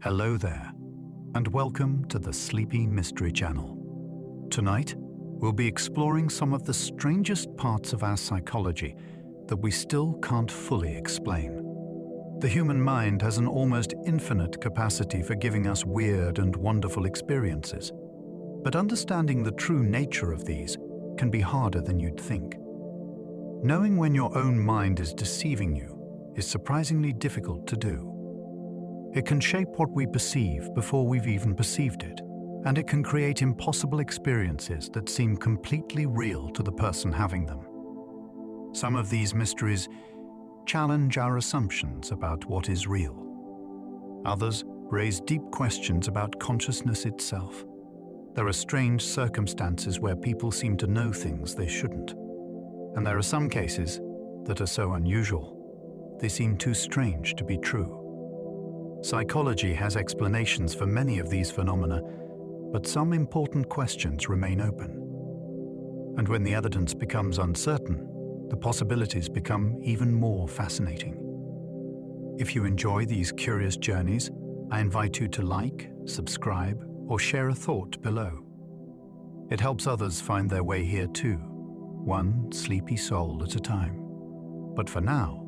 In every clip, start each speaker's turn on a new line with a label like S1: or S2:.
S1: Hello there, and welcome to the Sleepy Mystery Channel. Tonight, we'll be exploring some of the strangest parts of our psychology that we still can't fully explain. The human mind has an almost infinite capacity for giving us weird and wonderful experiences, but understanding the true nature of these can be harder than you'd think. Knowing when your own mind is deceiving you is surprisingly difficult to do. It can shape what we perceive before we've even perceived it, and it can create impossible experiences that seem completely real to the person having them. Some of these mysteries challenge our assumptions about what is real. Others raise deep questions about consciousness itself. There are strange circumstances where people seem to know things they shouldn't. And there are some cases that are so unusual, they seem too strange to be true. Psychology has explanations for many of these phenomena, but some important questions remain open. And when the evidence becomes uncertain, the possibilities become even more fascinating. If you enjoy these curious journeys, I invite you to like, subscribe, or share a thought below. It helps others find their way here too, one sleepy soul at a time. But for now,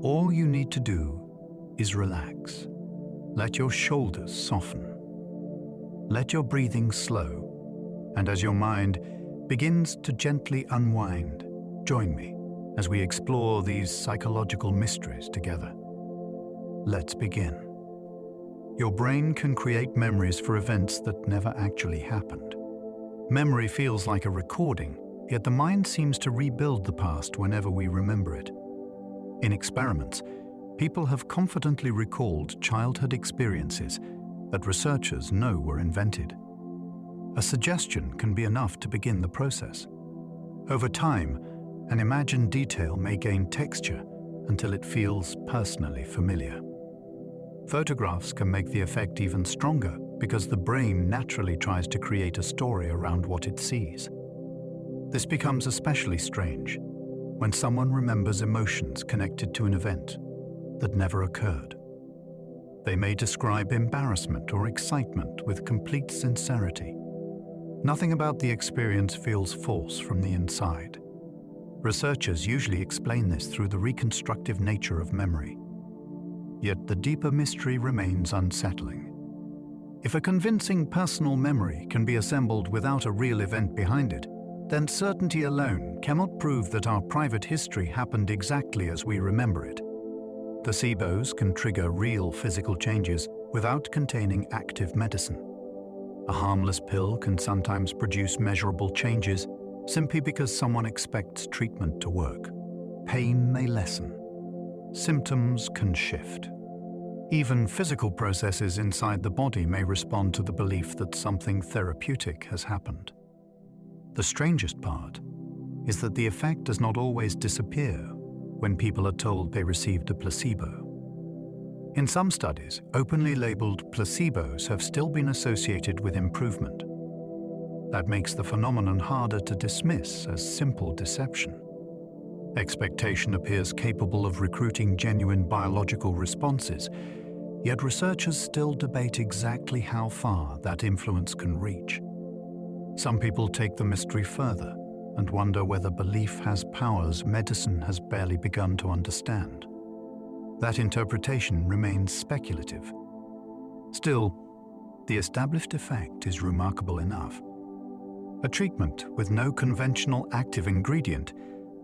S1: all you need to do is relax. Let your shoulders soften. Let your breathing slow, and as your mind begins to gently unwind, join me as we explore these psychological mysteries together. Let's begin. Your brain can create memories for events that never actually happened. Memory feels like a recording, yet the mind seems to rebuild the past whenever we remember it. In experiments, people have confidently recalled childhood experiences that researchers know were invented. A suggestion can be enough to begin the process. Over time, an imagined detail may gain texture until it feels personally familiar. Photographs can make the effect even stronger because the brain naturally tries to create a story around what it sees. This becomes especially strange when someone remembers emotions connected to an event that never occurred. They may describe embarrassment or excitement with complete sincerity. Nothing about the experience feels false from the inside. Researchers usually explain this through the reconstructive nature of memory. Yet the deeper mystery remains unsettling. If a convincing personal memory can be assembled without a real event behind it, then certainty alone cannot prove that our private history happened exactly as we remember it. Placebos can trigger real physical changes without containing active medicine. A harmless pill can sometimes produce measurable changes simply because someone expects treatment to work. Pain may lessen. Symptoms can shift. Even physical processes inside the body may respond to the belief that something therapeutic has happened. The strangest part is that the effect does not always disappear when people are told they received a placebo. In some studies, openly labeled placebos have still been associated with improvement. That makes the phenomenon harder to dismiss as simple deception. Expectation appears capable of recruiting genuine biological responses, yet researchers still debate exactly how far that influence can reach. Some people take the mystery further and wonder whether belief has powers medicine has barely begun to understand. That interpretation remains speculative. Still, the established effect is remarkable enough. A treatment with no conventional active ingredient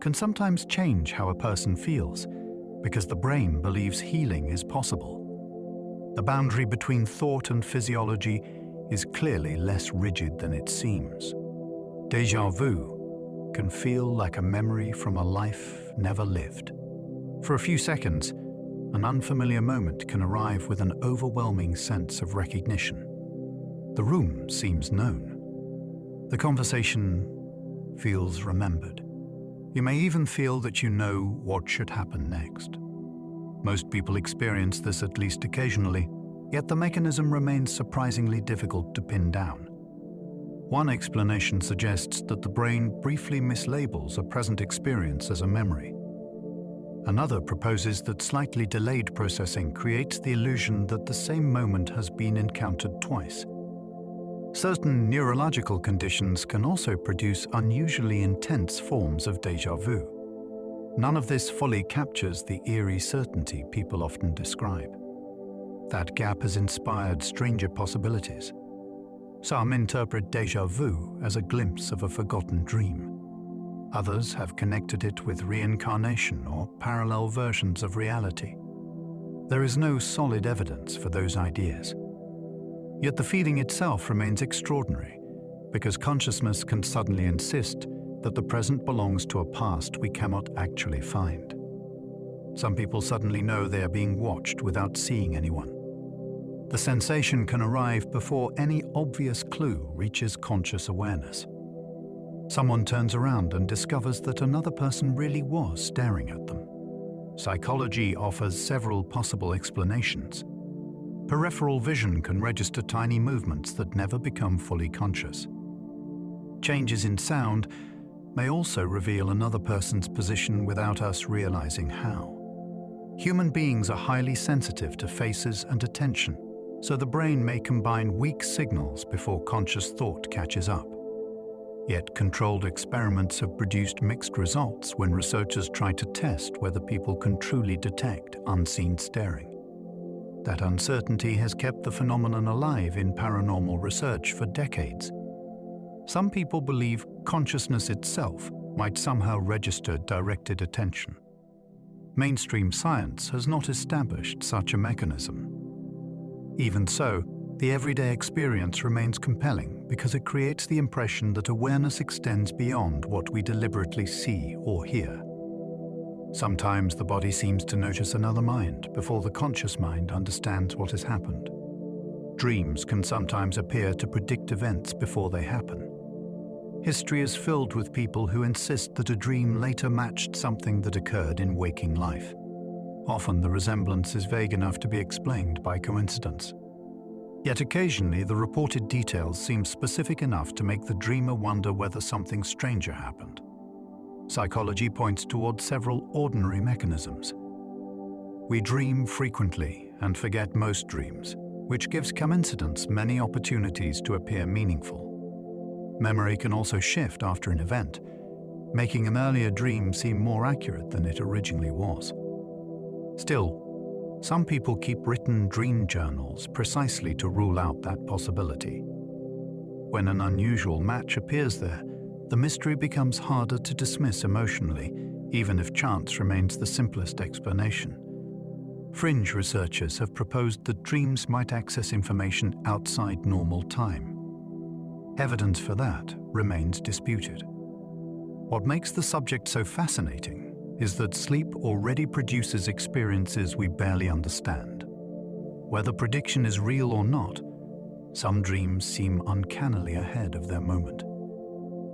S1: can sometimes change how a person feels because the brain believes healing is possible. The boundary between thought and physiology is clearly less rigid than it seems. Déjà vu can feel like a memory from a life never lived. For a few seconds, an unfamiliar moment can arrive with an overwhelming sense of recognition. The room seems known. The conversation feels remembered. You may even feel that you know what should happen next. Most people experience this at least occasionally, yet the mechanism remains surprisingly difficult to pin down. One explanation suggests that the brain briefly mislabels a present experience as a memory. Another proposes that slightly delayed processing creates the illusion that the same moment has been encountered twice. Certain neurological conditions can also produce unusually intense forms of déjà vu. None of this fully captures the eerie certainty people often describe. That gap has inspired stranger possibilities. Some interpret déjà vu as a glimpse of a forgotten dream. Others have connected it with reincarnation or parallel versions of reality. There is no solid evidence for those ideas. Yet the feeling itself remains extraordinary, because consciousness can suddenly insist that the present belongs to a past we cannot actually find. Some people suddenly know they are being watched without seeing anyone. The sensation can arrive before any obvious clue reaches conscious awareness. Someone turns around and discovers that another person really was staring at them. Psychology offers several possible explanations. Peripheral vision can register tiny movements that never become fully conscious. Changes in sound may also reveal another person's position without us realizing how. Human beings are highly sensitive to faces and attention, so the brain may combine weak signals before conscious thought catches up. Yet controlled experiments have produced mixed results when researchers try to test whether people can truly detect unseen staring. That uncertainty has kept the phenomenon alive in paranormal research for decades. Some people believe consciousness itself might somehow register directed attention. Mainstream science has not established such a mechanism. Even so, the everyday experience remains compelling because it creates the impression that awareness extends beyond what we deliberately see or hear. Sometimes the body seems to notice another mind before the conscious mind understands what has happened. Dreams can sometimes appear to predict events before they happen. History is filled with people who insist that a dream later matched something that occurred in waking life. Often the resemblance is vague enough to be explained by coincidence. Yet occasionally the reported details seem specific enough to make the dreamer wonder whether something stranger happened. Psychology points towards several ordinary mechanisms. We dream frequently and forget most dreams, which gives coincidence many opportunities to appear meaningful. Memory can also shift after an event, making an earlier dream seem more accurate than it originally was. Still, some people keep written dream journals precisely to rule out that possibility. When an unusual match appears there, the mystery becomes harder to dismiss emotionally, even if chance remains the simplest explanation. Fringe researchers have proposed that dreams might access information outside normal time. Evidence for that remains disputed. What makes the subject so fascinating is that sleep already produces experiences we barely understand. Whether prediction is real or not, some dreams seem uncannily ahead of their moment.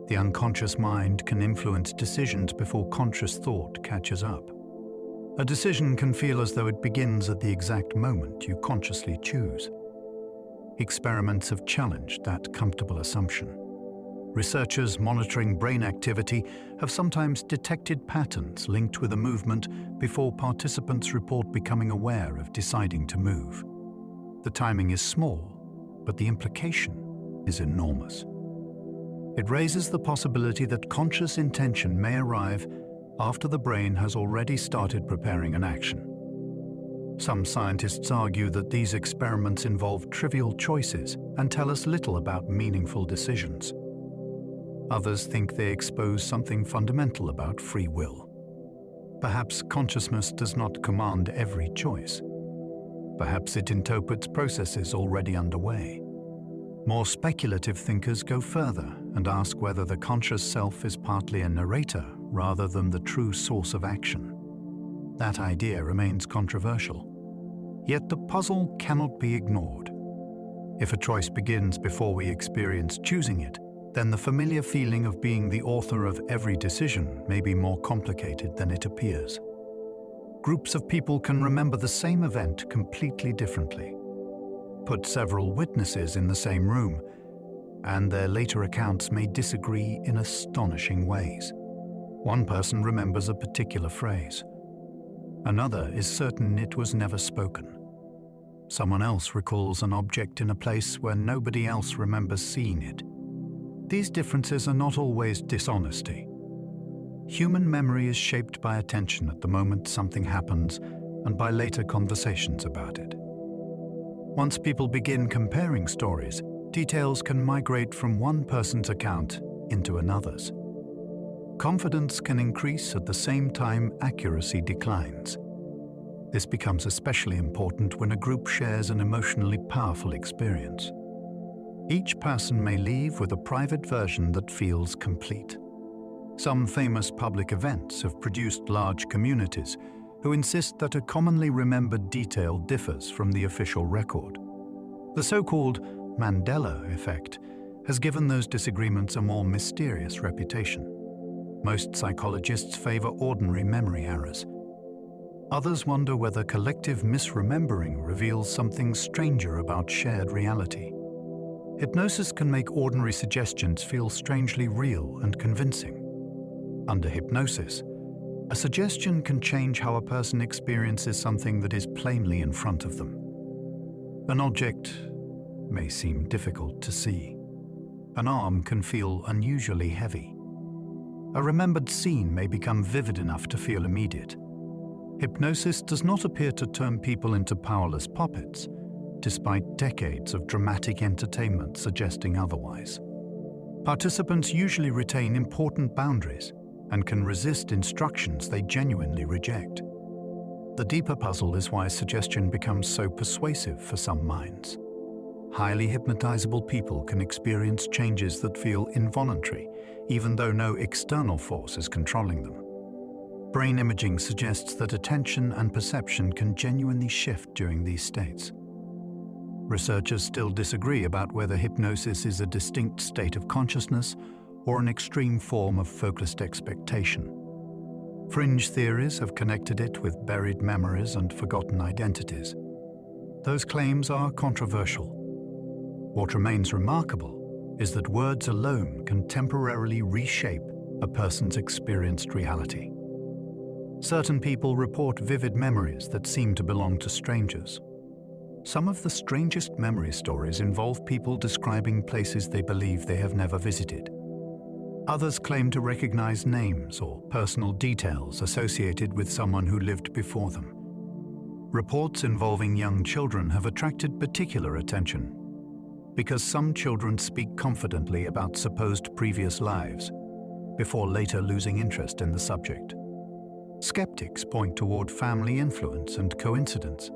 S1: The unconscious mind can influence decisions before conscious thought catches up. A decision can feel as though it begins at the exact moment you consciously choose. Experiments have challenged that comfortable assumption. Researchers monitoring brain activity have sometimes detected patterns linked with a movement before participants report becoming aware of deciding to move. The timing is small, but the implication is enormous. It raises the possibility that conscious intention may arrive after the brain has already started preparing an action. Some scientists argue that these experiments involve trivial choices and tell us little about meaningful decisions. Others think they expose something fundamental about free will. Perhaps consciousness does not command every choice. Perhaps it interprets processes already underway. More speculative thinkers go further and ask whether the conscious self is partly a narrator rather than the true source of action. That idea remains controversial. Yet the puzzle cannot be ignored. If a choice begins before we experience choosing it, then the familiar feeling of being the author of every decision may be more complicated than it appears. Groups of people can remember the same event completely differently. Put several witnesses in the same room, and their later accounts may disagree in astonishing ways. One person remembers a particular phrase. Another is certain it was never spoken. Someone else recalls an object in a place where nobody else remembers seeing it. These differences are not always dishonesty. Human memory is shaped by attention at the moment something happens and by later conversations about it. Once people begin comparing stories, details can migrate from one person's account into another's. Confidence can increase at the same time accuracy declines. This becomes especially important when a group shares an emotionally powerful experience. Each person may leave with a private version that feels complete. Some famous public events have produced large communities who insist that a commonly remembered detail differs from the official record. The so-called Mandela effect has given those disagreements a more mysterious reputation. Most psychologists favor ordinary memory errors. Others wonder whether collective misremembering reveals something stranger about shared reality. Hypnosis can make ordinary suggestions feel strangely real and convincing. Under hypnosis, a suggestion can change how a person experiences something that is plainly in front of them. An object may seem difficult to see. An arm can feel unusually heavy. A remembered scene may become vivid enough to feel immediate. Hypnosis does not appear to turn people into powerless puppets, despite decades of dramatic entertainment suggesting otherwise. Participants usually retain important boundaries and can resist instructions they genuinely reject. The deeper puzzle is why suggestion becomes so persuasive for some minds. Highly hypnotizable people can experience changes that feel involuntary, even though no external force is controlling them. Brain imaging suggests that attention and perception can genuinely shift during these states. Researchers still disagree about whether hypnosis is a distinct state of consciousness or an extreme form of focused expectation. Fringe theories have connected it with buried memories and forgotten identities. Those claims are controversial. What remains remarkable is that words alone can temporarily reshape a person's experienced reality. Certain people report vivid memories that seem to belong to strangers. Some of the strangest memory stories involve people describing places they believe they have never visited. Others claim to recognize names or personal details associated with someone who lived before them. Reports involving young children have attracted particular attention because some children speak confidently about supposed previous lives before later losing interest in the subject. Skeptics point toward family influence and coincidence.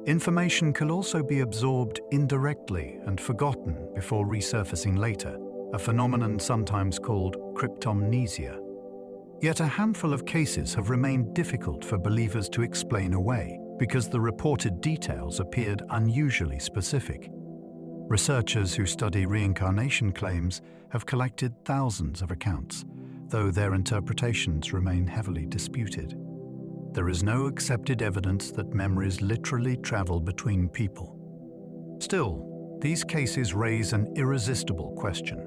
S1: Information can also be absorbed indirectly and forgotten before resurfacing later, a phenomenon sometimes called cryptomnesia. Yet a handful of cases have remained difficult for believers to explain away because the reported details appeared unusually specific. Researchers who study reincarnation claims have collected thousands of accounts, though their interpretations remain heavily disputed. There is no accepted evidence that memories literally travel between people. Still, these cases raise an irresistible question.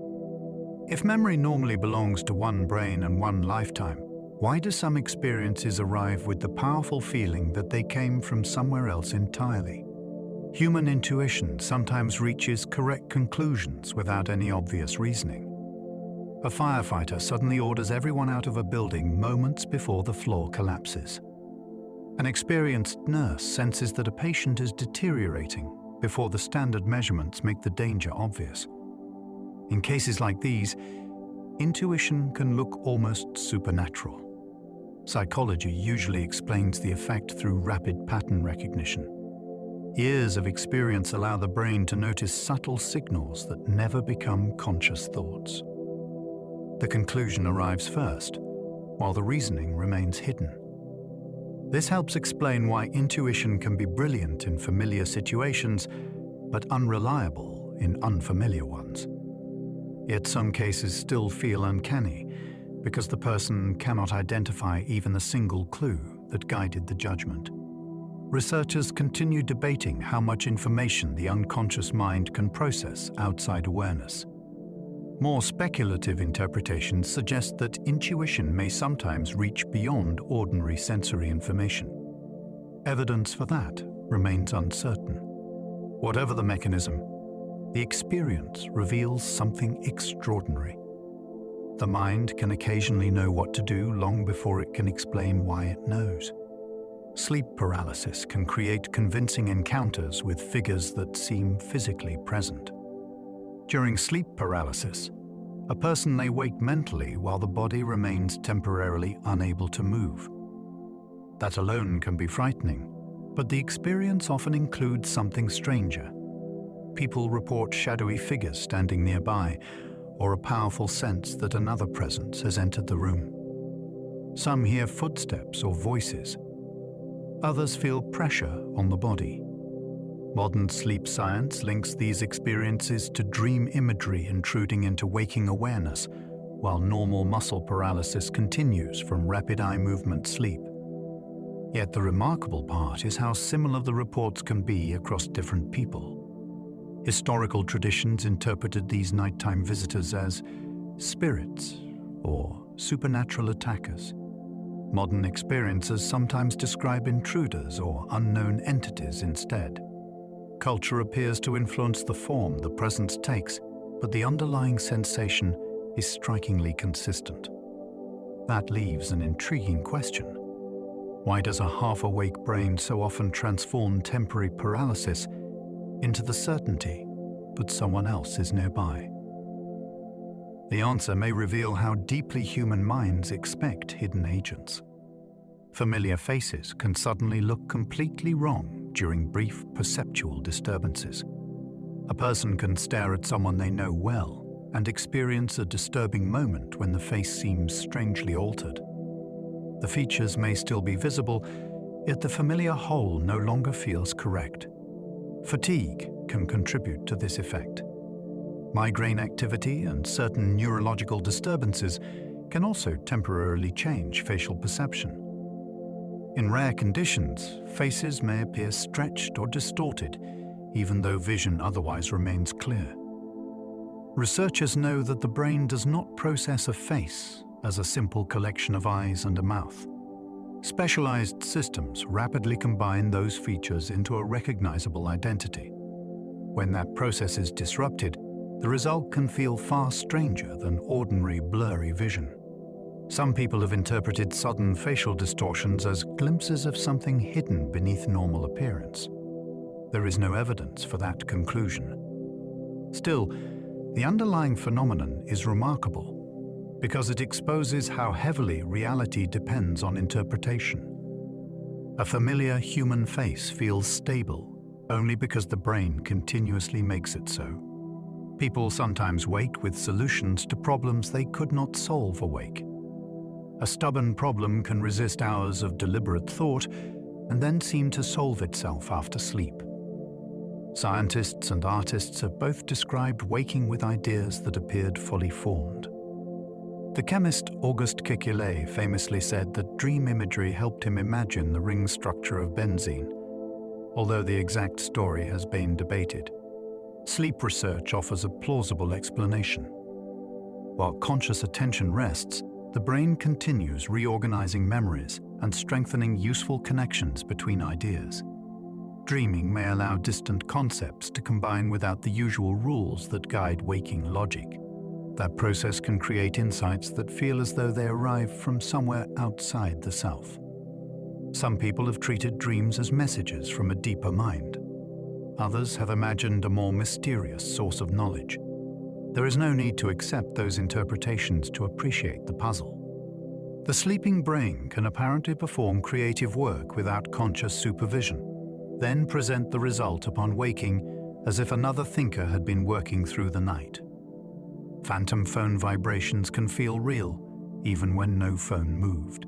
S1: If memory normally belongs to one brain and one lifetime, why do some experiences arrive with the powerful feeling that they came from somewhere else entirely? Human intuition sometimes reaches correct conclusions without any obvious reasoning. A firefighter suddenly orders everyone out of a building moments before the floor collapses. An experienced nurse senses that a patient is deteriorating before the standard measurements make the danger obvious. In cases like these, intuition can look almost supernatural. Psychology usually explains the effect through rapid pattern recognition. Years of experience allow the brain to notice subtle signals that never become conscious thoughts. The conclusion arrives first, while the reasoning remains hidden. This helps explain why intuition can be brilliant in familiar situations, but unreliable in unfamiliar ones. Yet some cases still feel uncanny because the person cannot identify even a single clue that guided the judgment. Researchers continue debating how much information the unconscious mind can process outside awareness. More speculative interpretations suggest that intuition may sometimes reach beyond ordinary sensory information. Evidence for that remains uncertain. Whatever the mechanism, the experience reveals something extraordinary. The mind can occasionally know what to do long before it can explain why it knows. Sleep paralysis can create convincing encounters with figures that seem physically present. During sleep paralysis, a person may wake mentally while the body remains temporarily unable to move. That alone can be frightening, but the experience often includes something stranger. People report shadowy figures standing nearby, or a powerful sense that another presence has entered the room. Some hear footsteps or voices. Others feel pressure on the body. Modern sleep science links these experiences to dream imagery intruding into waking awareness, while normal muscle paralysis continues from rapid eye movement sleep. Yet the remarkable part is how similar the reports can be across different people. Historical traditions interpreted these nighttime visitors as spirits or supernatural attackers. Modern experiencers sometimes describe intruders or unknown entities instead. Culture appears to influence the form the presence takes, but the underlying sensation is strikingly consistent. That leaves an intriguing question. Why does a half-awake brain so often transform temporary paralysis into the certainty that someone else is nearby? The answer may reveal how deeply human minds expect hidden agents. Familiar faces can suddenly look completely wrong during brief perceptual disturbances. A person can stare at someone they know well and experience a disturbing moment when the face seems strangely altered. The features may still be visible, yet the familiar whole no longer feels correct. Fatigue can contribute to this effect. Migraine activity and certain neurological disturbances can also temporarily change facial perception. In rare conditions, faces may appear stretched or distorted, even though vision otherwise remains clear. Researchers know that the brain does not process a face as a simple collection of eyes and a mouth. Specialized systems rapidly combine those features into a recognizable identity. When that process is disrupted, the result can feel far stranger than ordinary blurry vision. Some people have interpreted sudden facial distortions as glimpses of something hidden beneath normal appearance. There is no evidence for that conclusion. Still, the underlying phenomenon is remarkable because it exposes how heavily reality depends on interpretation. A familiar human face feels stable only because the brain continuously makes it so. People sometimes wake with solutions to problems they could not solve awake. A stubborn problem can resist hours of deliberate thought and then seem to solve itself after sleep. Scientists and artists have both described waking with ideas that appeared fully formed. The chemist Auguste Kekule famously said that dream imagery helped him imagine the ring structure of benzene, although the exact story has been debated. Sleep research offers a plausible explanation. While conscious attention rests, the brain continues reorganizing memories and strengthening useful connections between ideas. Dreaming may allow distant concepts to combine without the usual rules that guide waking logic. That process can create insights that feel as though they arrive from somewhere outside the self. Some people have treated dreams as messages from a deeper mind. Others have imagined a more mysterious source of knowledge. There is no need to accept those interpretations to appreciate the puzzle. The sleeping brain can apparently perform creative work without conscious supervision, then present the result upon waking as if another thinker had been working through the night. Phantom phone vibrations can feel real, even when no phone moved.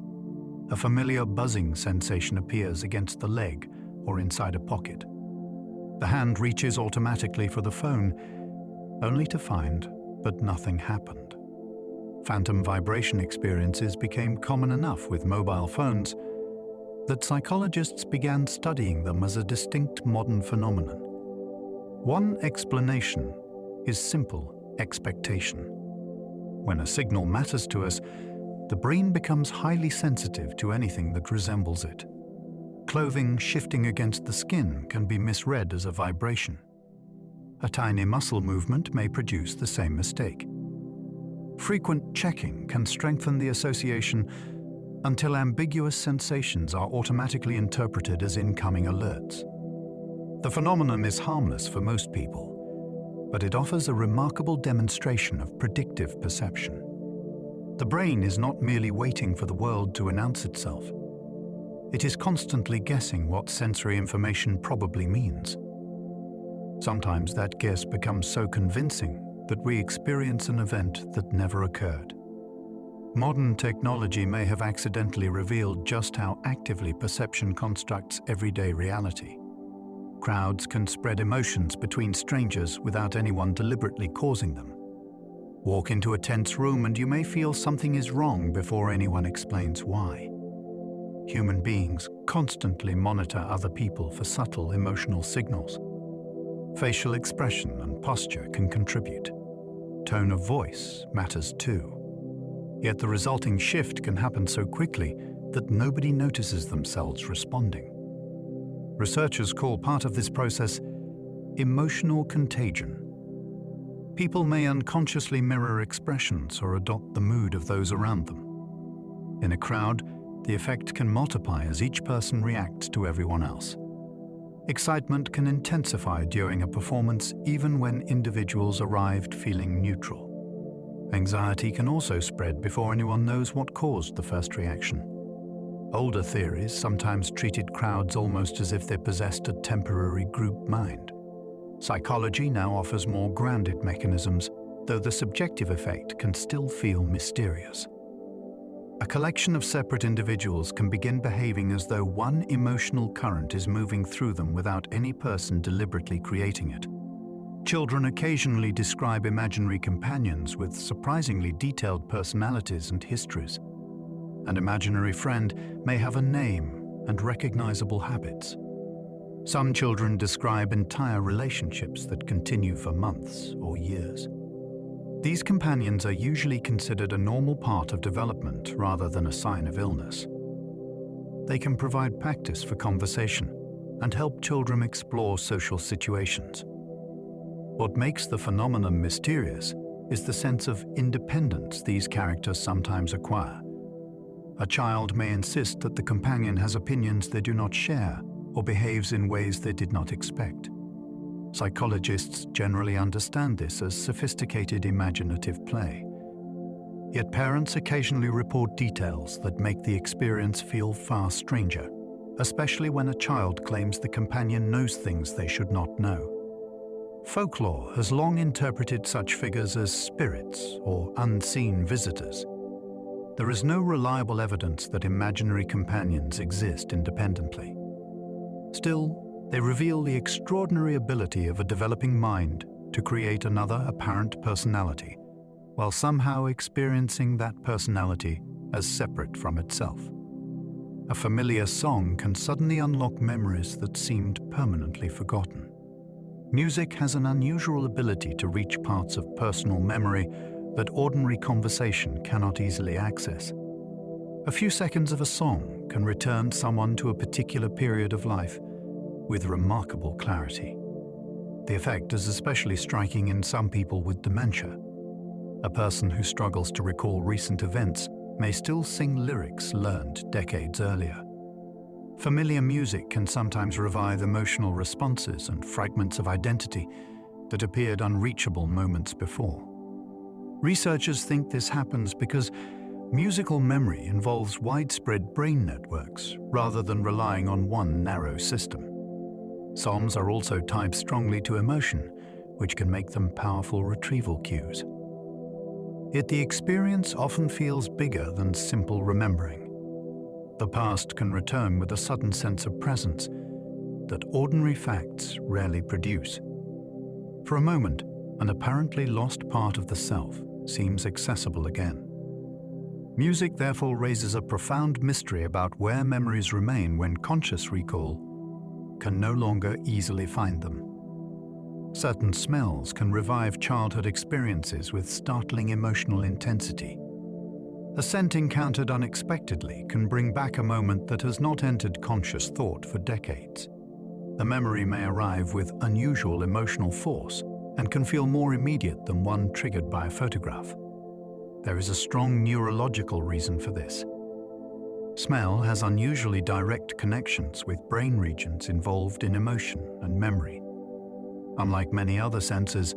S1: A familiar buzzing sensation appears against the leg or inside a pocket. The hand reaches automatically for the phone, only to find that nothing happened. Phantom vibration experiences became common enough with mobile phones that psychologists began studying them as a distinct modern phenomenon. One explanation is simple expectation. When a signal matters to us, the brain becomes highly sensitive to anything that resembles it. Clothing shifting against the skin can be misread as a vibration. A tiny muscle movement may produce the same mistake. Frequent checking can strengthen the association until ambiguous sensations are automatically interpreted as incoming alerts. The phenomenon is harmless for most people, but it offers a remarkable demonstration of predictive perception. The brain is not merely waiting for the world to announce itself. It is constantly guessing what sensory information probably means. Sometimes that guess becomes so convincing that we experience an event that never occurred. Modern technology may have accidentally revealed just how actively perception constructs everyday reality. Crowds can spread emotions between strangers without anyone deliberately causing them. Walk into a tense room and you may feel something is wrong before anyone explains why. Human beings constantly monitor other people for subtle emotional signals. Facial expression and posture can contribute. Tone of voice matters too. Yet the resulting shift can happen so quickly that nobody notices themselves responding. Researchers call part of this process emotional contagion. People may unconsciously mirror expressions or adopt the mood of those around them. In a crowd, the effect can multiply as each person reacts to everyone else. Excitement can intensify during a performance even when individuals arrived feeling neutral. Anxiety can also spread before anyone knows what caused the first reaction. Older theories sometimes treated crowds almost as if they possessed a temporary group mind. Psychology now offers more grounded mechanisms, though the subjective effect can still feel mysterious. A collection of separate individuals can begin behaving as though one emotional current is moving through them without any person deliberately creating it. Children occasionally describe imaginary companions with surprisingly detailed personalities and histories. An imaginary friend may have a name and recognizable habits. Some children describe entire relationships that continue for months or years. These companions are usually considered a normal part of development rather than a sign of illness. They can provide practice for conversation and help children explore social situations. What makes the phenomenon mysterious is the sense of independence these characters sometimes acquire. A child may insist that the companion has opinions they do not share or behaves in ways they did not expect. Psychologists generally understand this as sophisticated imaginative play. Yet parents occasionally report details that make the experience feel far stranger, especially when a child claims the companion knows things they should not know. Folklore has long interpreted such figures as spirits or unseen visitors. There is no reliable evidence that imaginary companions exist independently. Still, they reveal the extraordinary ability of a developing mind to create another apparent personality, while somehow experiencing that personality as separate from itself. A familiar song can suddenly unlock memories that seemed permanently forgotten. Music has an unusual ability to reach parts of personal memory that ordinary conversation cannot easily access. A few seconds of a song can return someone to a particular period of life with remarkable clarity. The effect is especially striking in some people with dementia. A person who struggles to recall recent events may still sing lyrics learned decades earlier. Familiar music can sometimes revive emotional responses and fragments of identity that appeared unreachable moments before. Researchers think this happens because musical memory involves widespread brain networks rather than relying on one narrow system. Songs are also tied strongly to emotion, which can make them powerful retrieval cues. Yet the experience often feels bigger than simple remembering. The past can return with a sudden sense of presence that ordinary facts rarely produce. For a moment, an apparently lost part of the self seems accessible again. Music therefore raises a profound mystery about where memories remain when conscious recall can no longer easily find them. Certain smells can revive childhood experiences with startling emotional intensity. A scent encountered unexpectedly can bring back a moment that has not entered conscious thought for decades. A memory may arrive with unusual emotional force and can feel more immediate than one triggered by a photograph. There is a strong neurological reason for this. Smell has unusually direct connections with brain regions involved in emotion and memory. Unlike many other senses,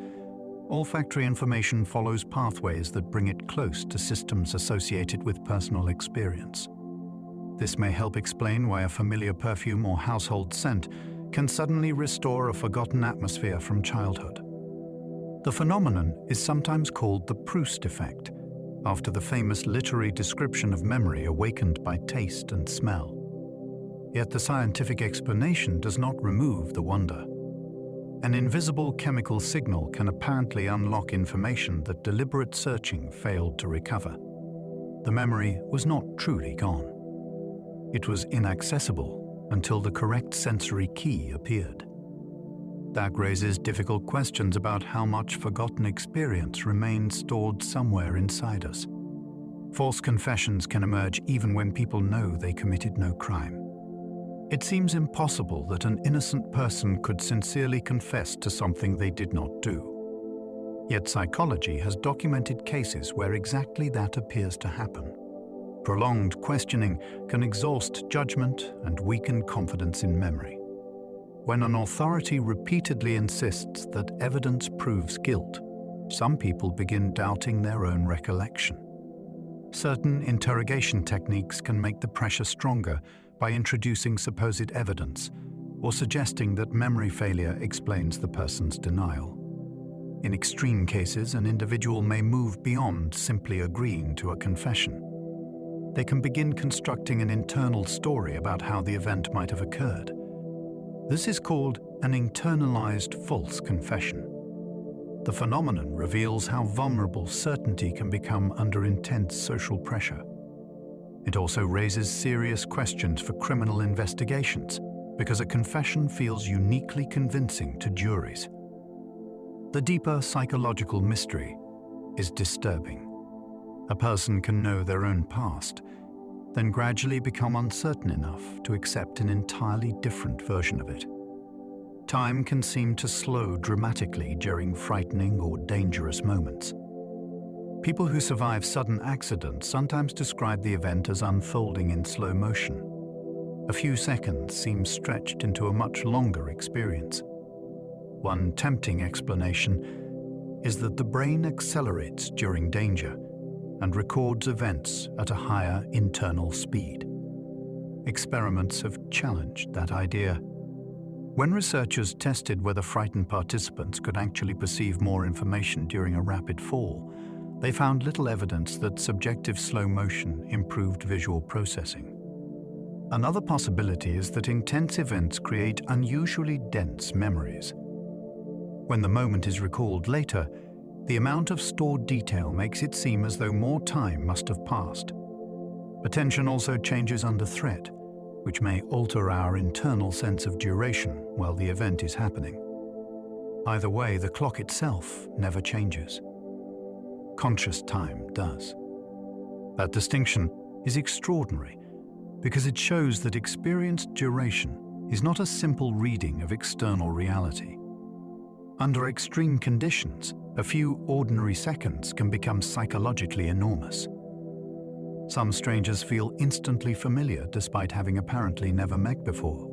S1: olfactory information follows pathways that bring it close to systems associated with personal experience. This may help explain why a familiar perfume or household scent can suddenly restore a forgotten atmosphere from childhood. The phenomenon is sometimes called the Proust effect, after the famous literary description of memory awakened by taste and smell. Yet the scientific explanation does not remove the wonder. An invisible chemical signal can apparently unlock information that deliberate searching failed to recover. The memory was not truly gone. It was inaccessible until the correct sensory key appeared. That raises difficult questions about how much forgotten experience remains stored somewhere inside us. False confessions can emerge even when people know they committed no crime. It seems impossible that an innocent person could sincerely confess to something they did not do. Yet psychology has documented cases where exactly that appears to happen. Prolonged questioning can exhaust judgment and weaken confidence in memory. When an authority repeatedly insists that evidence proves guilt, some people begin doubting their own recollection. Certain interrogation techniques can make the pressure stronger by introducing supposed evidence or suggesting that memory failure explains the person's denial. In extreme cases, an individual may move beyond simply agreeing to a confession. They can begin constructing an internal story about how the event might have occurred. This is called an internalized false confession. The phenomenon reveals how vulnerable certainty can become under intense social pressure. It also raises serious questions for criminal investigations because a confession feels uniquely convincing to juries. The deeper psychological mystery is disturbing. A person can know their own past, then gradually become uncertain enough to accept an entirely different version of it. Time can seem to slow dramatically during frightening or dangerous moments. People who survive sudden accidents sometimes describe the event as unfolding in slow motion. A few seconds seem stretched into a much longer experience. One tempting explanation is that the brain accelerates during danger and records events at a higher internal speed. Experiments have challenged that idea. When researchers tested whether frightened participants could actually perceive more information during a rapid fall, they found little evidence that subjective slow motion improved visual processing. Another possibility is that intense events create unusually dense memories. When the moment is recalled later, the amount of stored detail makes it seem as though more time must have passed. Attention also changes under threat, which may alter our internal sense of duration while the event is happening. Either way, the clock itself never changes. Conscious time does. That distinction is extraordinary because it shows that experienced duration is not a simple reading of external reality. Under extreme conditions, a few ordinary seconds can become psychologically enormous. Some strangers feel instantly familiar despite having apparently never met before.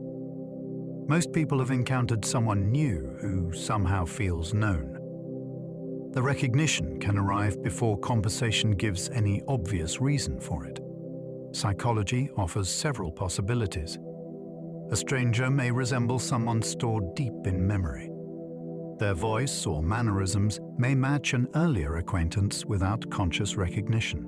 S1: Most people have encountered someone new who somehow feels known. The recognition can arrive before conversation gives any obvious reason for it. Psychology offers several possibilities. A stranger may resemble someone stored deep in memory. Their voice or mannerisms may match an earlier acquaintance without conscious recognition.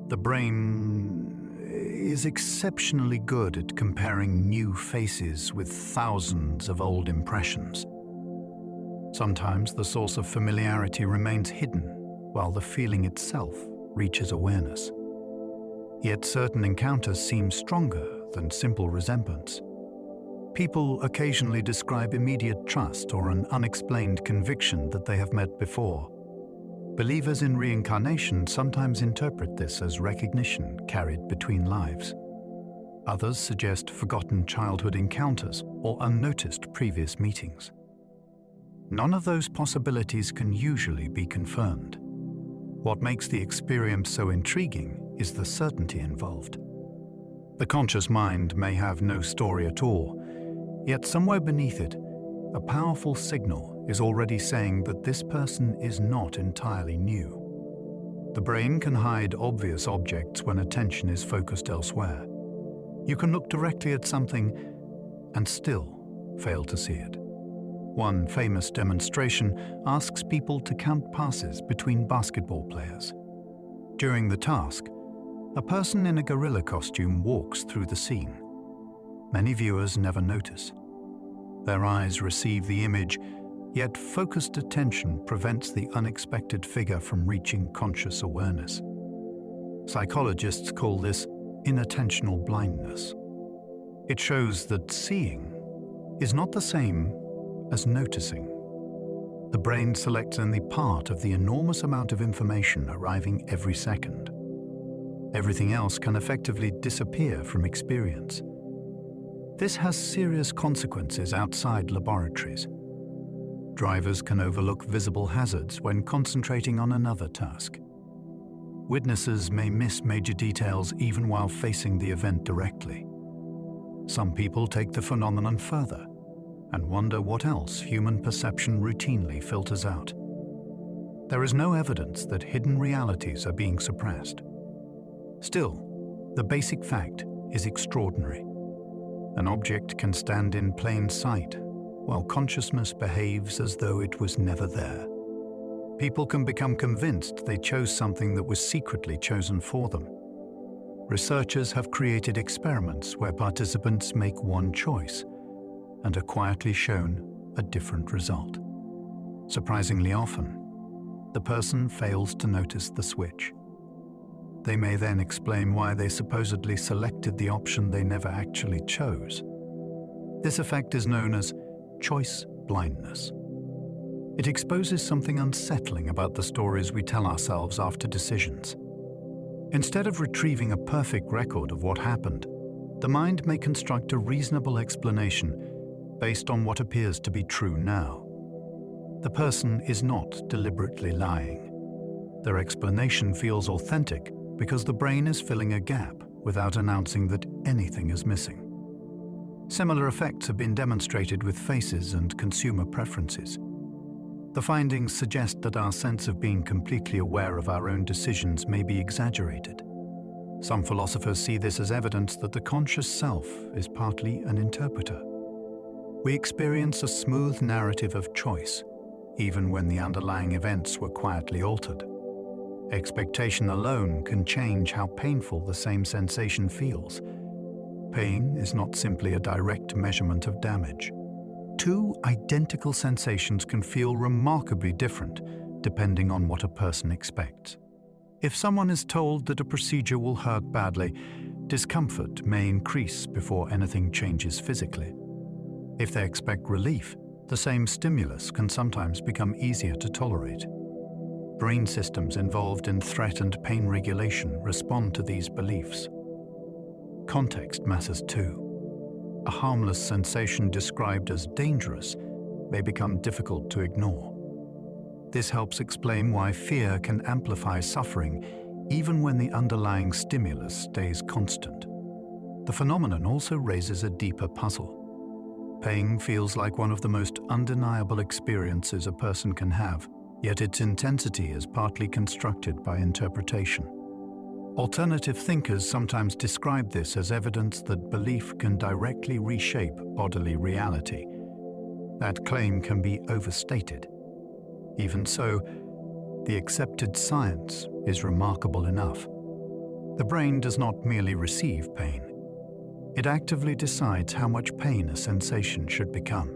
S1: The brain is exceptionally good at comparing new faces with thousands of old impressions. Sometimes the source of familiarity remains hidden, while the feeling itself reaches awareness. Yet certain encounters seem stronger than simple resemblance. People occasionally describe immediate trust or an unexplained conviction that they have met before. Believers in reincarnation sometimes interpret this as recognition carried between lives. Others suggest forgotten childhood encounters or unnoticed previous meetings. None of those possibilities can usually be confirmed. What makes the experience so intriguing is the certainty involved. The conscious mind may have no story at all, yet somewhere beneath it, a powerful signal is already saying that this person is not entirely new. The brain can hide obvious objects when attention is focused elsewhere. You can look directly at something and still fail to see it. One famous demonstration asks people to count passes between basketball players. During the task, a person in a gorilla costume walks through the scene. Many viewers never notice. Their eyes receive the image, yet focused attention prevents the unexpected figure from reaching conscious awareness. Psychologists call this inattentional blindness. It shows that seeing is not the same as noticing. The brain selects only part of the enormous amount of information arriving every second. Everything else can effectively disappear from experience. This has serious consequences outside laboratories. Drivers can overlook visible hazards when concentrating on another task. Witnesses may miss major details even while facing the event directly. Some people take the phenomenon further and wonder what else human perception routinely filters out. There is no evidence that hidden realities are being suppressed. Still, the basic fact is extraordinary. An object can stand in plain sight, while consciousness behaves as though it was never there. People can become convinced they chose something that was secretly chosen for them. Researchers have created experiments where participants make one choice and are quietly shown a different result. Surprisingly often, the person fails to notice the switch. They may then explain why they supposedly selected the option they never actually chose. This effect is known as choice blindness. It exposes something unsettling about the stories we tell ourselves after decisions. Instead of retrieving a perfect record of what happened, the mind may construct a reasonable explanation based on what appears to be true now. The person is not deliberately lying. Their explanation feels authentic because the brain is filling a gap without announcing that anything is missing. Similar effects have been demonstrated with faces and consumer preferences. The findings suggest that our sense of being completely aware of our own decisions may be exaggerated. Some philosophers see this as evidence that the conscious self is partly an interpreter. We experience a smooth narrative of choice, even when the underlying events were quietly altered. Expectation alone can change how painful the same sensation feels. Pain is not simply a direct measurement of damage. Two identical sensations can feel remarkably different depending on what a person expects. If someone is told that a procedure will hurt badly, discomfort may increase before anything changes physically. If they expect relief, the same stimulus can sometimes become easier to tolerate. Brain systems involved in threat and pain regulation respond to these beliefs. Context matters too. A harmless sensation described as dangerous may become difficult to ignore. This helps explain why fear can amplify suffering even when the underlying stimulus stays constant. The phenomenon also raises a deeper puzzle. Pain feels like one of the most undeniable experiences a person can have, yet its intensity is partly constructed by interpretation. Alternative thinkers sometimes describe this as evidence that belief can directly reshape bodily reality. That claim can be overstated. Even so, the accepted science is remarkable enough. The brain does not merely receive pain. It actively decides how much pain a sensation should become.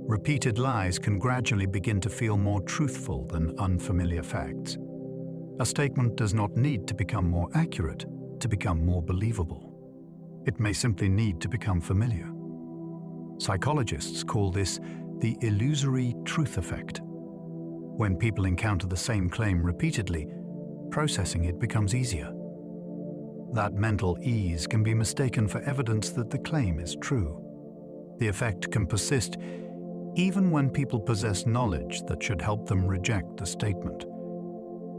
S1: Repeated lies can gradually begin to feel more truthful than unfamiliar facts. A statement does not need to become more accurate to become more believable. It may simply need to become familiar. Psychologists call this the illusory truth effect. When people encounter the same claim repeatedly, processing it becomes easier. That mental ease can be mistaken for evidence that the claim is true. The effect can persist even when people possess knowledge that should help them reject the statement.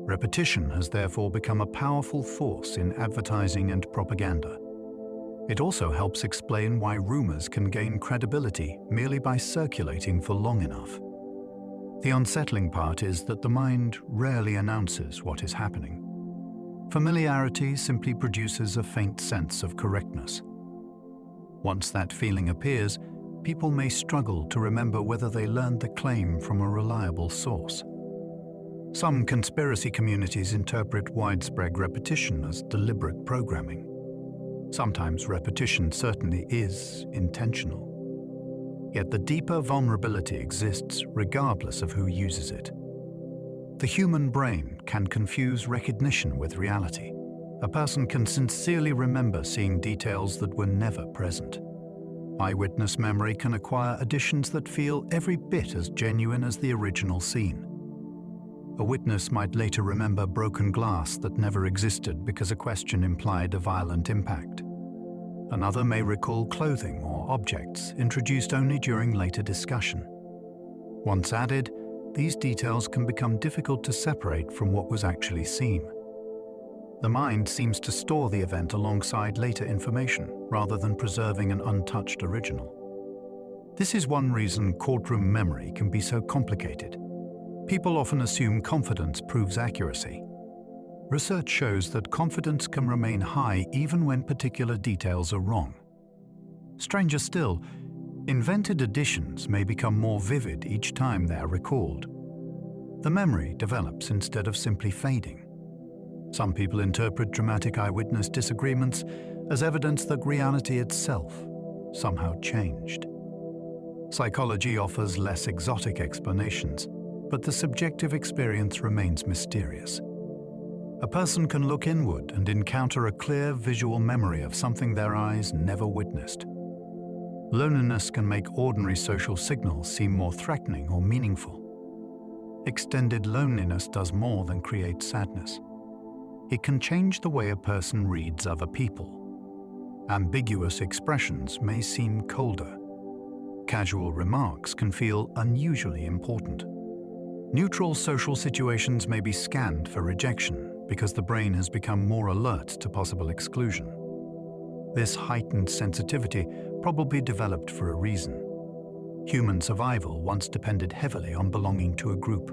S1: Repetition has therefore become a powerful force in advertising and propaganda. It also helps explain why rumors can gain credibility merely by circulating for long enough. The unsettling part is that the mind rarely announces what is happening. Familiarity simply produces a faint sense of correctness. Once that feeling appears, people may struggle to remember whether they learned the claim from a reliable source. Some conspiracy communities interpret widespread repetition as deliberate programming. Sometimes repetition certainly is intentional. Yet the deeper vulnerability exists regardless of who uses it. The human brain can confuse recognition with reality. A person can sincerely remember seeing details that were never present. Eyewitness memory can acquire additions that feel every bit as genuine as the original scene. A witness might later remember broken glass that never existed because a question implied a violent impact. Another may recall clothing or objects introduced only during later discussion. Once added, these details can become difficult to separate from what was actually seen. The mind seems to store the event alongside later information, rather than preserving an untouched original. This is one reason courtroom memory can be so complicated. People often assume confidence proves accuracy. Research shows that confidence can remain high even when particular details are wrong. Stranger still, invented additions may become more vivid each time they are recalled. The memory develops instead of simply fading. Some people interpret dramatic eyewitness disagreements as evidence that reality itself somehow changed. Psychology offers less exotic explanations, but the subjective experience remains mysterious. A person can look inward and encounter a clear visual memory of something their eyes never witnessed. Loneliness can make ordinary social signals seem more threatening or meaningful. Extended loneliness does more than create sadness. It can change the way a person reads other people. Ambiguous expressions may seem colder. Casual remarks can feel unusually important. Neutral social situations may be scanned for rejection because the brain has become more alert to possible exclusion. This heightened sensitivity probably developed for a reason. Human survival once depended heavily on belonging to a group.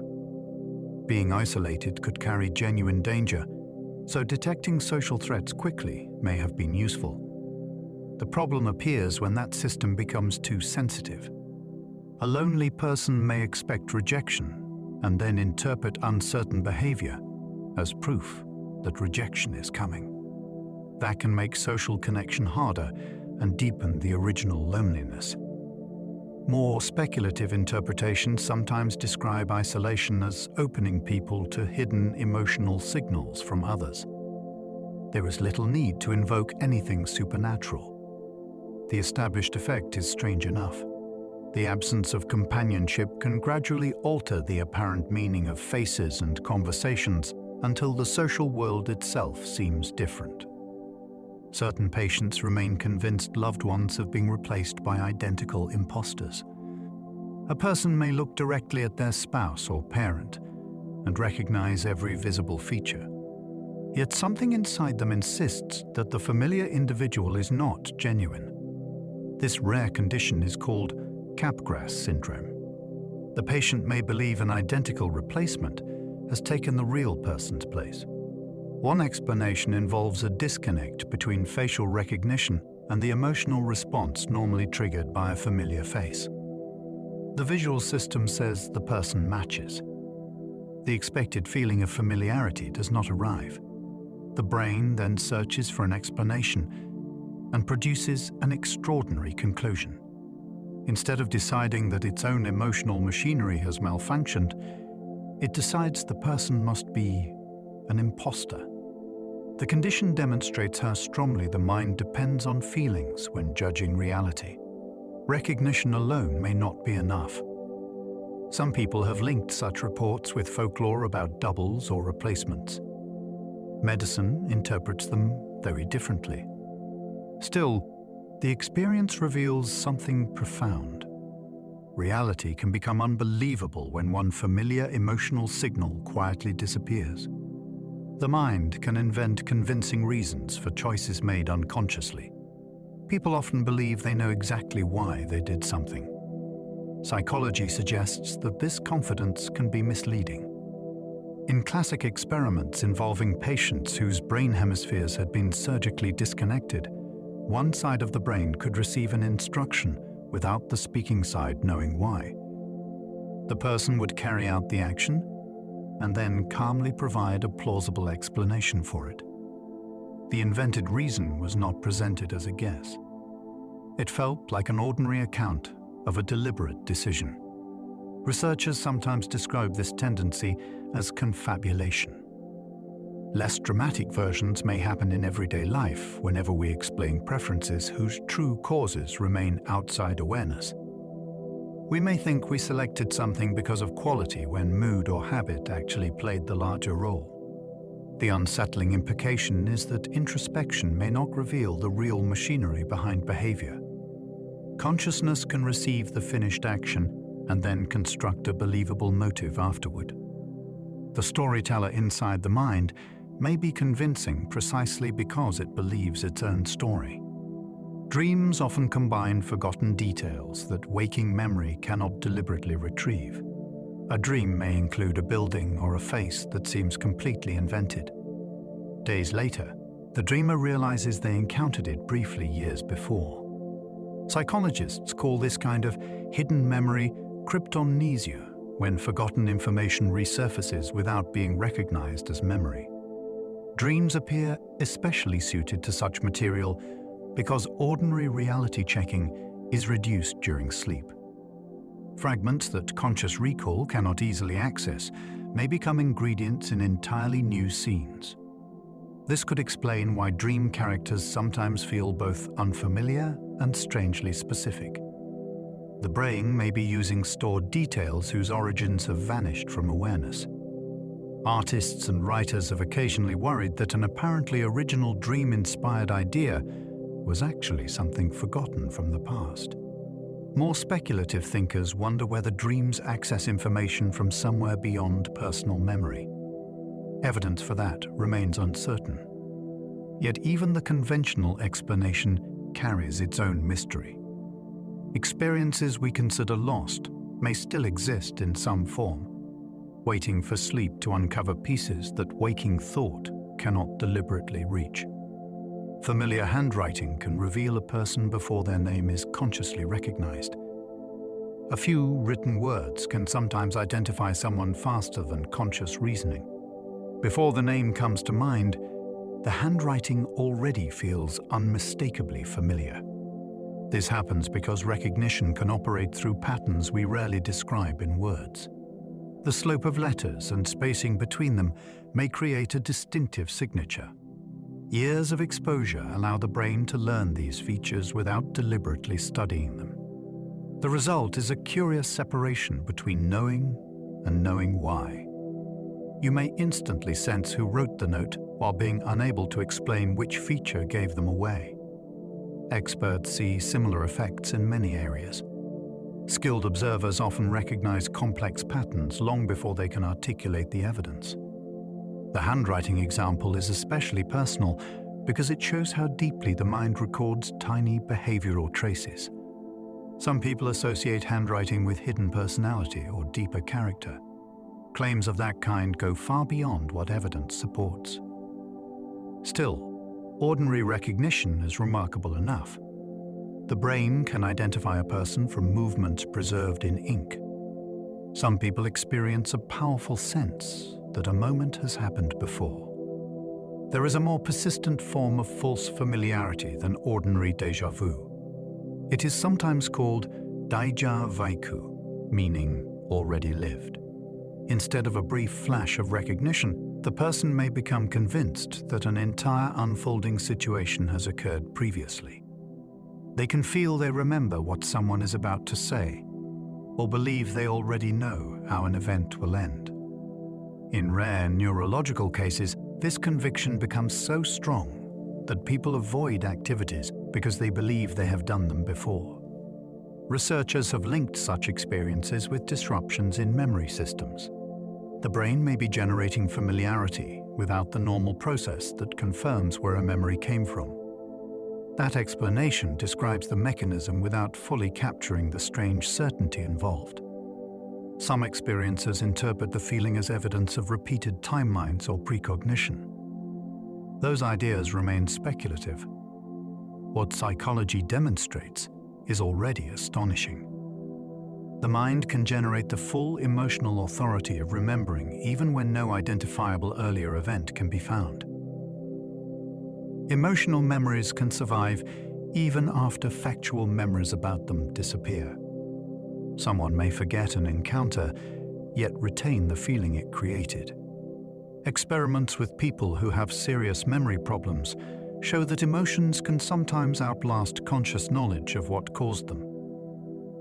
S1: Being isolated could carry genuine danger, so detecting social threats quickly may have been useful. The problem appears when that system becomes too sensitive. A lonely person may expect rejection and then interpret uncertain behavior as proof that rejection is coming. That can make social connection harder and deepen the original loneliness. More speculative interpretations sometimes describe isolation as opening people to hidden emotional signals from others. There is little need to invoke anything supernatural. The established effect is strange enough. The absence of companionship can gradually alter the apparent meaning of faces and conversations until the social world itself seems different. Certain patients remain convinced loved ones have been replaced by identical imposters. A person may look directly at their spouse or parent and recognize every visible feature. Yet something inside them insists that the familiar individual is not genuine. This rare condition is called Capgras syndrome. The patient may believe an identical replacement has taken the real person's place. One explanation involves a disconnect between facial recognition and the emotional response normally triggered by a familiar face. The visual system says the person matches. The expected feeling of familiarity does not arrive. The brain then searches for an explanation and produces an extraordinary conclusion. Instead of deciding that its own emotional machinery has malfunctioned, it decides the person must be an imposter. The condition demonstrates how strongly the mind depends on feelings when judging reality. Recognition alone may not be enough. Some people have linked such reports with folklore about doubles or replacements. Medicine interprets them very differently. Still, the experience reveals something profound. Reality can become unbelievable when one familiar emotional signal quietly disappears. The mind can invent convincing reasons for choices made unconsciously. People often believe they know exactly why they did something. Psychology suggests that this confidence can be misleading. In classic experiments involving patients whose brain hemispheres had been surgically disconnected, one side of the brain could receive an instruction without the speaking side knowing why. The person would carry out the action and then calmly provide a plausible explanation for it. The invented reason was not presented as a guess. It felt like an ordinary account of a deliberate decision. Researchers sometimes describe this tendency as confabulation. Less dramatic versions may happen in everyday life whenever we explain preferences whose true causes remain outside awareness. We may think we selected something because of quality when mood or habit actually played the larger role. The unsettling implication is that introspection may not reveal the real machinery behind behavior. Consciousness can receive the finished action and then construct a believable motive afterward. The storyteller inside the mind may be convincing precisely because it believes its own story. Dreams often combine forgotten details that waking memory cannot deliberately retrieve. A dream may include a building or a face that seems completely invented. Days later, the dreamer realizes they encountered it briefly years before. Psychologists call this kind of hidden memory cryptomnesia, when forgotten information resurfaces without being recognized as memory. Dreams appear especially suited to such material because ordinary reality checking is reduced during sleep. Fragments that conscious recall cannot easily access may become ingredients in entirely new scenes. This could explain why dream characters sometimes feel both unfamiliar and strangely specific. The brain may be using stored details whose origins have vanished from awareness. Artists and writers have occasionally worried that an apparently original dream-inspired idea was actually something forgotten from the past. More speculative thinkers wonder whether dreams access information from somewhere beyond personal memory. Evidence for that remains uncertain. Yet even the conventional explanation carries its own mystery. Experiences we consider lost may still exist in some form, waiting for sleep to uncover pieces that waking thought cannot deliberately reach. Familiar handwriting can reveal a person before their name is consciously recognized. A few written words can sometimes identify someone faster than conscious reasoning. Before the name comes to mind, the handwriting already feels unmistakably familiar. This happens because recognition can operate through patterns we rarely describe in words. The slope of letters and spacing between them may create a distinctive signature. Years of exposure allow the brain to learn these features without deliberately studying them. The result is a curious separation between knowing and knowing why. You may instantly sense who wrote the note while being unable to explain which feature gave them away. Experts see similar effects in many areas. Skilled observers often recognize complex patterns long before they can articulate the evidence. The handwriting example is especially personal because it shows how deeply the mind records tiny behavioral traces. Some people associate handwriting with hidden personality or deeper character. Claims of that kind go far beyond what evidence supports. Still, ordinary recognition is remarkable enough. The brain can identify a person from movements preserved in ink. Some people experience a powerful sense that a moment has happened before. There is a more persistent form of false familiarity than ordinary déjà vu. It is sometimes called déjà vu, meaning already lived. Instead of a brief flash of recognition, the person may become convinced that an entire unfolding situation has occurred previously. They can feel they remember what someone is about to say. or believe they already know how an event will end. In rare neurological cases, this conviction becomes so strong that people avoid activities because they believe they have done them before. Researchers have linked such experiences with disruptions in memory systems. The brain may be generating familiarity without the normal process that confirms where a memory came from. That explanation describes the mechanism without fully capturing the strange certainty involved. Some experiencers interpret the feeling as evidence of repeated timelines or precognition. Those ideas remain speculative. What psychology demonstrates is already astonishing. The mind can generate the full emotional authority of remembering even when no identifiable earlier event can be found. Emotional memories can survive even after factual memories about them disappear. Someone may forget an encounter, yet retain the feeling it created. Experiments with people who have serious memory problems show that emotions can sometimes outlast conscious knowledge of what caused them.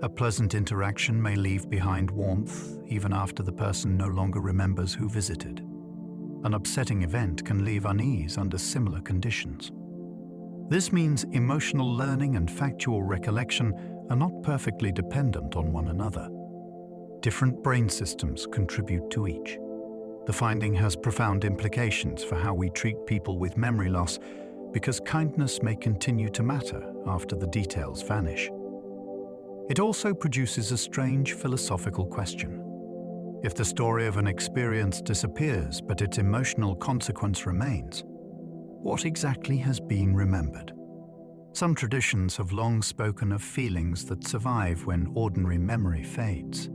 S1: A pleasant interaction may leave behind warmth even after the person no longer remembers who visited. An upsetting event can leave unease under similar conditions. This means emotional learning and factual recollection are not perfectly dependent on one another. Different brain systems contribute to each. The finding has profound implications for how we treat people with memory loss, because kindness may continue to matter after the details vanish. It also produces a strange philosophical question. If the story of an experience disappears but its emotional consequence remains, what exactly has been remembered? Some traditions have long spoken of feelings that survive when ordinary memory fades.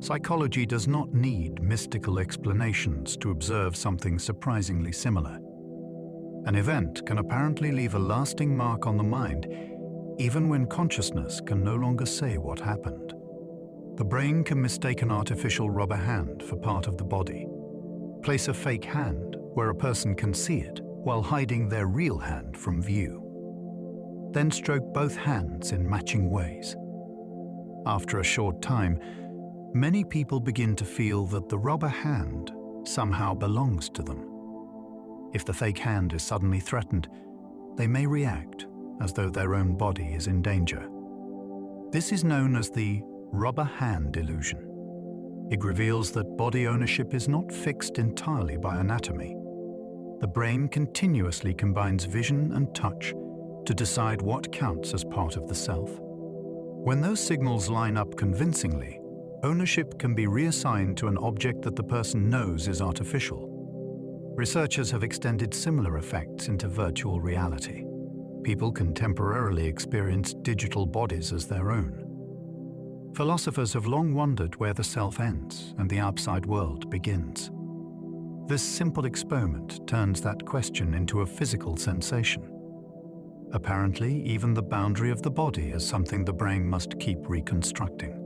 S1: Psychology does not need mystical explanations to observe something surprisingly similar. An event can apparently leave a lasting mark on the mind, even when consciousness can no longer say what happened. The brain can mistake an artificial rubber hand for part of the body, place a fake hand where a person can see it while hiding their real hand from view, then stroke both hands in matching ways. After a short time, many people begin to feel that the rubber hand somehow belongs to them. If the fake hand is suddenly threatened, they may react as though their own body is in danger. This is known as the rubber hand illusion. It reveals that body ownership is not fixed entirely by anatomy. The brain continuously combines vision and touch to decide what counts as part of the self. When those signals line up convincingly, ownership can be reassigned to an object that the person knows is artificial. Researchers have extended similar effects into virtual reality. People can temporarily experience digital bodies as their own. Philosophers have long wondered where the self ends and the outside world begins. This simple experiment turns that question into a physical sensation. Apparently, even the boundary of the body is something the brain must keep reconstructing.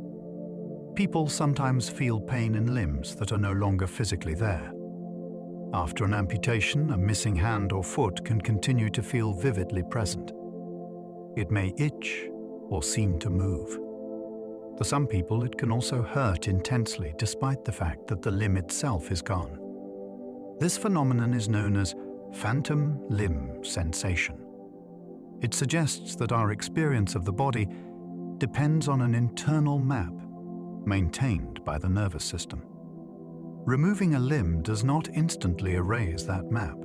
S1: People sometimes feel pain in limbs that are no longer physically there. After an amputation, a missing hand or foot can continue to feel vividly present. It may itch or seem to move. For some people, it can also hurt intensely despite the fact that the limb itself is gone. This phenomenon is known as phantom limb sensation. It suggests that our experience of the body depends on an internal map maintained by the nervous system. Removing a limb does not instantly erase that map.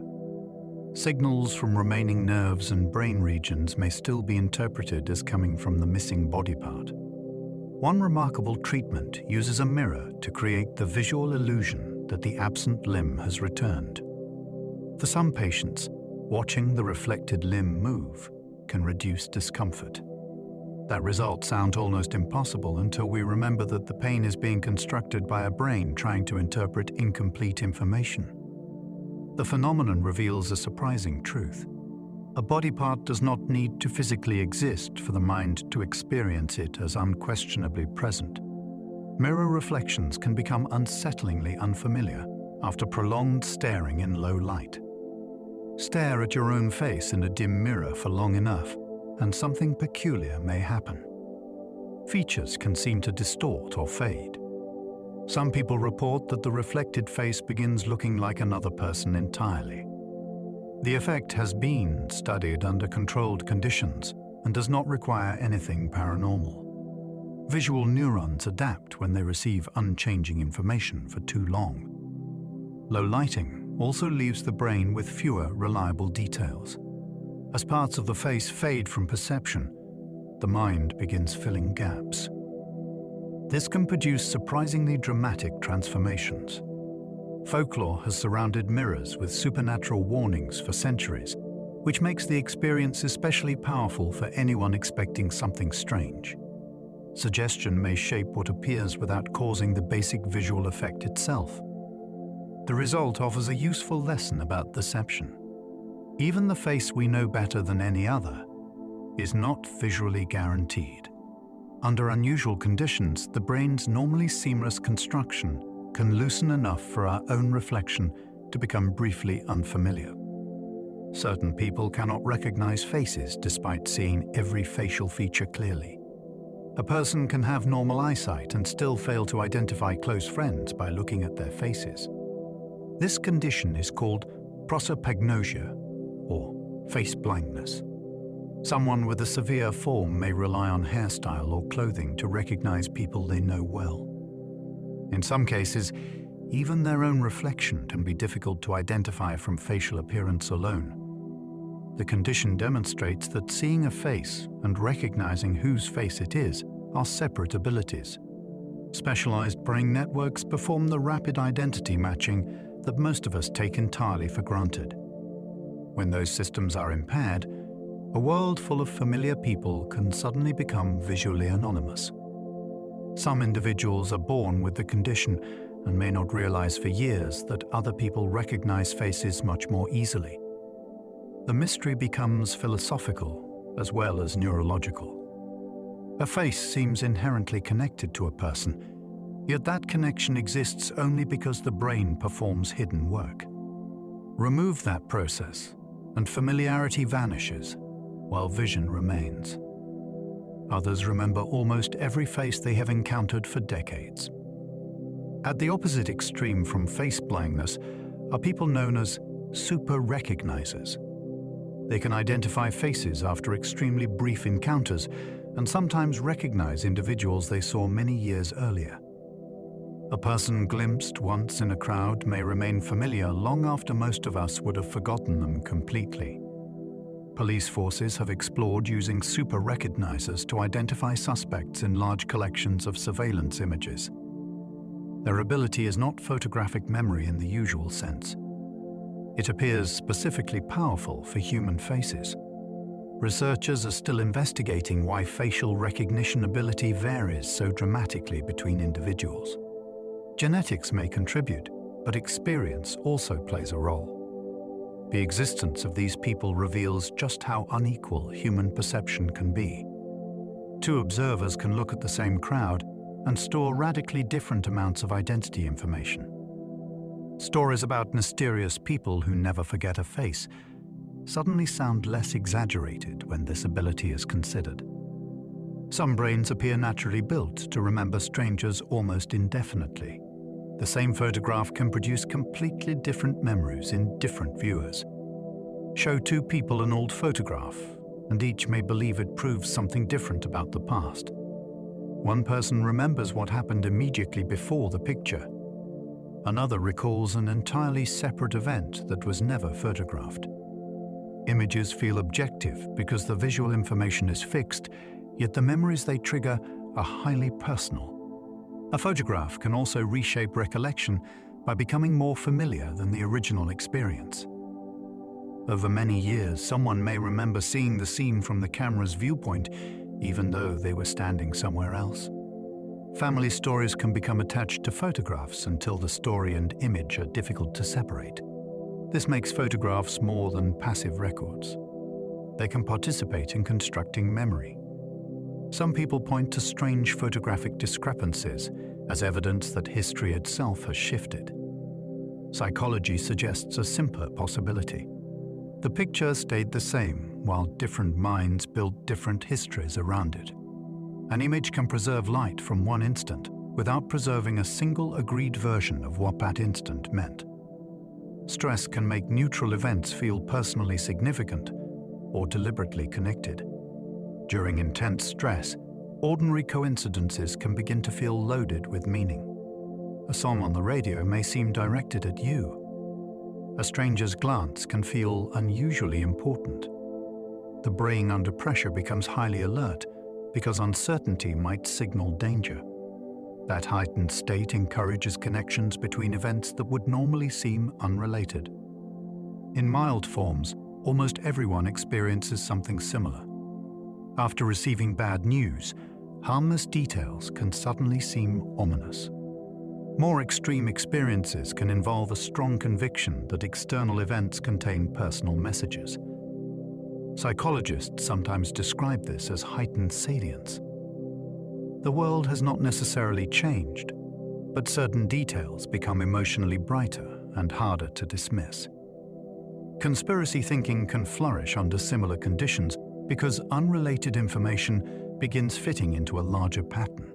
S1: Signals from remaining nerves and brain regions may still be interpreted as coming from the missing body part. One remarkable treatment uses a mirror to create the visual illusion that the absent limb has returned. For some patients, watching the reflected limb move can reduce discomfort. That result sounds almost impossible until we remember that the pain is being constructed by a brain trying to interpret incomplete information. The phenomenon reveals a surprising truth. A body part does not need to physically exist for the mind to experience it as unquestionably present. Mirror reflections can become unsettlingly unfamiliar after prolonged staring in low light. Stare at your own face in a dim mirror for long enough, and something peculiar may happen. features can seem to distort or fade. Some people report that the reflected face begins looking like another person entirely. The effect has been studied under controlled conditions and does not require anything paranormal. Visual neurons adapt when they receive unchanging information for too long. Low lighting also leaves the brain with fewer reliable details. As parts of the face fade from perception, the mind begins filling gaps. This can produce surprisingly dramatic transformations. Folklore has surrounded mirrors with supernatural warnings for centuries, which makes the experience especially powerful for anyone expecting something strange. Suggestion may shape what appears without causing the basic visual effect itself. The result offers a useful lesson about deception. Even the face we know better than any other is not visually guaranteed. Under unusual conditions, the brain's normally seamless construction can loosen enough for our own reflection to become briefly unfamiliar. Certain people cannot recognize faces despite seeing every facial feature clearly. A person can have normal eyesight and still fail to identify close friends by looking at their faces. This condition is called prosopagnosia, or face blindness. Someone with a severe form may rely on hairstyle or clothing to recognize people they know well. In some cases, even their own reflection can be difficult to identify from facial appearance alone. The condition demonstrates that seeing a face and recognizing whose face it is are separate abilities. Specialized brain networks perform the rapid identity matching that most of us take entirely for granted. When those systems are impaired, a world full of familiar people can suddenly become visually anonymous. Some individuals are born with the condition and may not realize for years that other people recognize faces much more easily. The mystery becomes philosophical as well as neurological. A face seems inherently connected to a person, yet that connection exists only because the brain performs hidden work. Remove that process, and familiarity vanishes, while vision remains. Others remember almost every face they have encountered for decades. At the opposite extreme from face blindness are people known as super recognizers. They can identify faces after extremely brief encounters and sometimes recognize individuals they saw many years earlier. A person glimpsed once in a crowd may remain familiar long after most of us would have forgotten them completely. Police forces have explored using super recognizers to identify suspects in large collections of surveillance images. Their ability is not photographic memory in the usual sense. It appears specifically powerful for human faces. Researchers are still investigating why facial recognition ability varies so dramatically between individuals. Genetics may contribute, but experience also plays a role. The existence of these people reveals just how unequal human perception can be. Two observers can look at the same crowd and store radically different amounts of identity information. Stories about mysterious people who never forget a face suddenly sound less exaggerated when this ability is considered. Some brains appear naturally built to remember strangers almost indefinitely. The same photograph can produce completely different memories in different viewers. Show two people an old photograph, and each may believe it proves something different about the past. One person remembers what happened immediately before the picture. Another recalls an entirely separate event that was never photographed. Images feel objective because the visual information is fixed, yet the memories they trigger are highly personal. A photograph can also reshape recollection by becoming more familiar than the original experience. Over many years, someone may remember seeing the scene from the camera's viewpoint, even though they were standing somewhere else. Family stories can become attached to photographs until the story and image are difficult to separate. This makes photographs more than passive records. They can participate in constructing memory. Some people point to strange photographic discrepancies as evidence that history itself has shifted. Psychology suggests a simpler possibility. The picture stayed the same while different minds built different histories around it. An image can preserve light from one instant without preserving a single agreed version of what that instant meant. Stress can make neutral events feel personally significant or deliberately connected. During intense stress, ordinary coincidences can begin to feel loaded with meaning. A song on the radio may seem directed at you. A stranger's glance can feel unusually important. The brain under pressure becomes highly alert because uncertainty might signal danger. That heightened state encourages connections between events that would normally seem unrelated. In mild forms, almost everyone experiences something similar. After receiving bad news, harmless details can suddenly seem ominous. More extreme experiences can involve a strong conviction that external events contain personal messages. Psychologists sometimes describe this as heightened salience. The world has not necessarily changed, but certain details become emotionally brighter and harder to dismiss. Conspiracy thinking can flourish under similar conditions because unrelated information begins fitting into a larger pattern.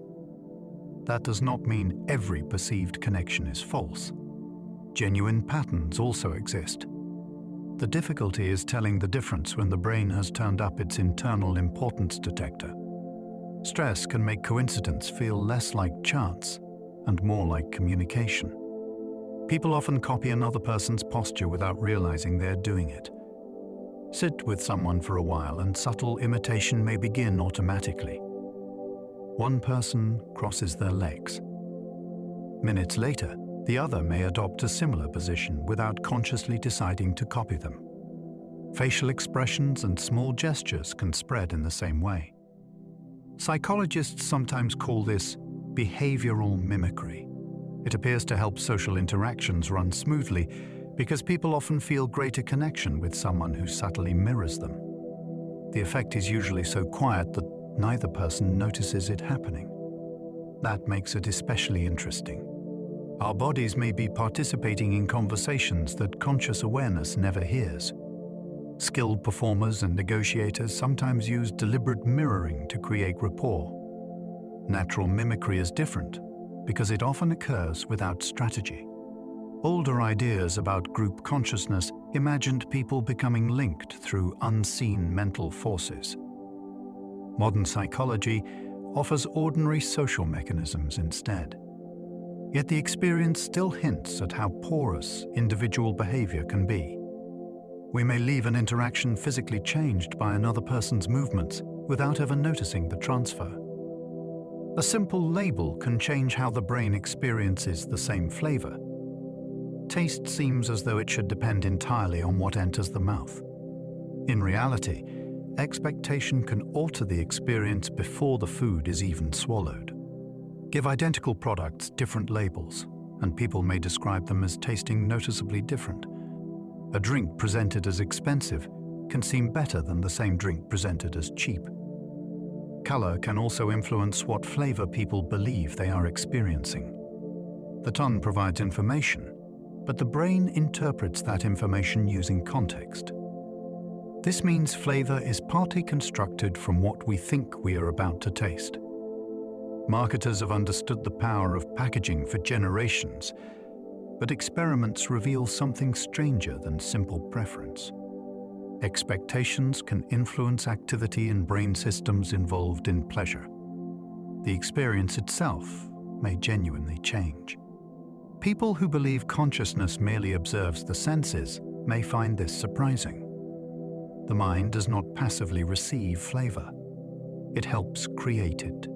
S1: That does not mean every perceived connection is false. Genuine patterns also exist. The difficulty is telling the difference when the brain has turned up its internal importance detector. Stress can make coincidence feel less like chance and more like communication. People often copy another person's posture without realizing they're doing it. Sit with someone for a while and subtle imitation may begin automatically. One person crosses their legs. Minutes later, the other may adopt a similar position without consciously deciding to copy them. Facial expressions and small gestures can spread in the same way. Psychologists sometimes call this behavioral mimicry. It appears to help social interactions run smoothly because people often feel greater connection with someone who subtly mirrors them. The effect is usually so quiet that neither person notices it happening. That makes it especially interesting. Our bodies may be participating in conversations that conscious awareness never hears. Skilled performers and negotiators sometimes use deliberate mirroring to create rapport. Natural mimicry is different because it often occurs without strategy. Older ideas about group consciousness imagined people becoming linked through unseen mental forces. Modern psychology offers ordinary social mechanisms instead. Yet the experience still hints at how porous individual behavior can be. We may leave an interaction physically changed by another person's movements without ever noticing the transfer. A simple label can change how the brain experiences the same flavor. Taste seems as though it should depend entirely on what enters the mouth. In reality, expectation can alter the experience before the food is even swallowed. Give identical products different labels, and people may describe them as tasting noticeably different. A drink presented as expensive can seem better than the same drink presented as cheap. Color can also influence what flavor people believe they are experiencing. The tongue provides information, but the brain interprets that information using context. This means flavor is partly constructed from what we think we are about to taste. Marketers have understood the power of packaging for generations, but experiments reveal something stranger than simple preference. Expectations can influence activity in brain systems involved in pleasure. The experience itself may genuinely change. People who believe consciousness merely observes the senses may find this surprising. The mind does not passively receive flavor. It helps create it.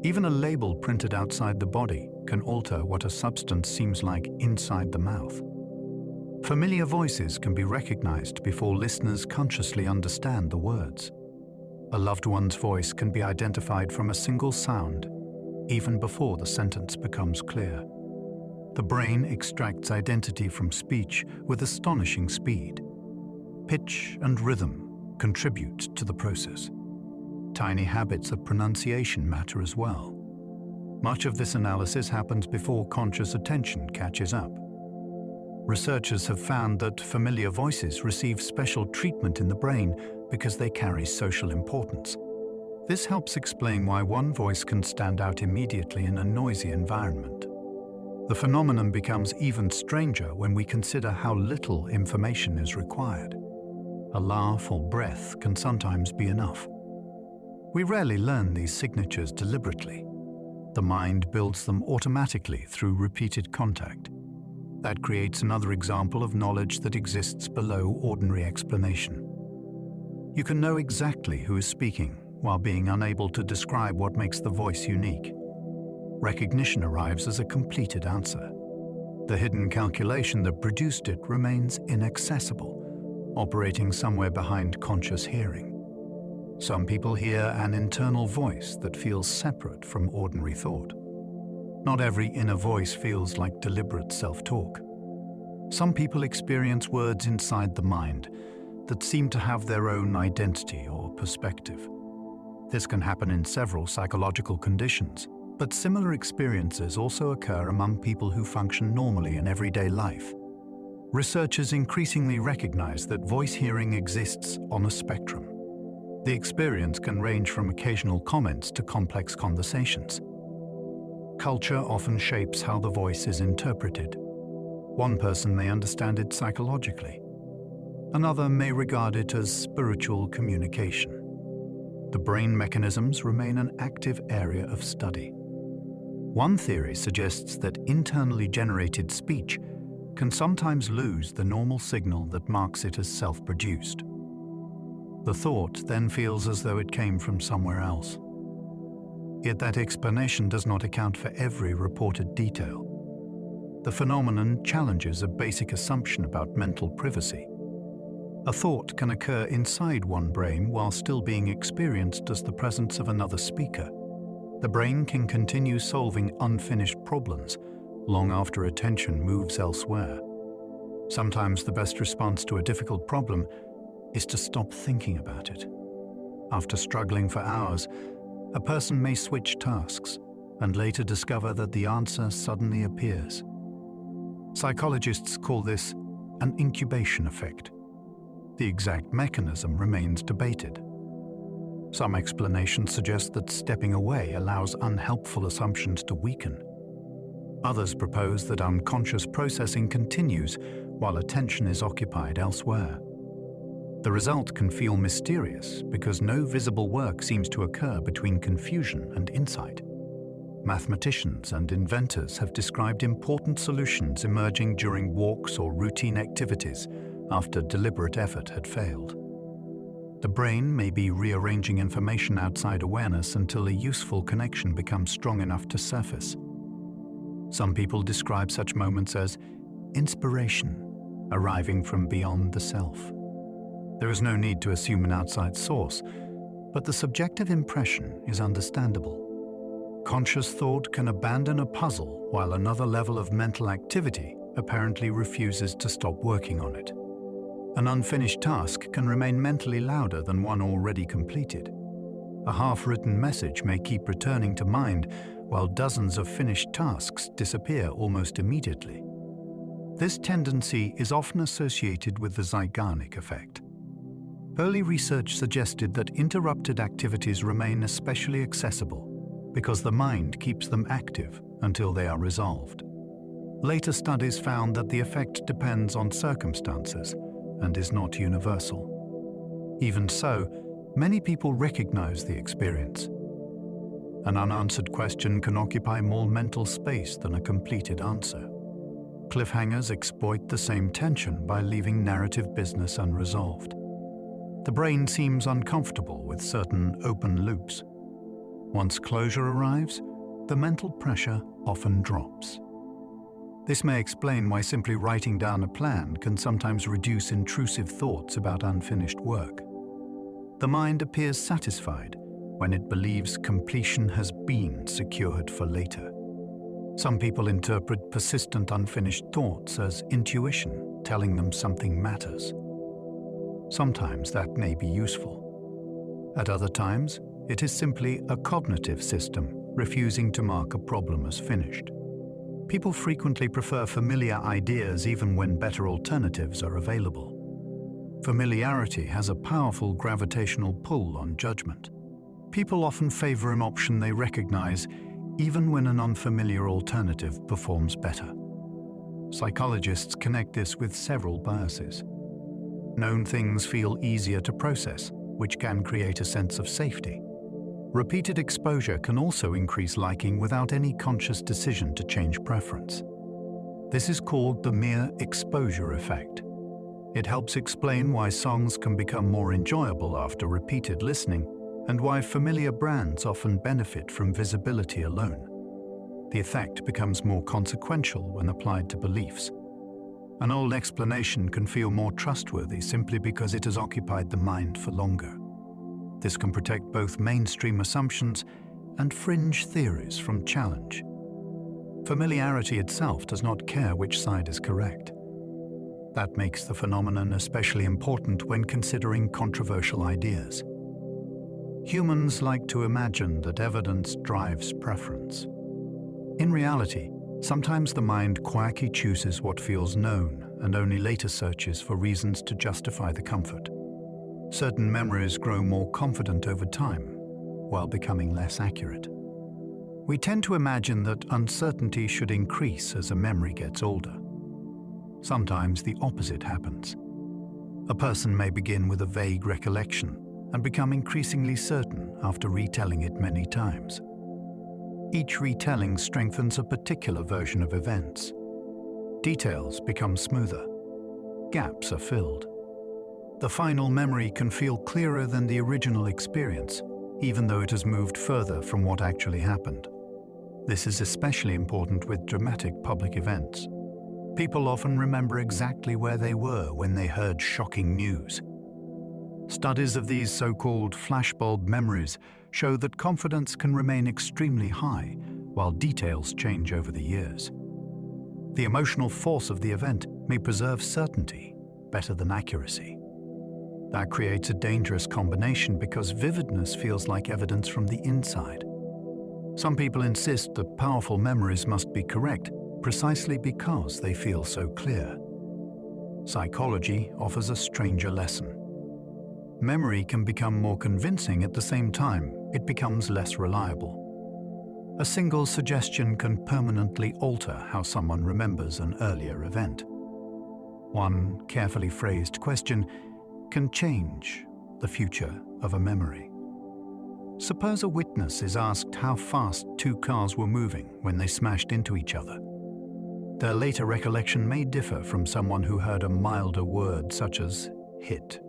S1: Even a label printed outside the body can alter what a substance seems like inside the mouth. Familiar voices can be recognized before listeners consciously understand the words. A loved one's voice can be identified from a single sound, even before the sentence becomes clear. The brain extracts identity from speech with astonishing speed. Pitch and rhythm contribute to the process. Tiny habits of pronunciation matter as well. Much of this analysis happens before conscious attention catches up. Researchers have found that familiar voices receive special treatment in the brain because they carry social importance. This helps explain why one voice can stand out immediately in a noisy environment. The phenomenon becomes even stranger when we consider how little information is required. A laugh or breath can sometimes be enough. We rarely learn these signatures deliberately. The mind builds them automatically through repeated contact. That creates another example of knowledge that exists below ordinary explanation. You can know exactly who is speaking while being unable to describe what makes the voice unique. Recognition arrives as a completed answer. The hidden calculation that produced it remains inaccessible, operating somewhere behind conscious hearing. Some people hear an internal voice that feels separate from ordinary thought. Not every inner voice feels like deliberate self-talk. Some people experience words inside the mind that seem to have their own identity or perspective. This can happen in several psychological conditions, but similar experiences also occur among people who function normally in everyday life. Researchers increasingly recognize that voice hearing exists on a spectrum. The experience can range from occasional comments to complex conversations. Culture often shapes how the voice is interpreted. One person may understand it psychologically. Another may regard it as spiritual communication. The brain mechanisms remain an active area of study. One theory suggests that internally generated speech can sometimes lose the normal signal that marks it as self-produced. The thought then feels as though it came from somewhere else. Yet that explanation does not account for every reported detail. The phenomenon challenges a basic assumption about mental privacy. A thought can occur inside one brain while still being experienced as the presence of another speaker. The brain can continue solving unfinished problems long after attention moves elsewhere. Sometimes the best response to a difficult problem is to stop thinking about it. After struggling for hours, a person may switch tasks and later discover that the answer suddenly appears. Psychologists call this an incubation effect. The exact mechanism remains debated. Some explanations suggest that stepping away allows unhelpful assumptions to weaken. Others propose that unconscious processing continues while attention is occupied elsewhere. The result can feel mysterious because no visible work seems to occur between confusion and insight. Mathematicians and inventors have described important solutions emerging during walks or routine activities after deliberate effort had failed. The brain may be rearranging information outside awareness until a useful connection becomes strong enough to surface. Some people describe such moments as inspiration, arriving from beyond the self. There is no need to assume an outside source, but the subjective impression is understandable. Conscious thought can abandon a puzzle while another level of mental activity apparently refuses to stop working on it. An unfinished task can remain mentally louder than one already completed. A half-written message may keep returning to mind while dozens of finished tasks disappear almost immediately. This tendency is often associated with the Zeigarnik effect. Early research suggested that interrupted activities remain especially accessible because the mind keeps them active until they are resolved. Later studies found that the effect depends on circumstances and is not universal. Even so, many people recognize the experience. An unanswered question can occupy more mental space than a completed answer. Cliffhangers exploit the same tension by leaving narrative business unresolved. The brain seems uncomfortable with certain open loops. Once closure arrives, the mental pressure often drops. This may explain why simply writing down a plan can sometimes reduce intrusive thoughts about unfinished work. The mind appears satisfied when it believes completion has been secured for later. Some people interpret persistent unfinished thoughts as intuition telling them something matters. Sometimes that may be useful. At other times, it is simply a cognitive system refusing to mark a problem as finished. People frequently prefer familiar ideas even when better alternatives are available. Familiarity has a powerful gravitational pull on judgment. People often favor an option they recognize, even when an unfamiliar alternative performs better. Psychologists connect this with several biases. Known things feel easier to process, which can create a sense of safety. Repeated exposure can also increase liking without any conscious decision to change preference. This is called the mere exposure effect. It helps explain why songs can become more enjoyable after repeated listening, and why familiar brands often benefit from visibility alone. The effect becomes more consequential when applied to beliefs. An old explanation can feel more trustworthy simply because it has occupied the mind for longer. This can protect both mainstream assumptions and fringe theories from challenge. Familiarity itself does not care which side is correct. That makes the phenomenon especially important when considering controversial ideas. Humans like to imagine that evidence drives preference. In reality, sometimes the mind quietly chooses what feels known and only later searches for reasons to justify the comfort. Certain memories grow more confident over time, while becoming less accurate. We tend to imagine that uncertainty should increase as a memory gets older. Sometimes the opposite happens. A person may begin with a vague recollection and become increasingly certain after retelling it many times. Each retelling strengthens a particular version of events. Details become smoother. Gaps are filled. The final memory can feel clearer than the original experience, even though it has moved further from what actually happened. This is especially important with dramatic public events. People often remember exactly where they were when they heard shocking news. Studies of these so-called flashbulb memories show that confidence can remain extremely high, while details change over the years. The emotional force of the event may preserve certainty better than accuracy. That creates a dangerous combination because vividness feels like evidence from the inside. Some people insist that powerful memories must be correct precisely because they feel so clear. Psychology offers a stranger lesson. Memory can become more convincing at the same time it becomes less reliable. A single suggestion can permanently alter how someone remembers an earlier event. One carefully phrased question can change the future of a memory. Suppose a witness is asked how fast two cars were moving when they smashed into each other. Their later recollection may differ from someone who heard a milder word such as hit.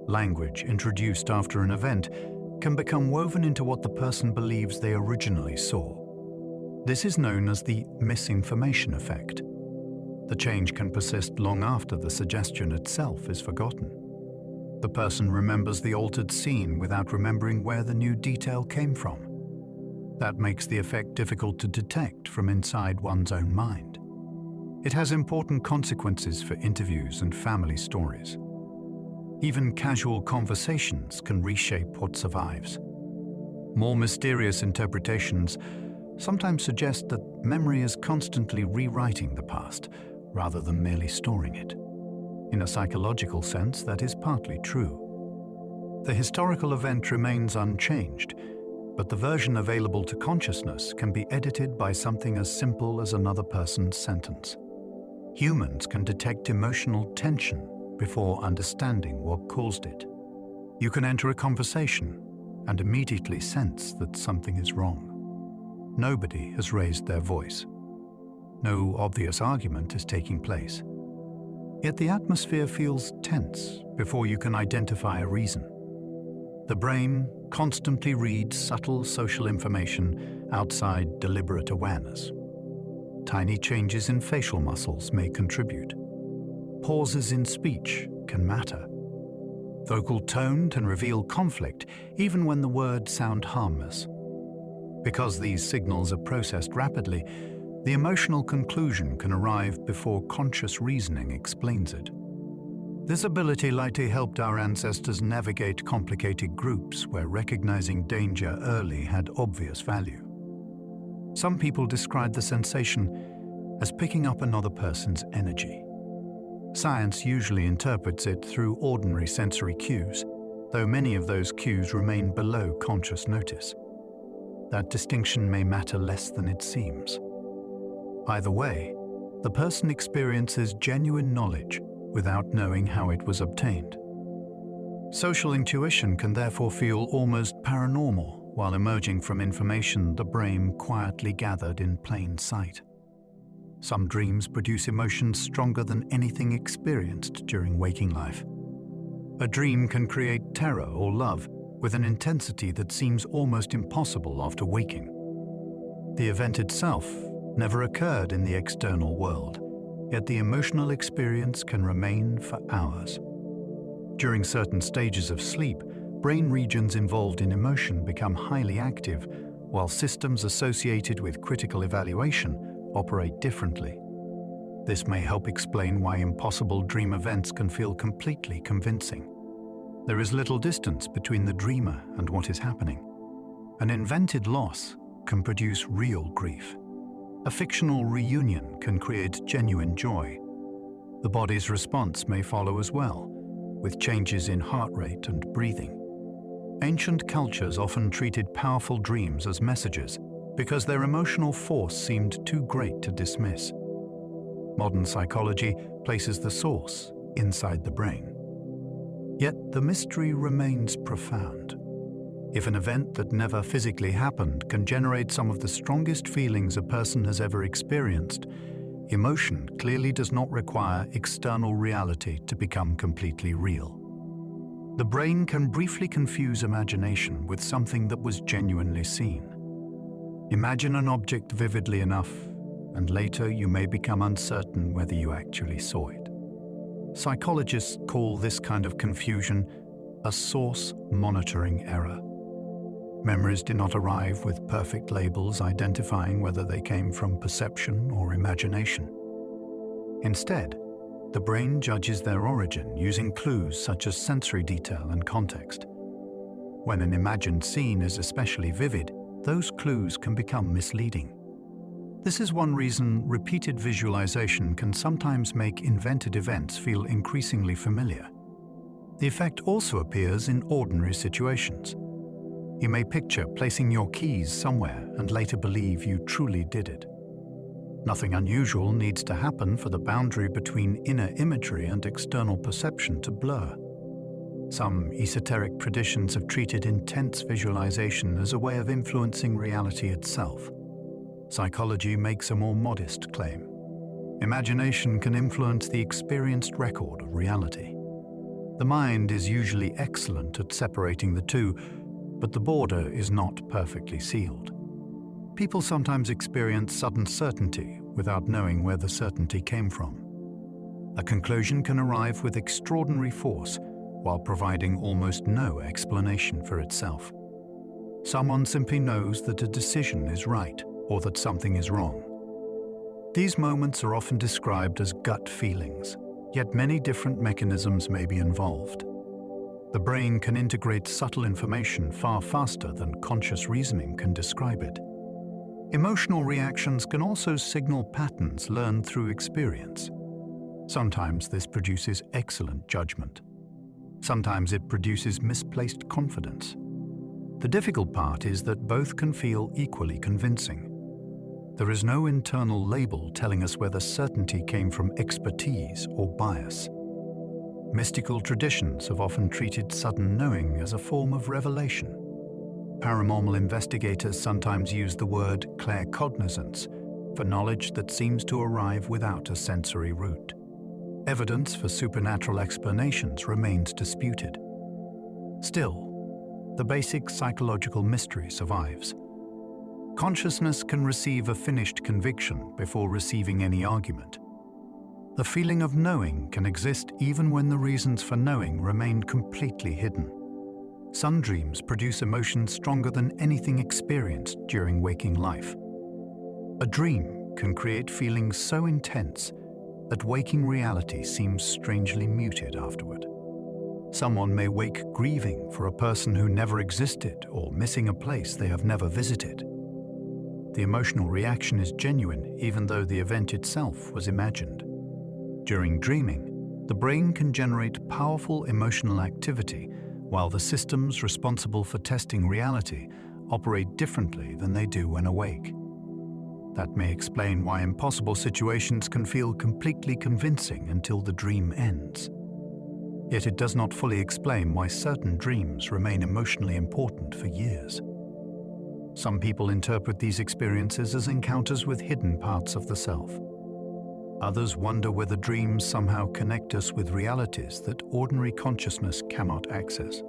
S1: Language introduced after an event can become woven into what the person believes they originally saw. This is known as the misinformation effect. The change can persist long after the suggestion itself is forgotten. The person remembers the altered scene without remembering where the new detail came from. That makes the effect difficult to detect from inside one's own mind. It has important consequences for interviews and family stories. Even casual conversations can reshape what survives. More mysterious interpretations sometimes suggest that memory is constantly rewriting the past rather than merely storing it. In a psychological sense, that is partly true. The historical event remains unchanged, but the version available to consciousness can be edited by something as simple as another person's sentence. Humans can detect emotional tension before understanding what caused it. You can enter a conversation and immediately sense that something is wrong. Nobody has raised their voice. No obvious argument is taking place. Yet the atmosphere feels tense before you can identify a reason. The brain constantly reads subtle social information outside deliberate awareness. Tiny changes in facial muscles may contribute. Pauses in speech can matter. Vocal tone can reveal conflict even when the words sound harmless. Because these signals are processed rapidly, the emotional conclusion can arrive before conscious reasoning explains it. This ability likely helped our ancestors navigate complicated groups where recognizing danger early had obvious value. Some people describe the sensation as picking up another person's energy. Science usually interprets it through ordinary sensory cues. though many of those cues remain below conscious notice. That distinction may matter less than it seems. Either way, the person experiences genuine knowledge without knowing how it was obtained. Social intuition can therefore feel almost paranormal while emerging from information the brain quietly gathered in plain sight. Some dreams produce emotions stronger than anything experienced during waking life. A dream can create terror or love with an intensity that seems almost impossible after waking. The event itself never occurred in the external world, yet the emotional experience can remain for hours. During certain stages of sleep, brain regions involved in emotion become highly active, while systems associated with critical evaluation operate differently. This may help explain why impossible dream events can feel completely convincing. There is little distance between the dreamer and what is happening. An invented loss can produce real grief. A fictional reunion can create genuine joy. The body's response may follow as well, with changes in heart rate and breathing. Ancient cultures often treated powerful dreams as messages because their emotional force seemed too great to dismiss. Modern psychology places the source inside the brain. Yet the mystery remains profound. If an event that never physically happened can generate some of the strongest feelings a person has ever experienced, emotion clearly does not require external reality to become completely real. The brain can briefly confuse imagination with something that was genuinely seen. Imagine an object vividly enough, and later you may become uncertain whether you actually saw it. Psychologists call this kind of confusion a source monitoring error. Memories do not arrive with perfect labels identifying whether they came from perception or imagination. Instead, the brain judges their origin using clues such as sensory detail and context. When an imagined scene is especially vivid, those clues can become misleading. This is one reason repeated visualization can sometimes make invented events feel increasingly familiar. The effect also appears in ordinary situations. You may picture placing your keys somewhere and later believe you truly did it. Nothing unusual needs to happen for the boundary between inner imagery and external perception to blur. Some esoteric traditions have treated intense visualization as a way of influencing reality itself. Psychology makes a more modest claim. Imagination can influence the experienced record of reality. The mind is usually excellent at separating the two, but the border is not perfectly sealed. People sometimes experience sudden certainty without knowing where the certainty came from. A conclusion can arrive with extraordinary force while providing almost no explanation for itself. Someone simply knows that a decision is right or that something is wrong. These moments are often described as gut feelings, yet many different mechanisms may be involved. The brain can integrate subtle information far faster than conscious reasoning can describe it. Emotional reactions can also signal patterns learned through experience. Sometimes this produces excellent judgment. Sometimes it produces misplaced confidence. The difficult part is that both can feel equally convincing. There is no internal label telling us whether certainty came from expertise or bias. Mystical traditions have often treated sudden knowing as a form of revelation. Paranormal investigators sometimes use the word claircognizance for knowledge that seems to arrive without a sensory route. Evidence for supernatural explanations remains disputed. Still, the basic psychological mystery survives. Consciousness can receive a finished conviction before receiving any argument. The feeling of knowing can exist even when the reasons for knowing remain completely hidden. Some dreams produce emotions stronger than anything experienced during waking life. A dream can create feelings so intense that waking reality seems strangely muted afterward. Someone may wake grieving for a person who never existed or missing a place they have never visited. The emotional reaction is genuine even though the event itself was imagined. During dreaming, the brain can generate powerful emotional activity while the systems responsible for testing reality operate differently than they do when awake. That may explain why impossible situations can feel completely convincing until the dream ends. Yet it does not fully explain why certain dreams remain emotionally important for years. Some people interpret these experiences as encounters with hidden parts of the self. Others wonder whether dreams somehow connect us with realities that ordinary consciousness cannot access.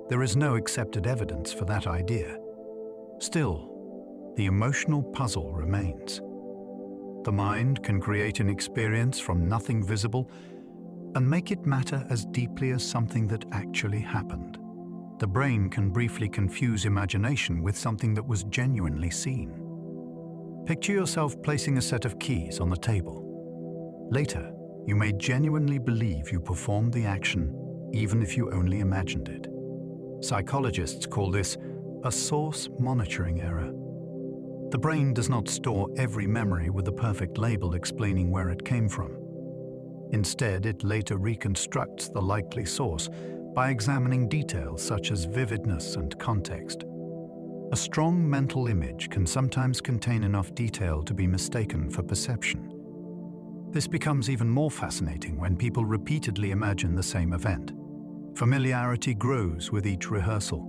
S1: There is no accepted evidence for that idea. Still, the emotional puzzle remains. The mind can create an experience from nothing visible and make it matter as deeply as something that actually happened. The brain can briefly confuse imagination with something that was genuinely seen. Picture yourself placing a set of keys on the table. Later, you may genuinely believe you performed the action, even if you only imagined it. Psychologists call this a source monitoring error. The brain does not store every memory with a perfect label explaining where it came from. Instead, it later reconstructs the likely source by examining details such as vividness and context. A strong mental image can sometimes contain enough detail to be mistaken for perception. This becomes even more fascinating when people repeatedly imagine the same event. Familiarity grows with each rehearsal,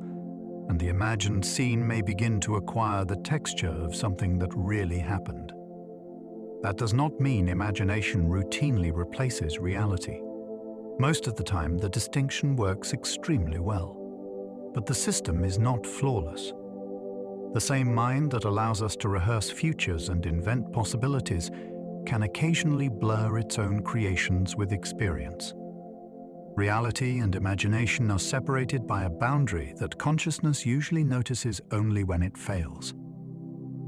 S1: and the imagined scene may begin to acquire the texture of something that really happened. That does not mean imagination routinely replaces reality. Most of the time, the distinction works extremely well. But the system is not flawless. The same mind that allows us to rehearse futures and invent possibilities can occasionally blur its own creations with experience. Reality and imagination are separated by a boundary that consciousness usually notices only when it fails.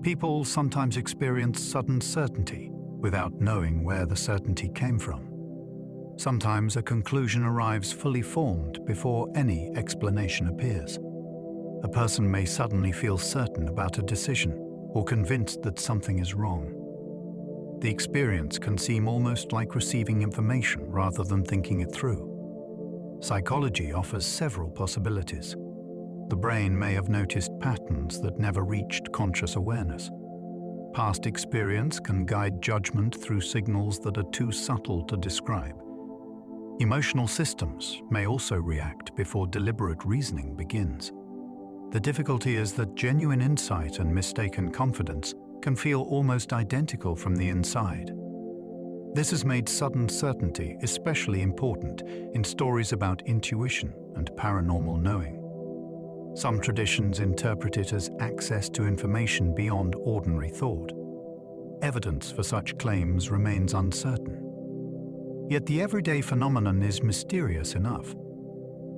S1: People sometimes experience sudden certainty without knowing where the certainty came from. Sometimes a conclusion arrives fully formed before any explanation appears. A person may suddenly feel certain about a decision or convinced that something is wrong. The experience can seem almost like receiving information rather than thinking it through. Psychology offers several possibilities. The brain may have noticed patterns that never reached conscious awareness. Past experience can guide judgment through signals that are too subtle to describe. Emotional systems may also react before deliberate reasoning begins. The difficulty is that genuine insight and mistaken confidence can feel almost identical from the inside. This has made sudden certainty especially important in stories about intuition and paranormal knowing. Some traditions interpret it as access to information beyond ordinary thought. Evidence for such claims remains uncertain. Yet the everyday phenomenon is mysterious enough.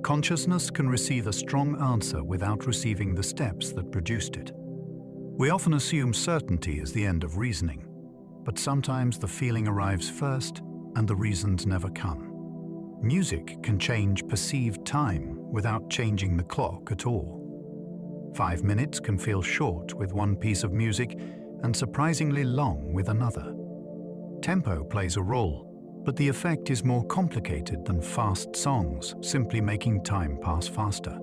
S1: Consciousness can receive a strong answer without receiving the steps that produced it. We often assume certainty is the end of reasoning, but sometimes the feeling arrives first and the reasons never come. Music can change perceived time without changing the clock at all. 5 minutes can feel short with one piece of music and surprisingly long with another. Tempo plays a role, but the effect is more complicated than fast songs simply making time pass faster.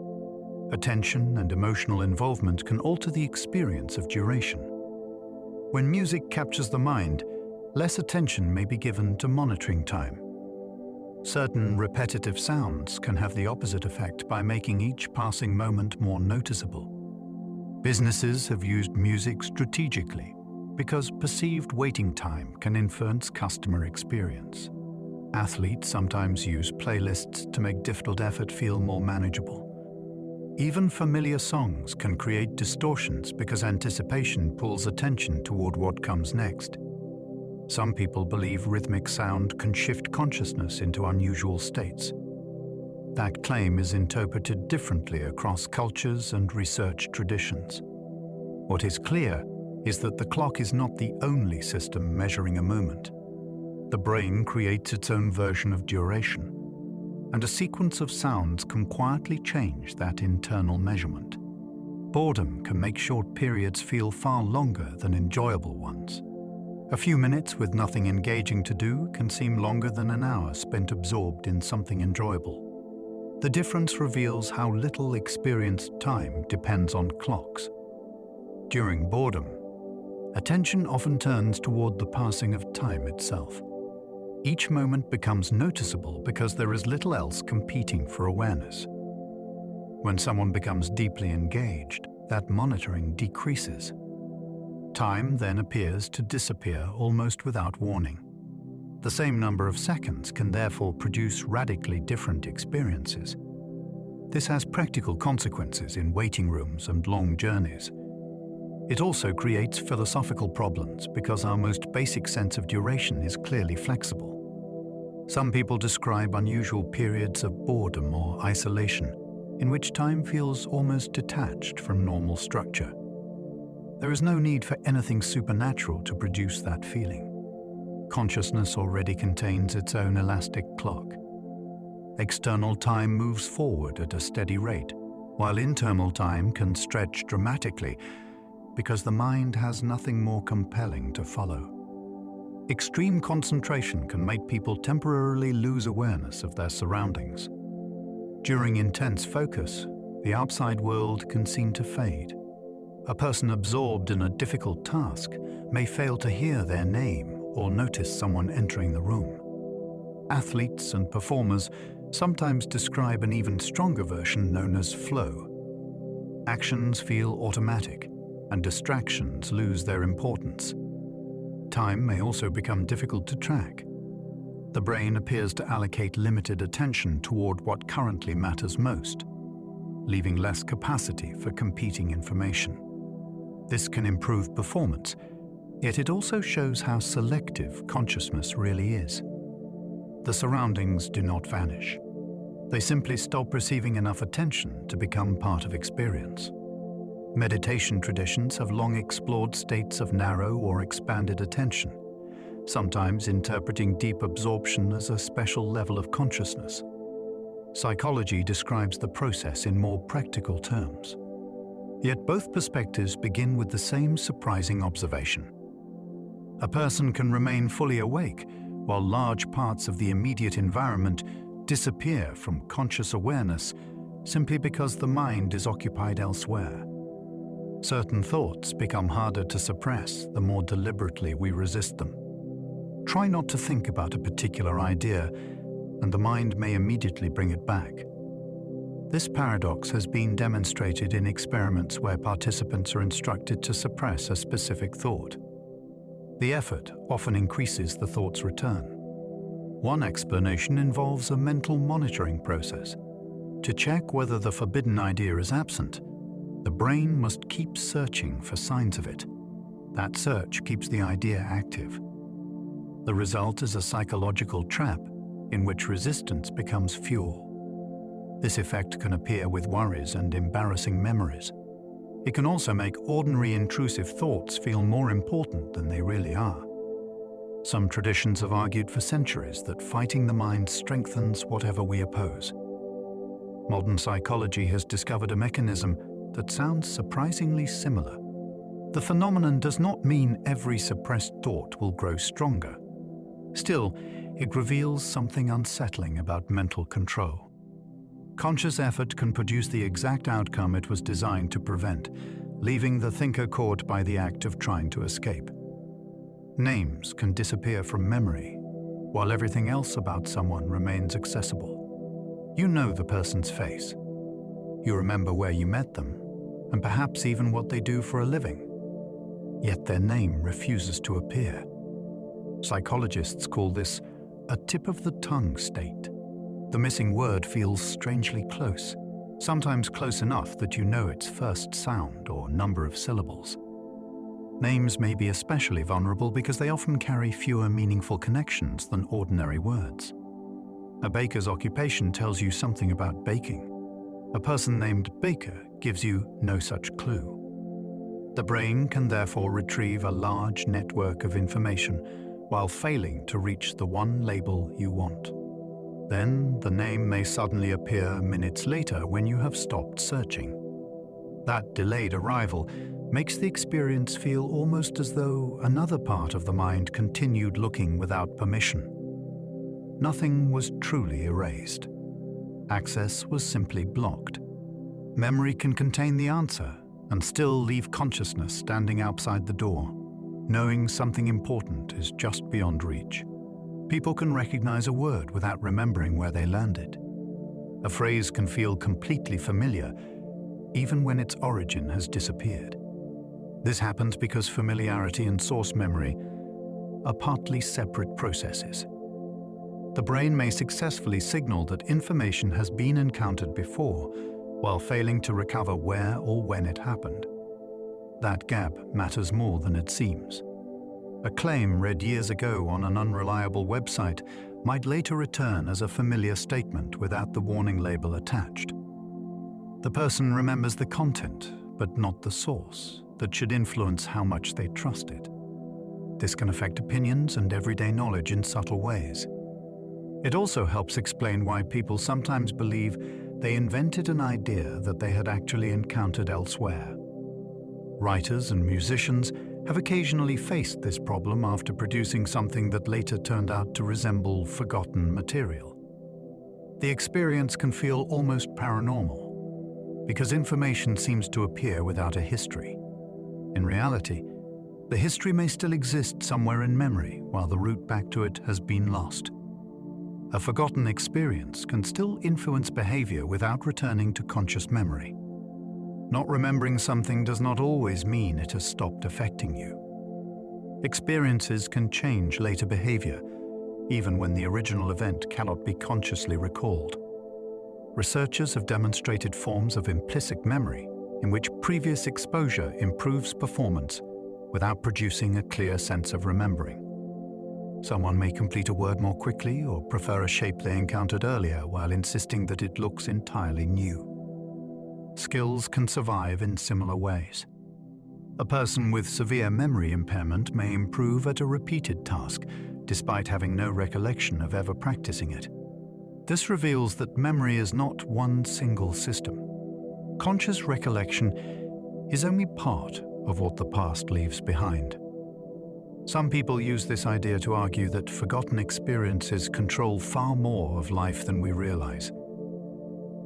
S1: Attention and emotional involvement can alter the experience of duration. When music captures the mind, less attention may be given to monitoring time. Certain repetitive sounds can have the opposite effect by making each passing moment more noticeable. Businesses have used music strategically because perceived waiting time can influence customer experience. Athletes sometimes use playlists to make difficult effort feel more manageable. Even familiar songs can create distortions because anticipation pulls attention toward what comes next. Some people believe rhythmic sound can shift consciousness into unusual states. That claim is interpreted differently across cultures and research traditions. What is clear is that the clock is not the only system measuring a moment. The brain creates its own version of duration, and a sequence of sounds can quietly change that internal measurement. Boredom can make short periods feel far longer than enjoyable ones. A few minutes with nothing engaging to do can seem longer than an hour spent absorbed in something enjoyable. The difference reveals how little experienced time depends on clocks. During boredom, attention often turns toward the passing of time itself. Each moment becomes noticeable because there is little else competing for awareness. When someone becomes deeply engaged, that monitoring decreases. Time then appears to disappear almost without warning. The same number of seconds can therefore produce radically different experiences. This has practical consequences in waiting rooms and long journeys. It also creates philosophical problems because our most basic sense of duration is clearly flexible. Some people describe unusual periods of boredom or isolation, in which time feels almost detached from normal structure. There is no need for anything supernatural to produce that feeling. Consciousness already contains its own elastic clock. External time moves forward at a steady rate, while internal time can stretch dramatically because the mind has nothing more compelling to follow. Extreme concentration can make people temporarily lose awareness of their surroundings. During intense focus, the outside world can seem to fade. A person absorbed in a difficult task may fail to hear their name or notice someone entering the room. Athletes and performers sometimes describe an even stronger version known as flow. Actions feel automatic, and distractions lose their importance. Time may also become difficult to track. The brain appears to allocate limited attention toward what currently matters most, leaving less capacity for competing information. This can improve performance, yet it also shows how selective consciousness really is. The surroundings do not vanish. They simply stop receiving enough attention to become part of experience. Meditation traditions have long explored states of narrow or expanded attention, sometimes interpreting deep absorption as a special level of consciousness. Psychology describes the process in more practical terms. Yet both perspectives begin with the same surprising observation. A person can remain fully awake while large parts of the immediate environment disappear from conscious awareness simply because the mind is occupied elsewhere. Certain thoughts become harder to suppress the more deliberately we resist them. Try not to think about a particular idea, and the mind may immediately bring it back. This paradox has been demonstrated in experiments where participants are instructed to suppress a specific thought. The effort often increases the thought's return. One explanation involves a mental monitoring process. To check whether the forbidden idea is absent, the brain must keep searching for signs of it. That search keeps the idea active. The result is a psychological trap in which resistance becomes fuel. This effect can appear with worries and embarrassing memories. It can also make ordinary intrusive thoughts feel more important than they really are. Some traditions have argued for centuries that fighting the mind strengthens whatever we oppose. Modern psychology has discovered a mechanism that sounds surprisingly similar. The phenomenon does not mean every suppressed thought will grow stronger. Still, it reveals something unsettling about mental control. Conscious effort can produce the exact outcome it was designed to prevent, leaving the thinker caught by the act of trying to escape. Names can disappear from memory, while everything else about someone remains accessible. You know the person's face. You remember where you met them, and perhaps even what they do for a living. Yet their name refuses to appear. Psychologists call this a tip-of-the-tongue state. The missing word feels strangely close, sometimes close enough that you know its first sound or number of syllables. Names may be especially vulnerable because they often carry fewer meaningful connections than ordinary words. A baker's occupation tells you something about baking. A person named Baker gives you no such clue. The brain can therefore retrieve a large network of information while failing to reach the one label you want. Then the name may suddenly appear minutes later when you have stopped searching. That delayed arrival makes the experience feel almost as though another part of the mind continued looking without permission. Nothing was truly erased. Access was simply blocked. Memory can contain the answer and still leave consciousness standing outside the door, knowing something important is just beyond reach. People can recognize a word without remembering where they learned it. A phrase can feel completely familiar, even when its origin has disappeared. This happens because familiarity and source memory are partly separate processes. The brain may successfully signal that information has been encountered before, while failing to recover where or when it happened. That gap matters more than it seems. A claim read years ago on an unreliable website might later return as a familiar statement without the warning label attached. The person remembers the content, but not the source, that should influence how much they trust it. This can affect opinions and everyday knowledge in subtle ways. It also helps explain why people sometimes believe they invented an idea that they had actually encountered elsewhere. Writers and musicians have occasionally faced this problem after producing something that later turned out to resemble forgotten material. The experience can feel almost paranormal, because information seems to appear without a history. In reality, the history may still exist somewhere in memory while the route back to it has been lost. A forgotten experience can still influence behavior without returning to conscious memory. Not remembering something does not always mean it has stopped affecting you. Experiences can change later behavior, even when the original event cannot be consciously recalled. Researchers have demonstrated forms of implicit memory in which previous exposure improves performance without producing a clear sense of remembering. Someone may complete a word more quickly or prefer a shape they encountered earlier while insisting that it looks entirely new. Skills can survive in similar ways. A person with severe memory impairment may improve at a repeated task, despite having no recollection of ever practicing it. This reveals that memory is not one single system. Conscious recollection is only part of what the past leaves behind. Some people use this idea to argue that forgotten experiences control far more of life than we realize.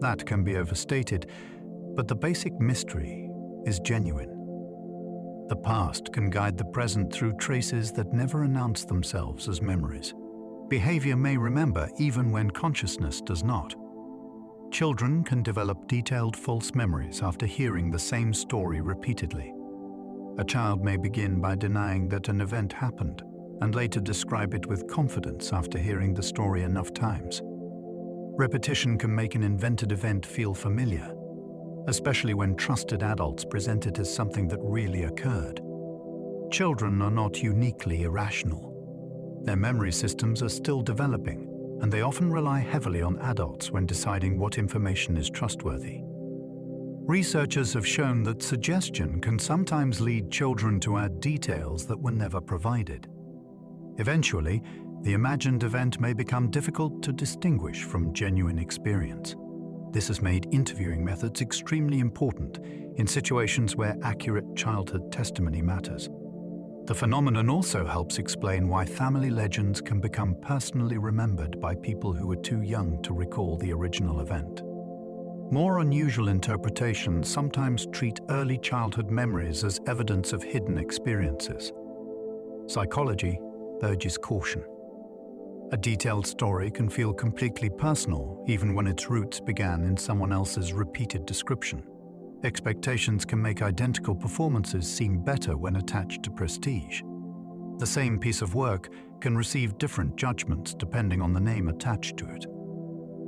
S1: That can be overstated, but the basic mystery is genuine. The past can guide the present through traces that never announce themselves as memories. Behavior may remember even when consciousness does not. Children can develop detailed false memories after hearing the same story repeatedly. A child may begin by denying that an event happened and later describe it with confidence after hearing the story enough times. Repetition can make an invented event feel familiar, especially when trusted adults present it as something that really occurred. Children are not uniquely irrational. Their memory systems are still developing, and they often rely heavily on adults when deciding what information is trustworthy. Researchers have shown that suggestion can sometimes lead children to add details that were never provided. Eventually, the imagined event may become difficult to distinguish from genuine experience. This has made interviewing methods extremely important in situations where accurate childhood testimony matters. The phenomenon also helps explain why family legends can become personally remembered by people who were too young to recall the original event. More unusual interpretations sometimes treat early childhood memories as evidence of hidden experiences. Psychology urges caution. A detailed story can feel completely personal even when its roots began in someone else's repeated description. Expectations can make identical performances seem better when attached to prestige. The same piece of work can receive different judgments depending on the name attached to it.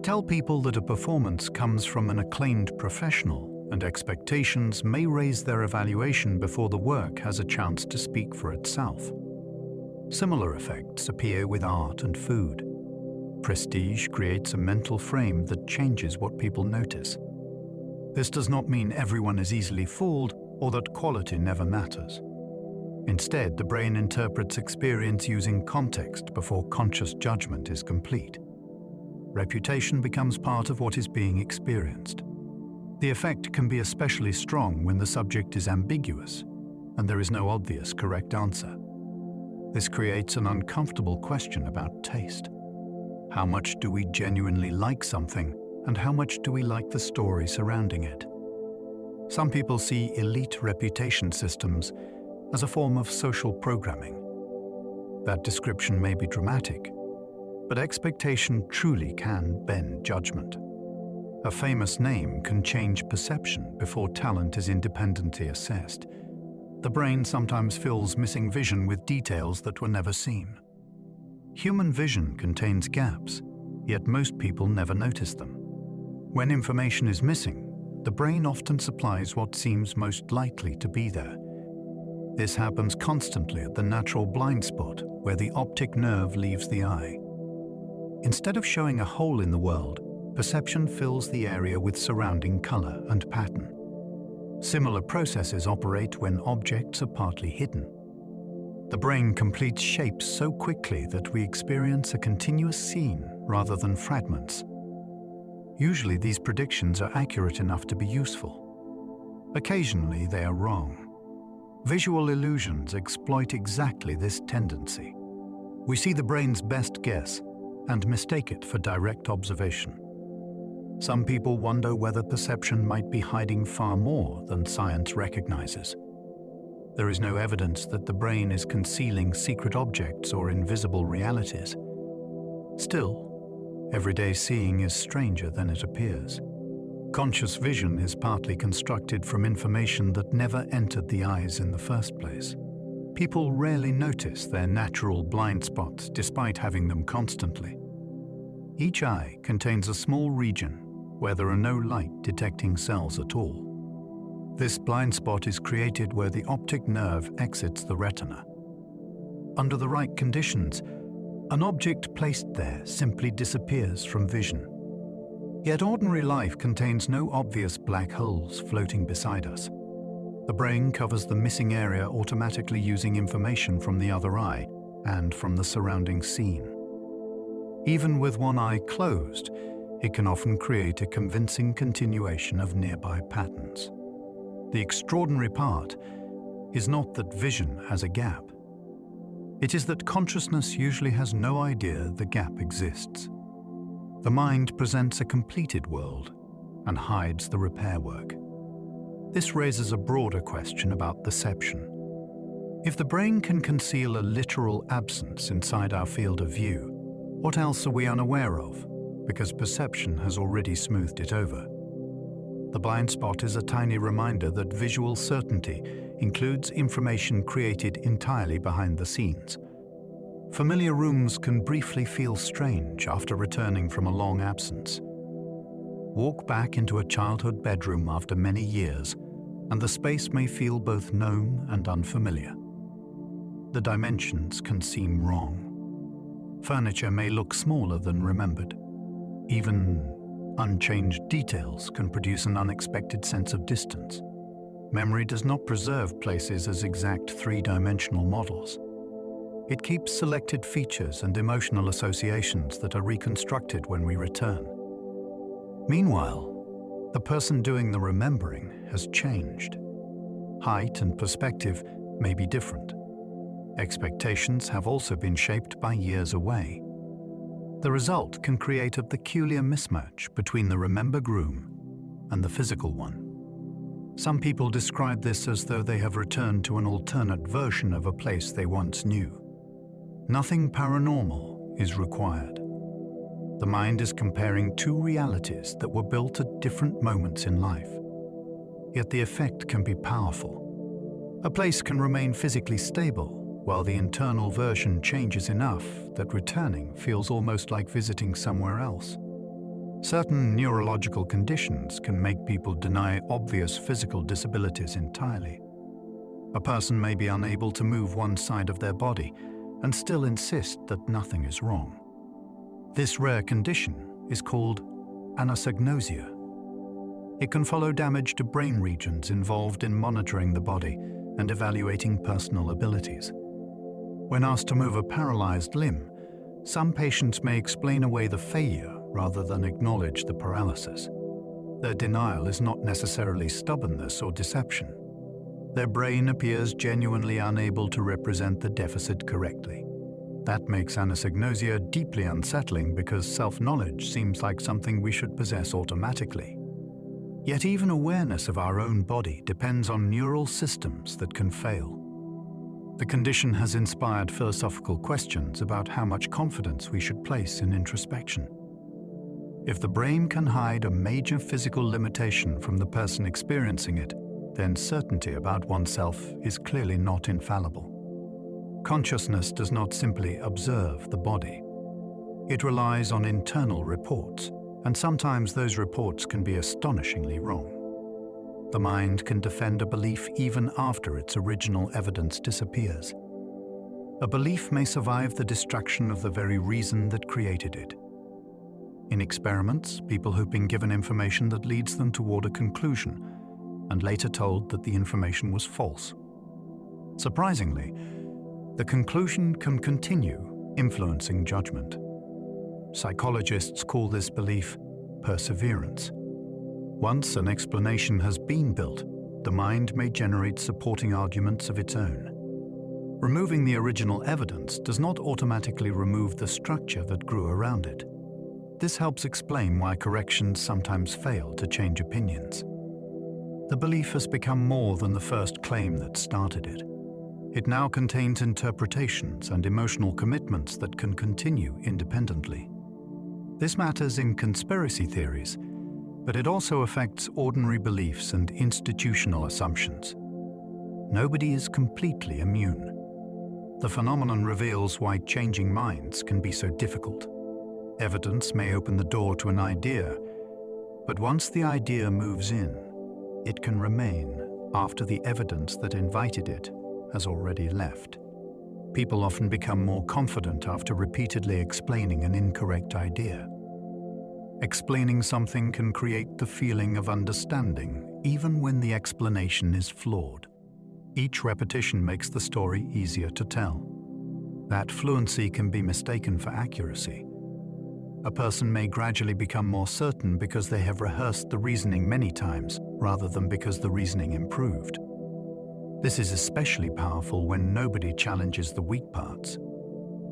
S1: Tell people that a performance comes from an acclaimed professional, and expectations may raise their evaluation before the work has a chance to speak for itself. Similar effects appear with art and food. Prestige creates a mental frame that changes what people notice. This does not mean everyone is easily fooled or that quality never matters. Instead, the brain interprets experience using context before conscious judgment is complete. Reputation becomes part of what is being experienced. The effect can be especially strong when the subject is ambiguous and there is no obvious correct answer. This creates an uncomfortable question about taste. How much do we genuinely like something and how much do we like the story surrounding it? Some people see elite reputation systems as a form of social programming. That description may be dramatic, but expectation truly can bend judgment. A famous name can change perception before talent is independently assessed. The brain sometimes fills missing vision with details that were never seen. Human vision contains gaps, yet most people never notice them. When information is missing, the brain often supplies what seems most likely to be there. This happens constantly at the natural blind spot where the optic nerve leaves the eye. Instead of showing a hole in the world, perception fills the area with surrounding color and pattern. Similar processes operate when objects are partly hidden. The brain completes shapes so quickly that we experience a continuous scene rather than fragments. Usually these predictions are accurate enough to be useful. Occasionally they are wrong. Visual illusions exploit exactly this tendency. We see the brain's best guess and mistake it for direct observation. Some people wonder whether perception might be hiding far more than science recognizes. There is no evidence that the brain is concealing secret objects or invisible realities. Still, everyday seeing is stranger than it appears. Conscious vision is partly constructed from information that never entered the eyes in the first place. People rarely notice their natural blind spots despite having them constantly. Each eye contains a small region where there are no light-detecting cells at all. This blind spot is created where the optic nerve exits the retina. Under the right conditions, an object placed there simply disappears from vision. Yet ordinary life contains no obvious black holes floating beside us. The brain covers the missing area automatically using information from the other eye and from the surrounding scene. Even with one eye closed, it can often create a convincing continuation of nearby patterns. The extraordinary part is not that vision has a gap. It is that consciousness usually has no idea the gap exists. The mind presents a completed world and hides the repair work. This raises a broader question about perception. If the brain can conceal a literal absence inside our field of view, what else are we unaware of? Because perception has already smoothed it over. The blind spot is a tiny reminder that visual certainty includes information created entirely behind the scenes. Familiar rooms can briefly feel strange after returning from a long absence. Walk back into a childhood bedroom after many years, and the space may feel both known and unfamiliar. The dimensions can seem wrong. Furniture may look smaller than remembered. Even unchanged details can produce an unexpected sense of distance. Memory does not preserve places as exact three-dimensional models. It keeps selected features and emotional associations that are reconstructed when we return. Meanwhile, the person doing the remembering has changed. Height and perspective may be different. Expectations have also been shaped by years away. The result can create a peculiar mismatch between the remembered room and the physical one. Some people describe this as though they have returned to an alternate version of a place they once knew. Nothing paranormal is required. The mind is comparing two realities that were built at different moments in life. Yet the effect can be powerful. A place can remain physically stable, while the internal version changes enough that returning feels almost like visiting somewhere else. Certain neurological conditions can make people deny obvious physical disabilities entirely. A person may be unable to move one side of their body and still insist that nothing is wrong. This rare condition is called anosognosia. It can follow damage to brain regions involved in monitoring the body and evaluating personal abilities. When asked to move a paralyzed limb, some patients may explain away the failure rather than acknowledge the paralysis. Their denial is not necessarily stubbornness or deception. Their brain appears genuinely unable to represent the deficit correctly. That makes anosognosia deeply unsettling because self-knowledge seems like something we should possess automatically. Yet even awareness of our own body depends on neural systems that can fail. The condition has inspired philosophical questions about how much confidence we should place in introspection. If the brain can hide a major physical limitation from the person experiencing it, then certainty about oneself is clearly not infallible. Consciousness does not simply observe the body. It relies on internal reports, and sometimes those reports can be astonishingly wrong. The mind can defend a belief even after its original evidence disappears. A belief may survive the destruction of the very reason that created it. In experiments, people have been given information that leads them toward a conclusion, and later told that the information was false. Surprisingly, the conclusion can continue influencing judgment. Psychologists call this belief perseverance. Once an explanation has been built, the mind may generate supporting arguments of its own. Removing the original evidence does not automatically remove the structure that grew around it. This helps explain why corrections sometimes fail to change opinions. The belief has become more than the first claim that started it. It now contains interpretations and emotional commitments that can continue independently. This matters in conspiracy theories, but it also affects ordinary beliefs and institutional assumptions. Nobody is completely immune. The phenomenon reveals why changing minds can be so difficult. Evidence may open the door to an idea, but once the idea moves in, it can remain after the evidence that invited it has already left. People often become more confident after repeatedly explaining an incorrect idea. Explaining something can create the feeling of understanding, even when the explanation is flawed. Each repetition makes the story easier to tell. That fluency can be mistaken for accuracy. A person may gradually become more certain because they have rehearsed the reasoning many times, rather than because the reasoning improved. This is especially powerful when nobody challenges the weak parts.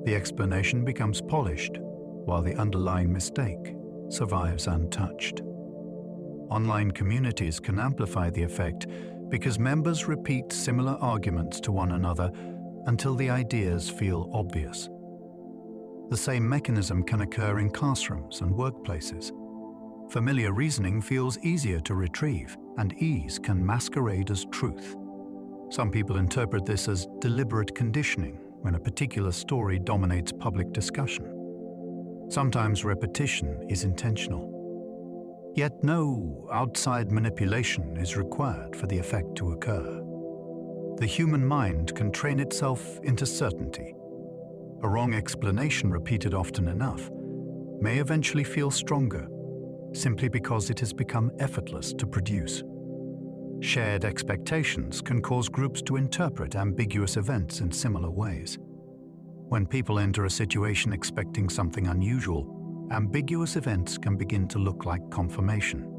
S1: The explanation becomes polished, while the underlying mistake survives untouched. Online communities can amplify the effect because members repeat similar arguments to one another until the ideas feel obvious. The same mechanism can occur in classrooms and workplaces. Familiar reasoning feels easier to retrieve, and ease can masquerade as truth. Some people interpret this as deliberate conditioning when a particular story dominates public discussion. Sometimes repetition is intentional. Yet no outside manipulation is required for the effect to occur. The human mind can train itself into certainty. A wrong explanation repeated often enough may eventually feel stronger, simply because it has become effortless to produce. Shared expectations can cause groups to interpret ambiguous events in similar ways. When people enter a situation expecting something unusual, ambiguous events can begin to look like confirmation.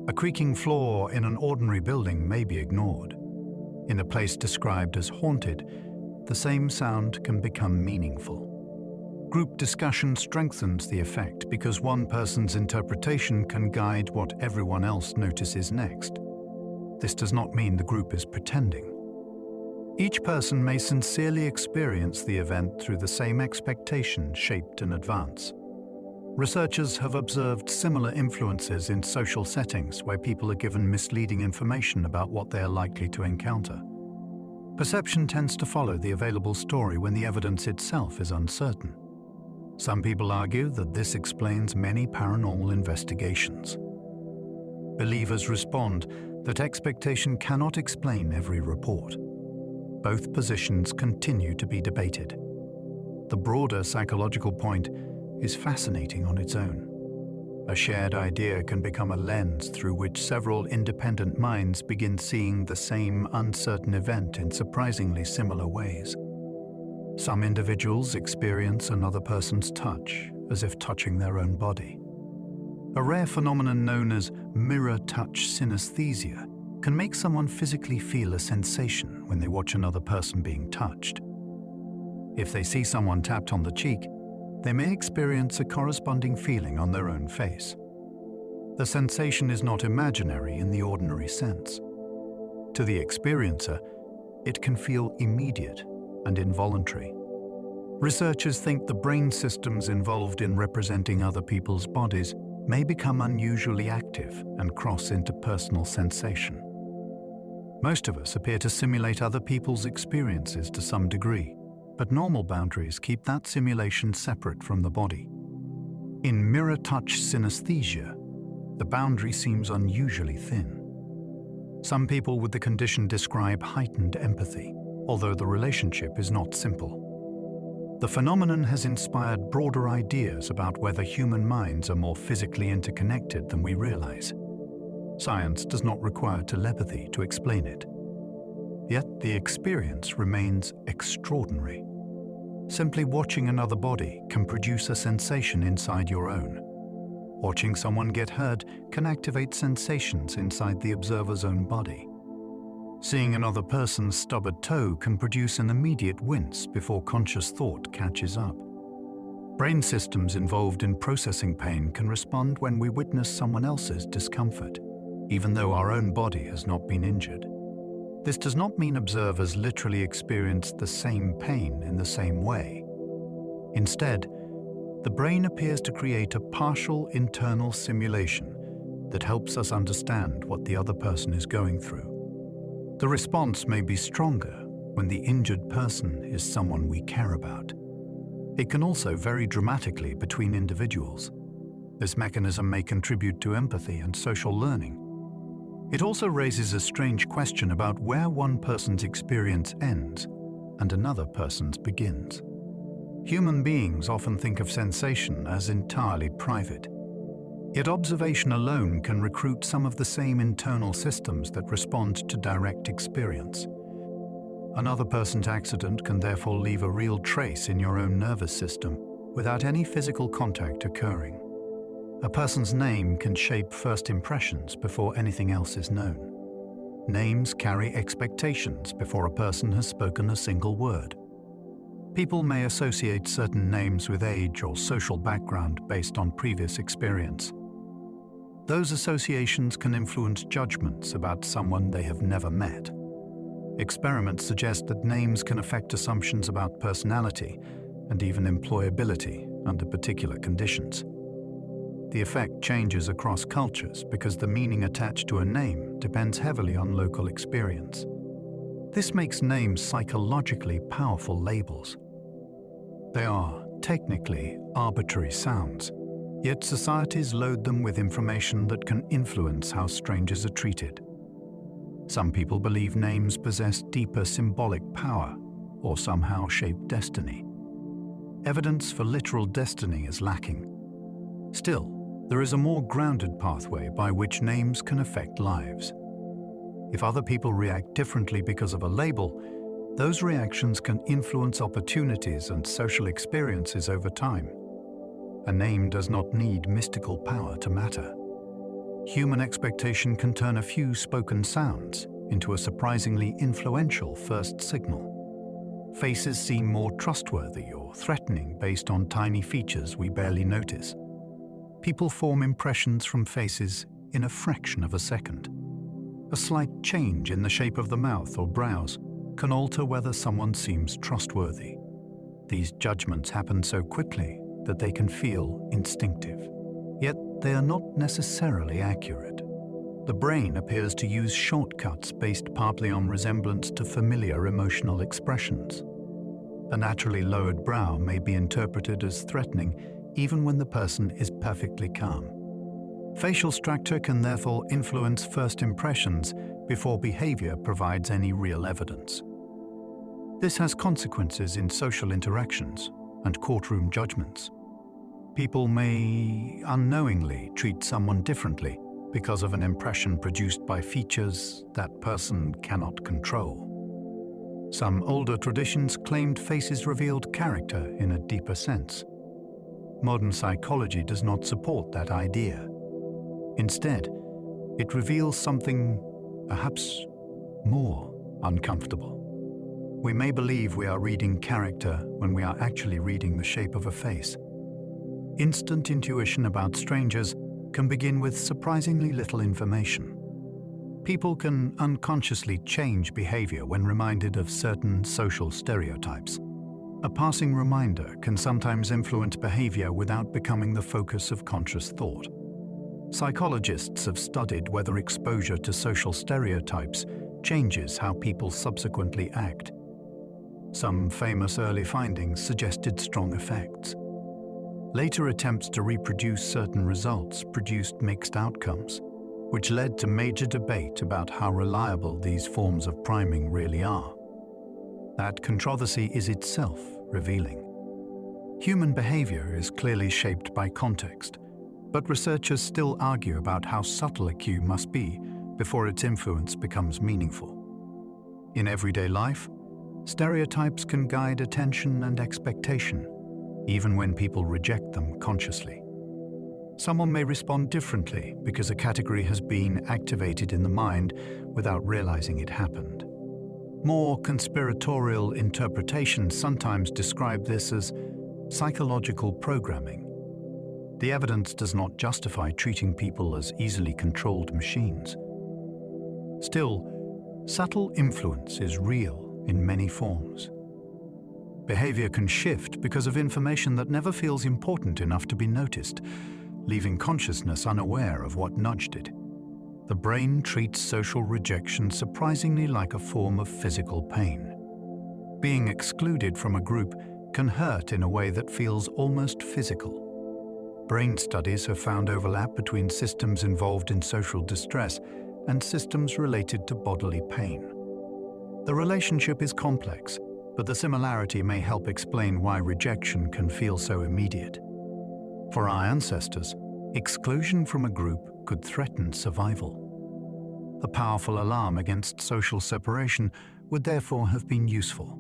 S1: A creaking floor in an ordinary building may be ignored. In a place described as haunted, the same sound can become meaningful. Group discussion strengthens the effect because one person's interpretation can guide what everyone else notices next. This does not mean the group is pretending. Each person may sincerely experience the event through the same expectation shaped in advance. Researchers have observed similar influences in social settings where people are given misleading information about what they are likely to encounter. Perception tends to follow the available story when the evidence itself is uncertain. Some people argue that this explains many paranormal investigations. Believers respond that expectation cannot explain every report. Both positions continue to be debated. The broader psychological point is fascinating on its own. A shared idea can become a lens through which several independent minds begin seeing the same uncertain event in surprisingly similar ways. Some individuals experience another person's touch, as if touching their own body. A rare phenomenon known as mirror touch synesthesia can make someone physically feel a sensation when they watch another person being touched. If they see someone tapped on the cheek, they may experience a corresponding feeling on their own face. The sensation is not imaginary in the ordinary sense. To the experiencer, it can feel immediate and involuntary. Researchers think the brain systems involved in representing other people's bodies may become unusually active and cross into personal sensation. Most of us appear to simulate other people's experiences to some degree, but normal boundaries keep that simulation separate from the body. In mirror touch synesthesia, the boundary seems unusually thin. Some people with the condition describe heightened empathy, although the relationship is not simple. The phenomenon has inspired broader ideas about whether human minds are more physically interconnected than we realize. Science does not require telepathy to explain it. Yet the experience remains extraordinary. Simply watching another body can produce a sensation inside your own. Watching someone get hurt can activate sensations inside the observer's own body. Seeing another person's stubborn toe can produce an immediate wince before conscious thought catches up. Brain systems involved in processing pain can respond when we witness someone else's discomfort, even though our own body has not been injured. This does not mean observers literally experience the same pain in the same way. Instead, the brain appears to create a partial internal simulation that helps us understand what the other person is going through. The response may be stronger when the injured person is someone we care about. It can also vary dramatically between individuals. This mechanism may contribute to empathy and social learning. It also raises a strange question about where one person's experience ends and another person's begins. Human beings often think of sensation as entirely private. Yet observation alone can recruit some of the same internal systems that respond to direct experience. Another person's accident can therefore leave a real trace in your own nervous system without any physical contact occurring. A person's name can shape first impressions before anything else is known. Names carry expectations before a person has spoken a single word. People may associate certain names with age or social background based on previous experience. Those associations can influence judgments about someone they have never met. Experiments suggest that names can affect assumptions about personality and even employability under particular conditions. The effect changes across cultures because the meaning attached to a name depends heavily on local experience. This makes names psychologically powerful labels. They are technically arbitrary sounds, yet societies load them with information that can influence how strangers are treated. Some people believe names possess deeper symbolic power or somehow shape destiny. Evidence for literal destiny is lacking. Still, there is a more grounded pathway by which names can affect lives. If other people react differently because of a label, those reactions can influence opportunities and social experiences over time. A name does not need mystical power to matter. Human expectation can turn a few spoken sounds into a surprisingly influential first signal. Faces seem more trustworthy or threatening based on tiny features we barely notice. People form impressions from faces in a fraction of a second. A slight change in the shape of the mouth or brows can alter whether someone seems trustworthy. These judgments happen so quickly that they can feel instinctive. Yet they are not necessarily accurate. The brain appears to use shortcuts based partly on resemblance to familiar emotional expressions. A naturally lowered brow may be interpreted as threatening even when the person is perfectly calm. Facial structure can therefore influence first impressions before behavior provides any real evidence. This has consequences in social interactions and courtroom judgments. People may unknowingly treat someone differently because of an impression produced by features that person cannot control. Some older traditions claimed faces revealed character in a deeper sense. Modern psychology does not support that idea. Instead, it reveals something perhaps more uncomfortable. We may believe we are reading character when we are actually reading the shape of a face. Instant intuition about strangers can begin with surprisingly little information. People can unconsciously change behavior when reminded of certain social stereotypes. A passing reminder can sometimes influence behavior without becoming the focus of conscious thought. Psychologists have studied whether exposure to social stereotypes changes how people subsequently act. Some famous early findings suggested strong effects. Later attempts to reproduce certain results produced mixed outcomes, which led to major debate about how reliable these forms of priming really are. That controversy is itself revealing. Human behavior is clearly shaped by context, but researchers still argue about how subtle a cue must be before its influence becomes meaningful. In everyday life, stereotypes can guide attention and expectation, even when people reject them consciously. Someone may respond differently because a category has been activated in the mind without realizing it happened. More conspiratorial interpretations sometimes describe this as psychological programming. The evidence does not justify treating people as easily controlled machines. Still, subtle influence is real in many forms. Behavior can shift because of information that never feels important enough to be noticed, leaving consciousness unaware of what nudged it. The brain treats social rejection surprisingly like a form of physical pain. Being excluded from a group can hurt in a way that feels almost physical. Brain studies have found overlap between systems involved in social distress and systems related to bodily pain. The relationship is complex, but the similarity may help explain why rejection can feel so immediate. For our ancestors, exclusion from a group could threaten survival. A powerful alarm against social separation would therefore have been useful.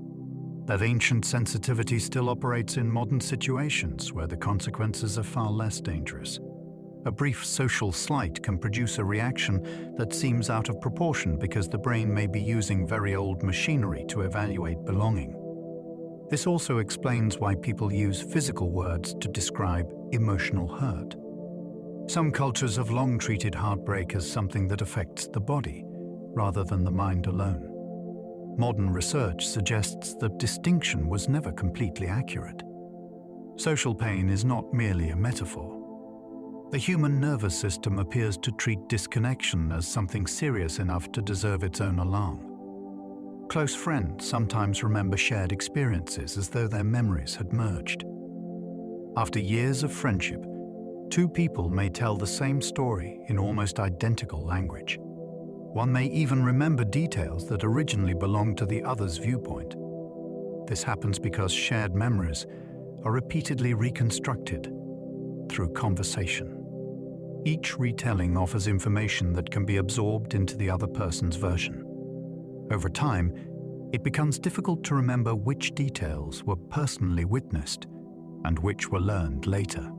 S1: That ancient sensitivity still operates in modern situations where the consequences are far less dangerous. A brief social slight can produce a reaction that seems out of proportion because the brain may be using very old machinery to evaluate belonging. This also explains why people use physical words to describe emotional hurt. Some cultures have long treated heartbreak as something that affects the body, rather than the mind alone. Modern research suggests that distinction was never completely accurate. Social pain is not merely a metaphor. The human nervous system appears to treat disconnection as something serious enough to deserve its own alarm. Close friends sometimes remember shared experiences as though their memories had merged. After years of friendship, two people may tell the same story in almost identical language. One may even remember details that originally belonged to the other's viewpoint. This happens because shared memories are repeatedly reconstructed through conversation. Each retelling offers information that can be absorbed into the other person's version. Over time, it becomes difficult to remember which details were personally witnessed and which were learned later.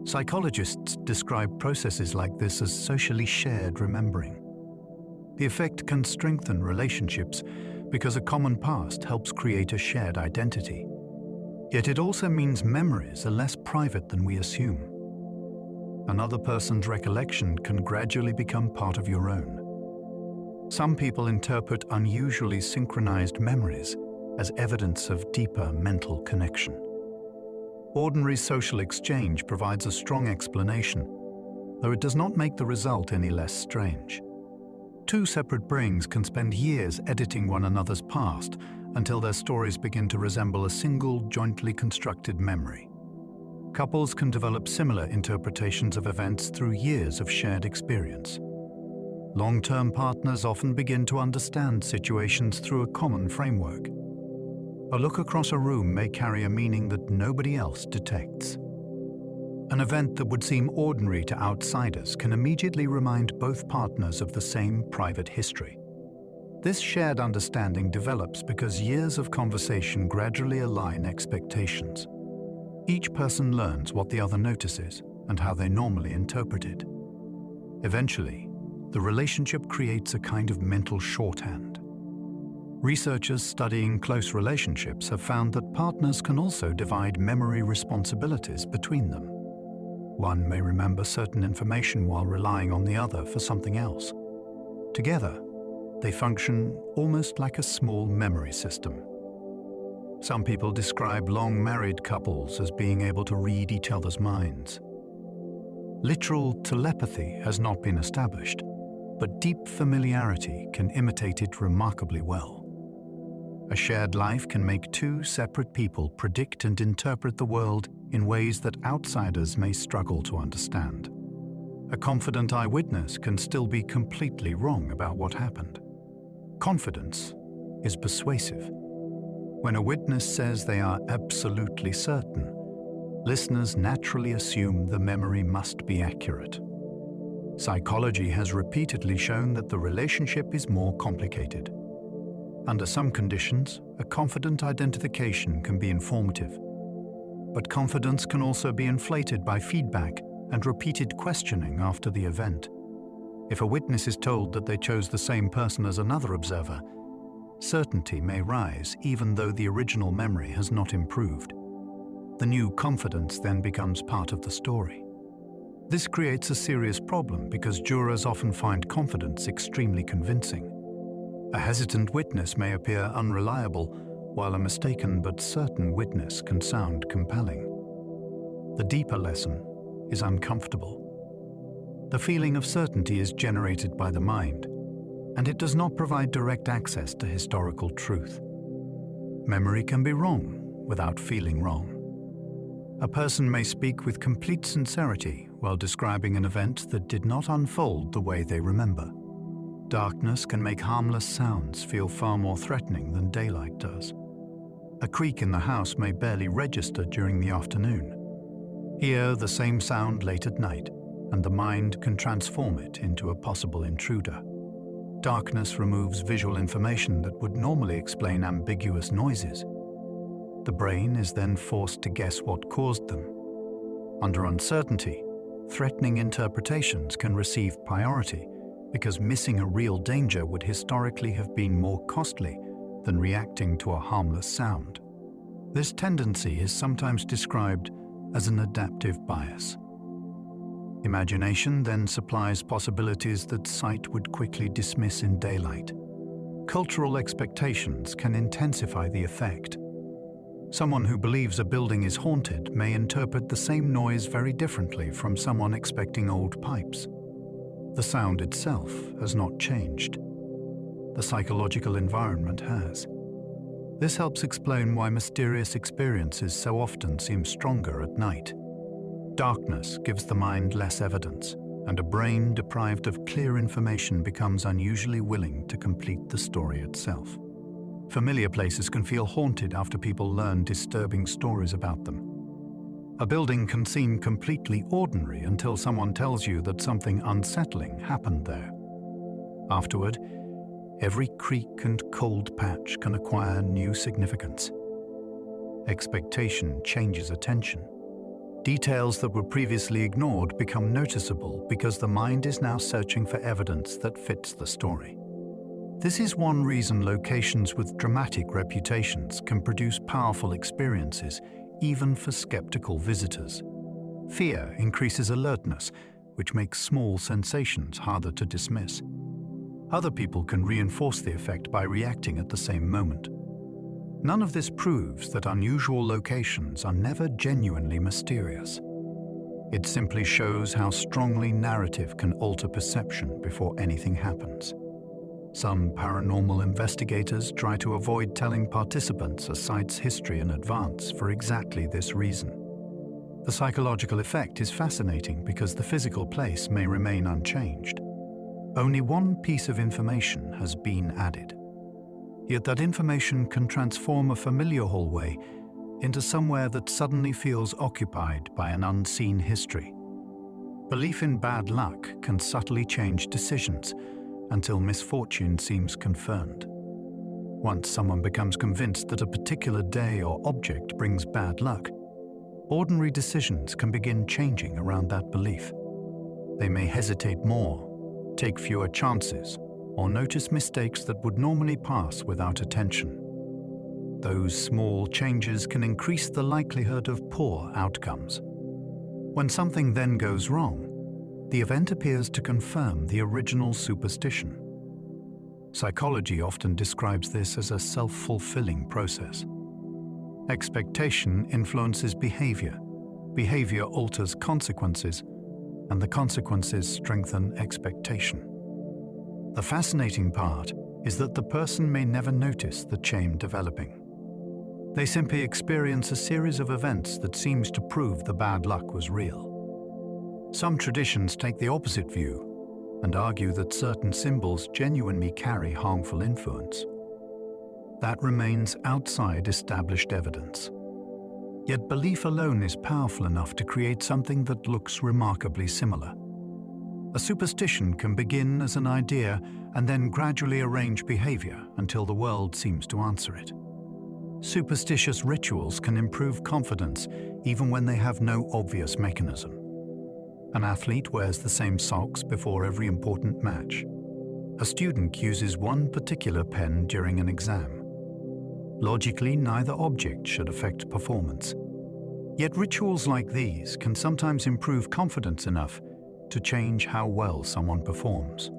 S1: Psychologists describe processes like this as socially shared remembering. The effect can strengthen relationships because a common past helps create a shared identity. Yet it also means memories are less private than we assume. Another person's recollection can gradually become part of your own. Some people interpret unusually synchronized memories as evidence of deeper mental connection. Ordinary social exchange provides a strong explanation, though it does not make the result any less strange. Two separate brains can spend years editing one another's past until their stories begin to resemble a single, jointly constructed memory. Couples can develop similar interpretations of events through years of shared experience. Long-term partners often begin to understand situations through a common framework. A look across a room may carry a meaning that nobody else detects. An event that would seem ordinary to outsiders can immediately remind both partners of the same private history. This shared understanding develops because years of conversation gradually align expectations. Each person learns what the other notices and how they normally interpret it. Eventually, the relationship creates a kind of mental shorthand. Researchers studying close relationships have found that partners can also divide memory responsibilities between them. One may remember certain information while relying on the other for something else. Together, they function almost like a small memory system. Some people describe long married couples as being able to read each other's minds. Literal telepathy has not been established, but deep familiarity can imitate it remarkably well. A shared life can make two separate people predict and interpret the world in ways that outsiders may struggle to understand. A confident eyewitness can still be completely wrong about what happened. Confidence is persuasive. When a witness says they are absolutely certain, listeners naturally assume the memory must be accurate. Psychology has repeatedly shown that the relationship is more complicated. Under some conditions, a confident identification can be informative. But confidence can also be inflated by feedback and repeated questioning after the event. If a witness is told that they chose the same person as another observer, certainty may rise even though the original memory has not improved. The new confidence then becomes part of the story. This creates a serious problem because jurors often find confidence extremely convincing. A hesitant witness may appear unreliable, while a mistaken but certain witness can sound compelling. The deeper lesson is uncomfortable. The feeling of certainty is generated by the mind, and it does not provide direct access to historical truth. Memory can be wrong without feeling wrong. A person may speak with complete sincerity while describing an event that did not unfold the way they remember. Darkness can make harmless sounds feel far more threatening than daylight does. A creak in the house may barely register during the afternoon. Hear the same sound late at night, and the mind can transform it into a possible intruder. Darkness removes visual information that would normally explain ambiguous noises. The brain is then forced to guess what caused them. Under uncertainty, threatening interpretations can receive priority because missing a real danger would historically have been more costly than reacting to a harmless sound. This tendency is sometimes described as an adaptive bias. Imagination then supplies possibilities that sight would quickly dismiss in daylight. Cultural expectations can intensify the effect. Someone who believes a building is haunted may interpret the same noise very differently from someone expecting old pipes. The sound itself has not changed. The psychological environment has. This helps explain why mysterious experiences so often seem stronger at night. Darkness gives the mind less evidence, and a brain deprived of clear information becomes unusually willing to complete the story itself. Familiar places can feel haunted after people learn disturbing stories about them. A building can seem completely ordinary until someone tells you that something unsettling happened there. Afterward, every creak and cold patch can acquire new significance. Expectation changes attention. Details that were previously ignored become noticeable because the mind is now searching for evidence that fits the story. This is one reason locations with dramatic reputations can produce powerful experiences, even for skeptical visitors. Fear increases alertness, which makes small sensations harder to dismiss. Other people can reinforce the effect by reacting at the same moment. None of this proves that unusual locations are never genuinely mysterious. It simply shows how strongly narrative can alter perception before anything happens. Some paranormal investigators try to avoid telling participants a site's history in advance for exactly this reason. The psychological effect is fascinating because the physical place may remain unchanged. Only one piece of information has been added. Yet that information can transform a familiar hallway into somewhere that suddenly feels occupied by an unseen history. Belief in bad luck can subtly change decisions until misfortune seems confirmed. Once someone becomes convinced that a particular day or object brings bad luck, ordinary decisions can begin changing around that belief. They may hesitate more, take fewer chances, or notice mistakes that would normally pass without attention. Those small changes can increase the likelihood of poor outcomes. When something then goes wrong, the event appears to confirm the original superstition. Psychology often describes this as a self-fulfilling process. Expectation influences behavior, behavior alters consequences, and the consequences strengthen expectation. The fascinating part is that the person may never notice the chain developing. They simply experience a series of events that seems to prove the bad luck was real. Some traditions take the opposite view and argue that certain symbols genuinely carry harmful influence. That remains outside established evidence. Yet belief alone is powerful enough to create something that looks remarkably similar. A superstition can begin as an idea and then gradually arrange behavior until the world seems to answer it. Superstitious rituals can improve confidence even when they have no obvious mechanism. An athlete wears the same socks before every important match. A student uses one particular pen during an exam. Logically, neither object should affect performance. Yet rituals like these can sometimes improve confidence enough to change how well someone performs.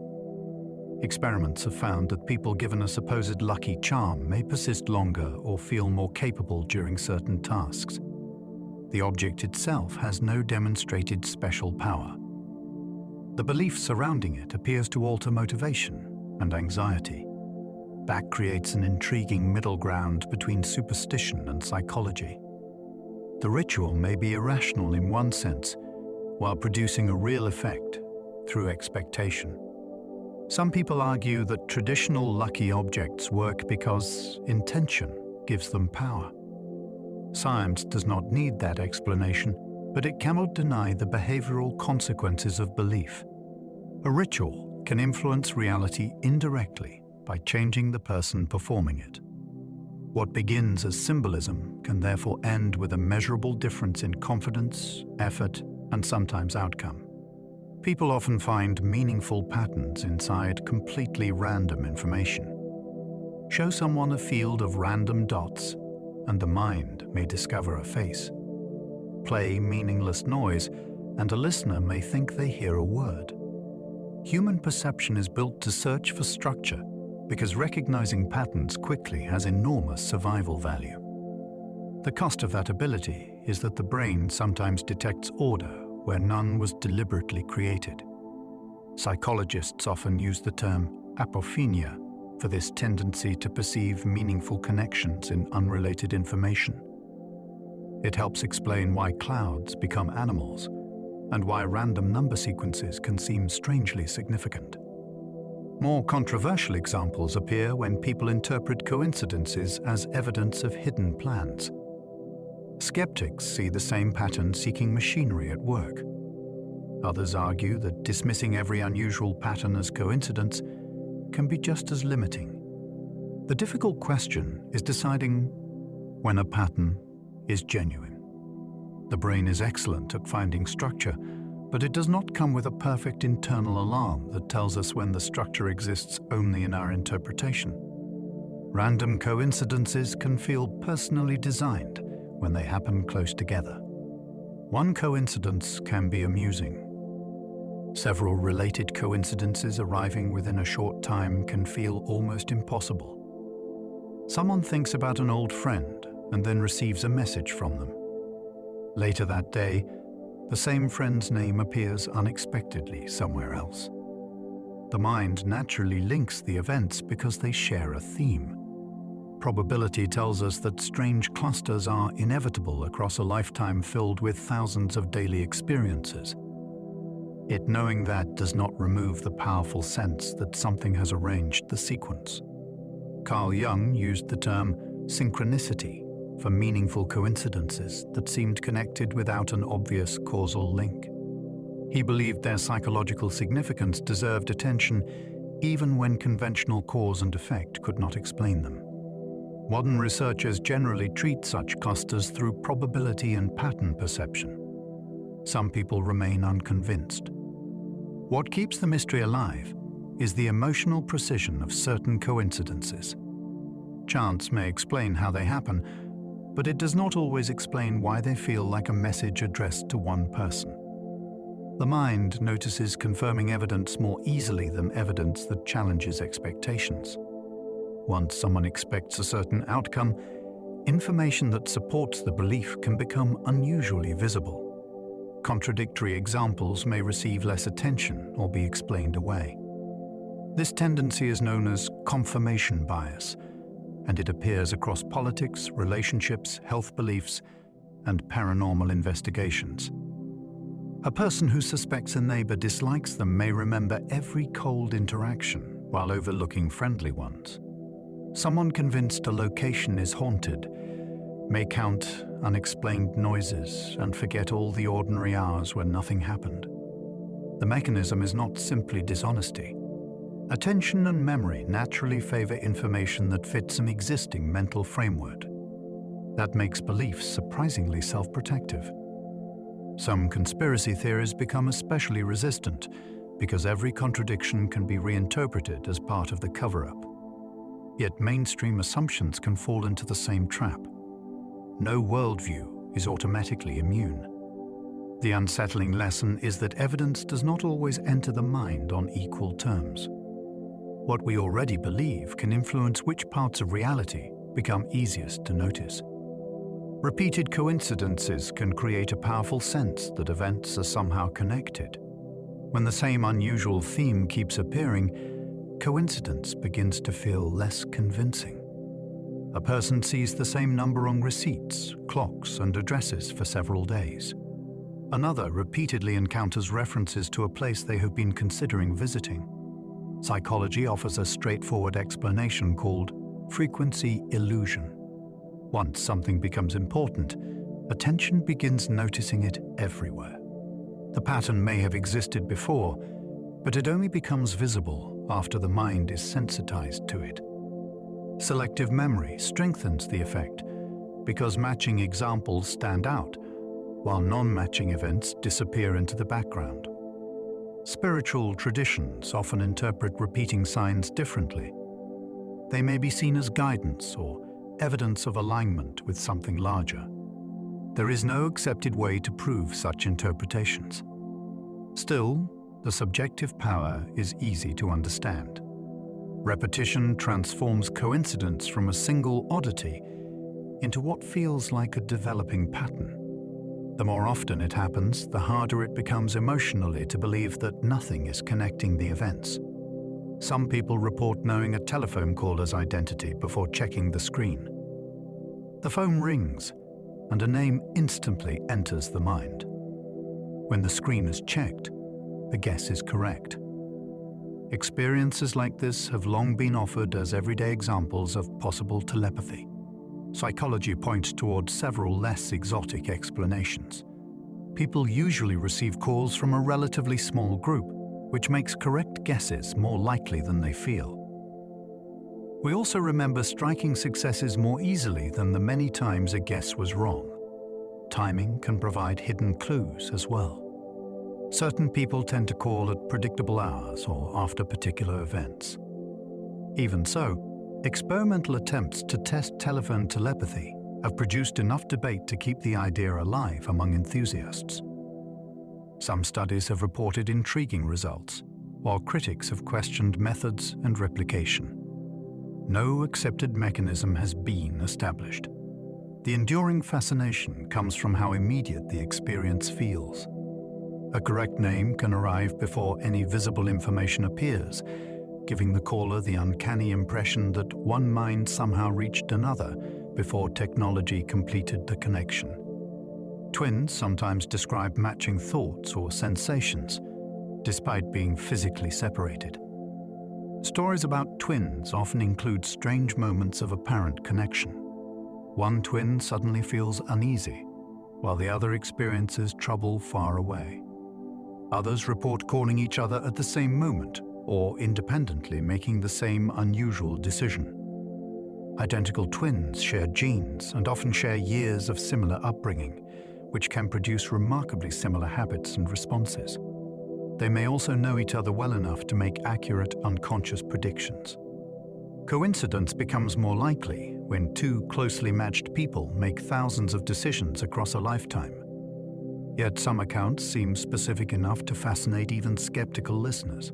S1: Experiments have found that people given a supposed lucky charm may persist longer or feel more capable during certain tasks. The object itself has no demonstrated special power. The belief surrounding it appears to alter motivation and anxiety. That creates an intriguing middle ground between superstition and psychology. The ritual may be irrational in one sense, while producing a real effect through expectation. Some people argue that traditional lucky objects work because intention gives them power. Science does not need that explanation, but it cannot deny the behavioral consequences of belief. A ritual can influence reality indirectly by changing the person performing it. What begins as symbolism can therefore end with a measurable difference in confidence, effort, and sometimes outcome. People often find meaningful patterns inside completely random information. Show someone a field of random dots, and the mind may discover a face. Play meaningless noise, and a listener may think they hear a word. Human perception is built to search for structure because recognizing patterns quickly has enormous survival value. The cost of that ability is that the brain sometimes detects order where none was deliberately created. Psychologists often use the term apophenia for this tendency to perceive meaningful connections in unrelated information. It helps explain why clouds become animals and why random number sequences can seem strangely significant. More controversial examples appear when people interpret coincidences as evidence of hidden plans. Skeptics see the same pattern seeking machinery at work. Others argue that dismissing every unusual pattern as coincidence can be just as limiting. The difficult question is deciding when a pattern is genuine. The brain is excellent at finding structure, but it does not come with a perfect internal alarm that tells us when the structure exists only in our interpretation. Random coincidences can feel personally designed when they happen close together. One coincidence can be amusing. Several related coincidences arriving within a short time can feel almost impossible. Someone thinks about an old friend and then receives a message from them. Later that day, the same friend's name appears unexpectedly somewhere else. The mind naturally links the events because they share a theme. Probability tells us that strange clusters are inevitable across a lifetime filled with thousands of daily experiences. Yet knowing that does not remove the powerful sense that something has arranged the sequence. Carl Jung used the term synchronicity for meaningful coincidences that seemed connected without an obvious causal link. He believed their psychological significance deserved attention even when conventional cause and effect could not explain them. Modern researchers generally treat such clusters through probability and pattern perception. Some people remain unconvinced. What keeps the mystery alive is the emotional precision of certain coincidences. Chance may explain how they happen, but it does not always explain why they feel like a message addressed to one person. The mind notices confirming evidence more easily than evidence that challenges expectations. Once someone expects a certain outcome, information that supports the belief can become unusually visible. Contradictory examples may receive less attention or be explained away. This tendency is known as confirmation bias, and it appears across politics, relationships, health beliefs, and paranormal investigations. A person who suspects a neighbor dislikes them may remember every cold interaction while overlooking friendly ones. Someone convinced a location is haunted may count unexplained noises and forget all the ordinary hours when nothing happened. The mechanism is not simply dishonesty. Attention and memory naturally favor information that fits an existing mental framework. That makes beliefs surprisingly self-protective. Some conspiracy theories become especially resistant because every contradiction can be reinterpreted as part of the cover-up. Yet mainstream assumptions can fall into the same trap. No worldview is automatically immune. The unsettling lesson is that evidence does not always enter the mind on equal terms. What we already believe can influence which parts of reality become easiest to notice. Repeated coincidences can create a powerful sense that events are somehow connected. When the same unusual theme keeps appearing, coincidence begins to feel less convincing. A person sees the same number on receipts, clocks, and addresses for several days. Another repeatedly encounters references to a place they have been considering visiting. Psychology offers a straightforward explanation called frequency illusion. Once something becomes important, attention begins noticing it everywhere. The pattern may have existed before, but it only becomes visible after the mind is sensitized to it. Selective memory strengthens the effect because matching examples stand out, while non-matching events disappear into the background. Spiritual traditions often interpret repeating signs differently. They may be seen as guidance or evidence of alignment with something larger. There is no accepted way to prove such interpretations. Still, the subjective power is easy to understand. Repetition transforms coincidence from a single oddity into what feels like a developing pattern. The more often it happens, the harder it becomes emotionally to believe that nothing is connecting the events. Some people report knowing a telephone caller's identity before checking the screen. The phone rings, and a name instantly enters the mind. When the screen is checked, the guess is correct. Experiences like this have long been offered as everyday examples of possible telepathy. Psychology points towards several less exotic explanations. People usually receive calls from a relatively small group, which makes correct guesses more likely than they feel. We also remember striking successes more easily than the many times a guess was wrong. Timing can provide hidden clues as well. Certain people tend to call at predictable hours or after particular events. Even so, experimental attempts to test telephone telepathy have produced enough debate to keep the idea alive among enthusiasts. Some studies have reported intriguing results, while critics have questioned methods and replication. No accepted mechanism has been established. The enduring fascination comes from how immediate the experience feels. A correct name can arrive before any visible information appears, giving the caller the uncanny impression that one mind somehow reached another before technology completed the connection. Twins sometimes describe matching thoughts or sensations, despite being physically separated. Stories about twins often include strange moments of apparent connection. One twin suddenly feels uneasy, while the other experiences trouble far away. Others report calling each other at the same moment, or independently making the same unusual decision. Identical twins share genes and often share years of similar upbringing, which can produce remarkably similar habits and responses. they may also know each other well enough to make accurate unconscious predictions. Coincidence becomes more likely when two closely matched people make thousands of decisions across a lifetime. Yet some accounts seem specific enough to fascinate even skeptical listeners.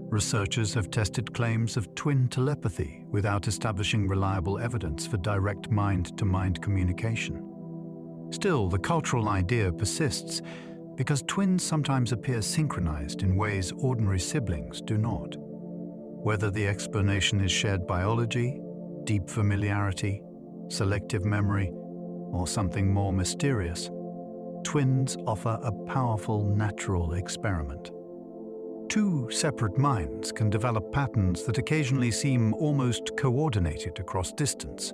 S1: Researchers have tested claims of twin telepathy without establishing reliable evidence for direct mind-to-mind communication. Still, the cultural idea persists because twins sometimes appear synchronized in ways ordinary siblings do not. Whether the explanation is shared biology, deep familiarity, selective memory, or something more mysterious, twins offer a powerful natural experiment. Two separate minds can develop patterns that occasionally seem almost coordinated across distance.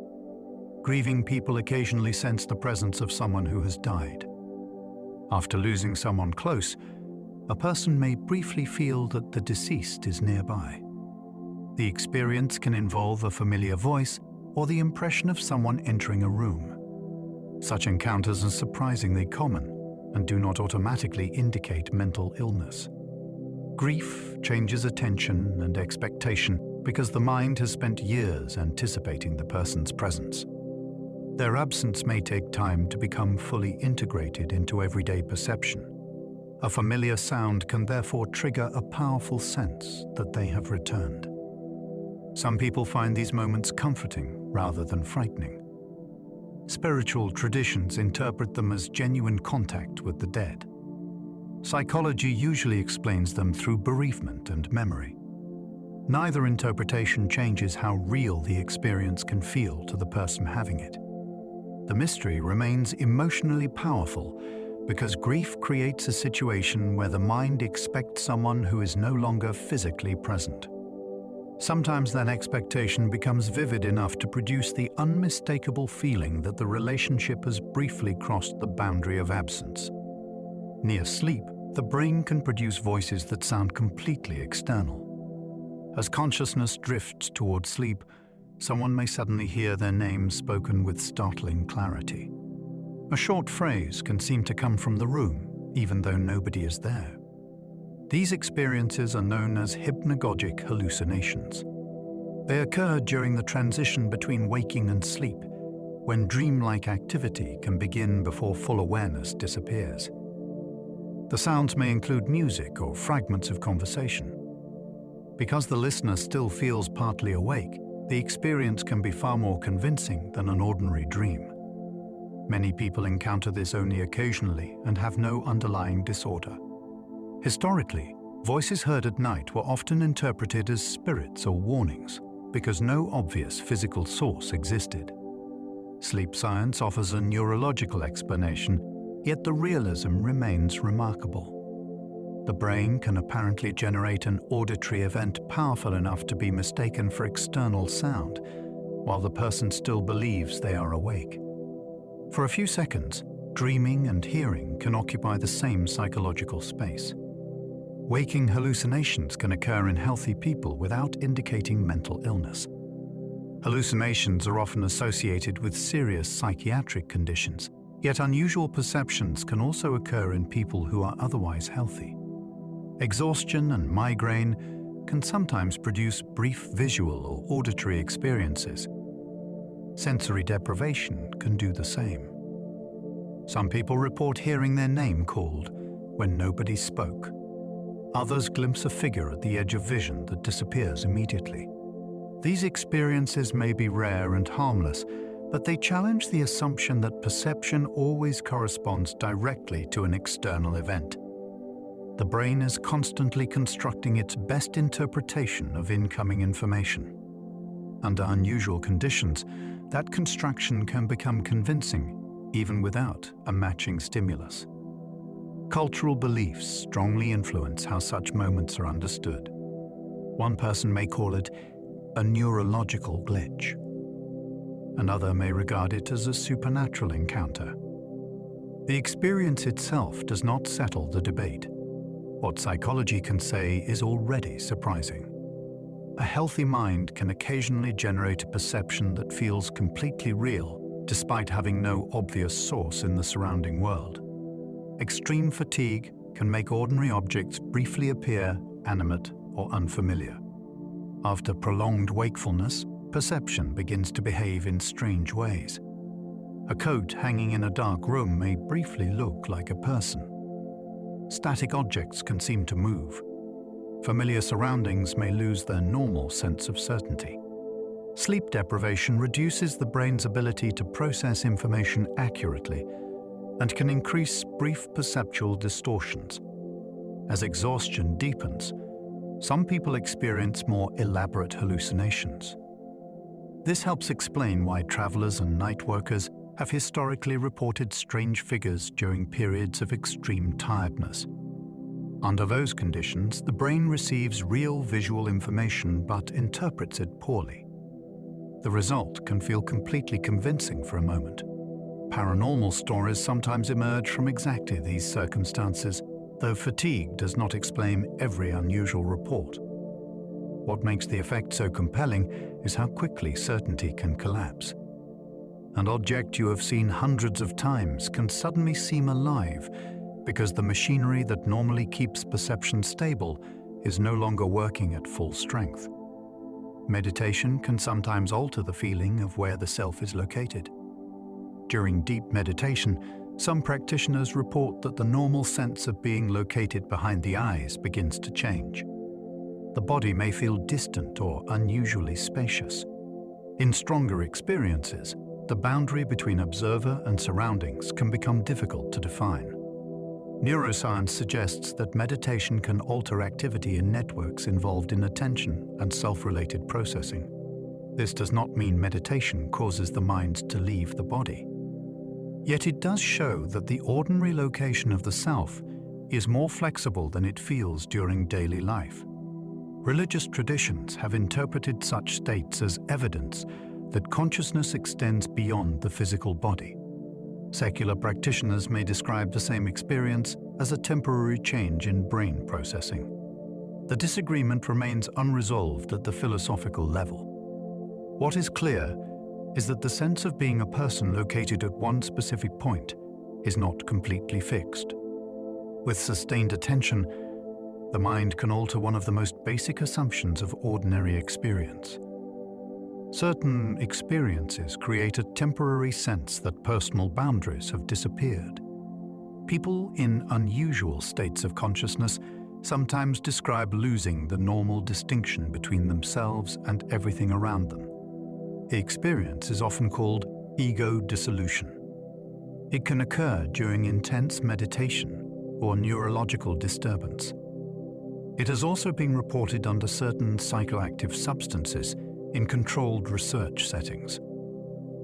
S1: Grieving people occasionally sense the presence of someone who has died. After losing someone close, a person may briefly feel that the deceased is nearby. The experience can involve a familiar voice or the impression of someone entering a room. Such encounters are surprisingly common and do not automatically indicate mental illness. Grief changes attention and expectation because the mind has spent years anticipating the person's presence. Their absence may take time to become fully integrated into everyday perception. A familiar sound can therefore trigger a powerful sense that they have returned. Some people find these moments comforting rather than frightening. Spiritual traditions interpret them as genuine contact with the dead. Psychology usually explains them through bereavement and memory. Neither interpretation changes how real the experience can feel to the person having it. The mystery remains emotionally powerful because grief creates a situation where the mind expects someone who is no longer physically present. Sometimes that expectation becomes vivid enough to produce the unmistakable feeling that the relationship has briefly crossed the boundary of absence. Near sleep, the brain can produce voices that sound completely external. As consciousness drifts toward sleep, someone may suddenly hear their name spoken with startling clarity. A short phrase can seem to come from the room, even though nobody is there. These experiences are known as hypnagogic hallucinations. They occur during the transition between waking and sleep, when dreamlike activity can begin before full awareness disappears. The sounds may include music or fragments of conversation. Because the listener still feels partly awake, the experience can be far more convincing than an ordinary dream. Many people encounter this only occasionally and have no underlying disorder. Historically, voices heard at night were often interpreted as spirits or warnings because no obvious physical source existed. Sleep science offers a neurological explanation, yet the realism remains remarkable. The brain can apparently generate an auditory event powerful enough to be mistaken for external sound, while the person still believes they are awake. For a few seconds, dreaming and hearing can occupy the same psychological space. Waking hallucinations can occur in healthy people without indicating mental illness. Hallucinations are often associated with serious psychiatric conditions, yet unusual perceptions can also occur in people who are otherwise healthy. Exhaustion and migraine can sometimes produce brief visual or auditory experiences. Sensory deprivation can do the same. Some people report hearing their name called when nobody spoke. Others glimpse a figure at the edge of vision that disappears immediately. These experiences may be rare and harmless, but they challenge the assumption that perception always corresponds directly to an external event. The brain is constantly constructing its best interpretation of incoming information. Under unusual conditions, that construction can become convincing, even without a matching stimulus. Cultural beliefs strongly influence how such moments are understood. One person may call it a neurological glitch. Another may regard it as a supernatural encounter. The experience itself does not settle the debate. What psychology can say is already surprising. A healthy mind can occasionally generate a perception that feels completely real, despite having no obvious source in the surrounding world. Extreme fatigue, can make ordinary objects briefly appear animate or unfamiliar. After prolonged wakefulness, perception begins to behave in strange ways. A coat hanging in a dark room may briefly look like a person. Static objects can seem to move. Familiar surroundings may lose their normal sense of certainty. Sleep deprivation reduces the brain's ability to process information accurately and can increase brief perceptual distortions. As exhaustion deepens, some people experience more elaborate hallucinations. This helps explain why travelers and night workers have historically reported strange figures during periods of extreme tiredness. Under those conditions, the brain receives real visual information but interprets it poorly. The result can feel completely convincing for a moment. Paranormal stories sometimes emerge from exactly these circumstances, though fatigue does not explain every unusual report. What makes the effect so compelling is how quickly certainty can collapse. An object you have seen hundreds of times can suddenly seem alive because the machinery that normally keeps perception stable is no longer working at full strength. Meditation can sometimes alter the feeling of where the self is located. During deep meditation, some practitioners report that the normal sense of being located behind the eyes begins to change. The body may feel distant or unusually spacious. In stronger experiences, the boundary between observer and surroundings can become difficult to define. Neuroscience suggests that meditation can alter activity in networks involved in attention and self-related processing. This does not mean meditation causes the mind to leave the body. Yet it does show that the ordinary location of the self is more flexible than it feels during daily life. Religious traditions have interpreted such states as evidence that consciousness extends beyond the physical body. Secular practitioners may describe the same experience as a temporary change in brain processing. The disagreement remains unresolved at the philosophical level. What is clear is that the sense of being a person located at one specific point is not completely fixed. With sustained attention, the mind can alter one of the most basic assumptions of ordinary experience. Certain experiences create a temporary sense that personal boundaries have disappeared. People in unusual states of consciousness sometimes describe losing the normal distinction between themselves and everything around them. The experience is often called ego dissolution. It can occur during intense meditation or neurological disturbance. It has also been reported under certain psychoactive substances in controlled research settings.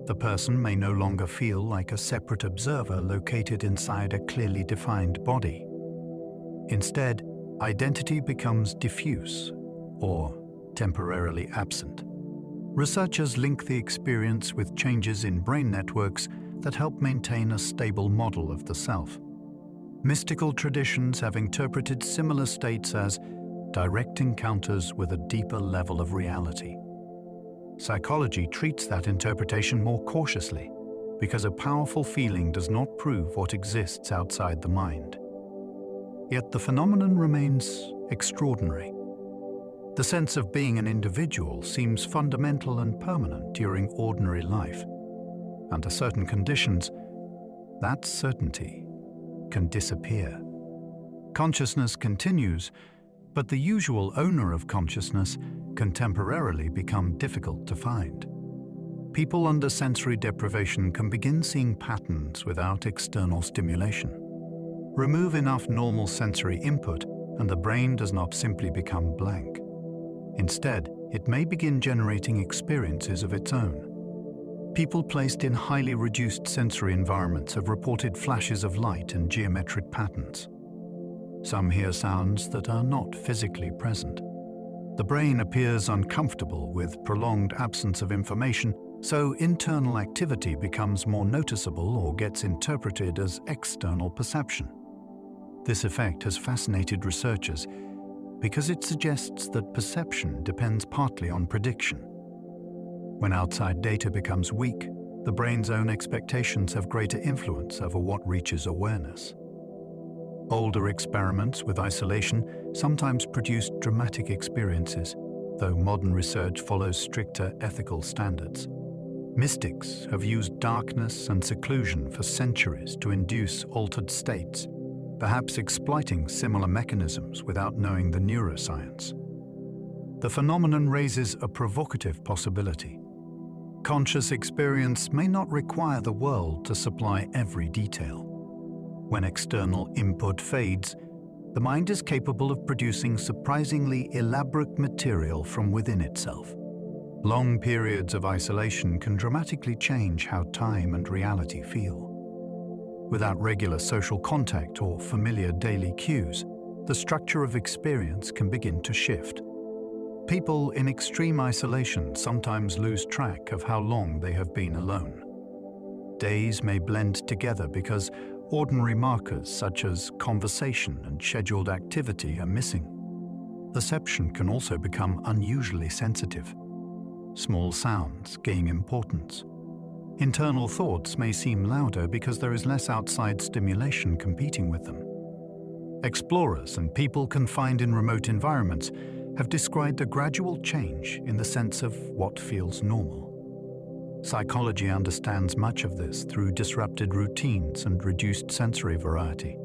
S1: The person may no longer feel like a separate observer located inside a clearly defined body. Instead, identity becomes diffuse or temporarily absent. Researchers link the experience with changes in brain networks that help maintain a stable model of the self. Mystical traditions have interpreted similar states as direct encounters with a deeper level of reality. Psychology treats that interpretation more cautiously because a powerful feeling does not prove what exists outside the mind. Yet the phenomenon remains extraordinary. The sense of being an individual seems fundamental and permanent during ordinary life. Under certain conditions, that certainty can disappear. Consciousness continues, but the usual owner of consciousness can temporarily become difficult to find. People under sensory deprivation can begin seeing patterns without external stimulation. Remove enough normal sensory input and the brain does not simply become blank. Instead, it may begin generating experiences of its own. People placed in highly reduced sensory environments have reported flashes of light and geometric patterns. Some hear sounds that are not physically present. The brain appears uncomfortable with prolonged absence of information, so internal activity becomes more noticeable or gets interpreted as external perception. This effect has fascinated researchers because it suggests that perception depends partly on prediction. When outside data becomes weak, the brain's own expectations have greater influence over what reaches awareness. Older experiments with isolation sometimes produced dramatic experiences, though modern research follows stricter ethical standards. Mystics have used darkness and seclusion for centuries to induce altered states, perhaps exploiting similar mechanisms without knowing the neuroscience. The phenomenon raises a provocative possibility. Conscious experience may not require the world to supply every detail. When external input fades, the mind is capable of producing surprisingly elaborate material from within itself. Long periods of isolation can dramatically change how time and reality feel. Without regular social contact or familiar daily cues, the structure of experience can begin to shift. People in extreme isolation sometimes lose track of how long they have been alone. Days may blend together because ordinary markers such as conversation and scheduled activity are missing. Perception can also become unusually sensitive. Small sounds gain importance. Internal thoughts may seem louder because there is less outside stimulation competing with them. Explorers and people confined in remote environments have described a gradual change in the sense of what feels normal. Psychology understands much of this through disrupted routines and reduced sensory variety.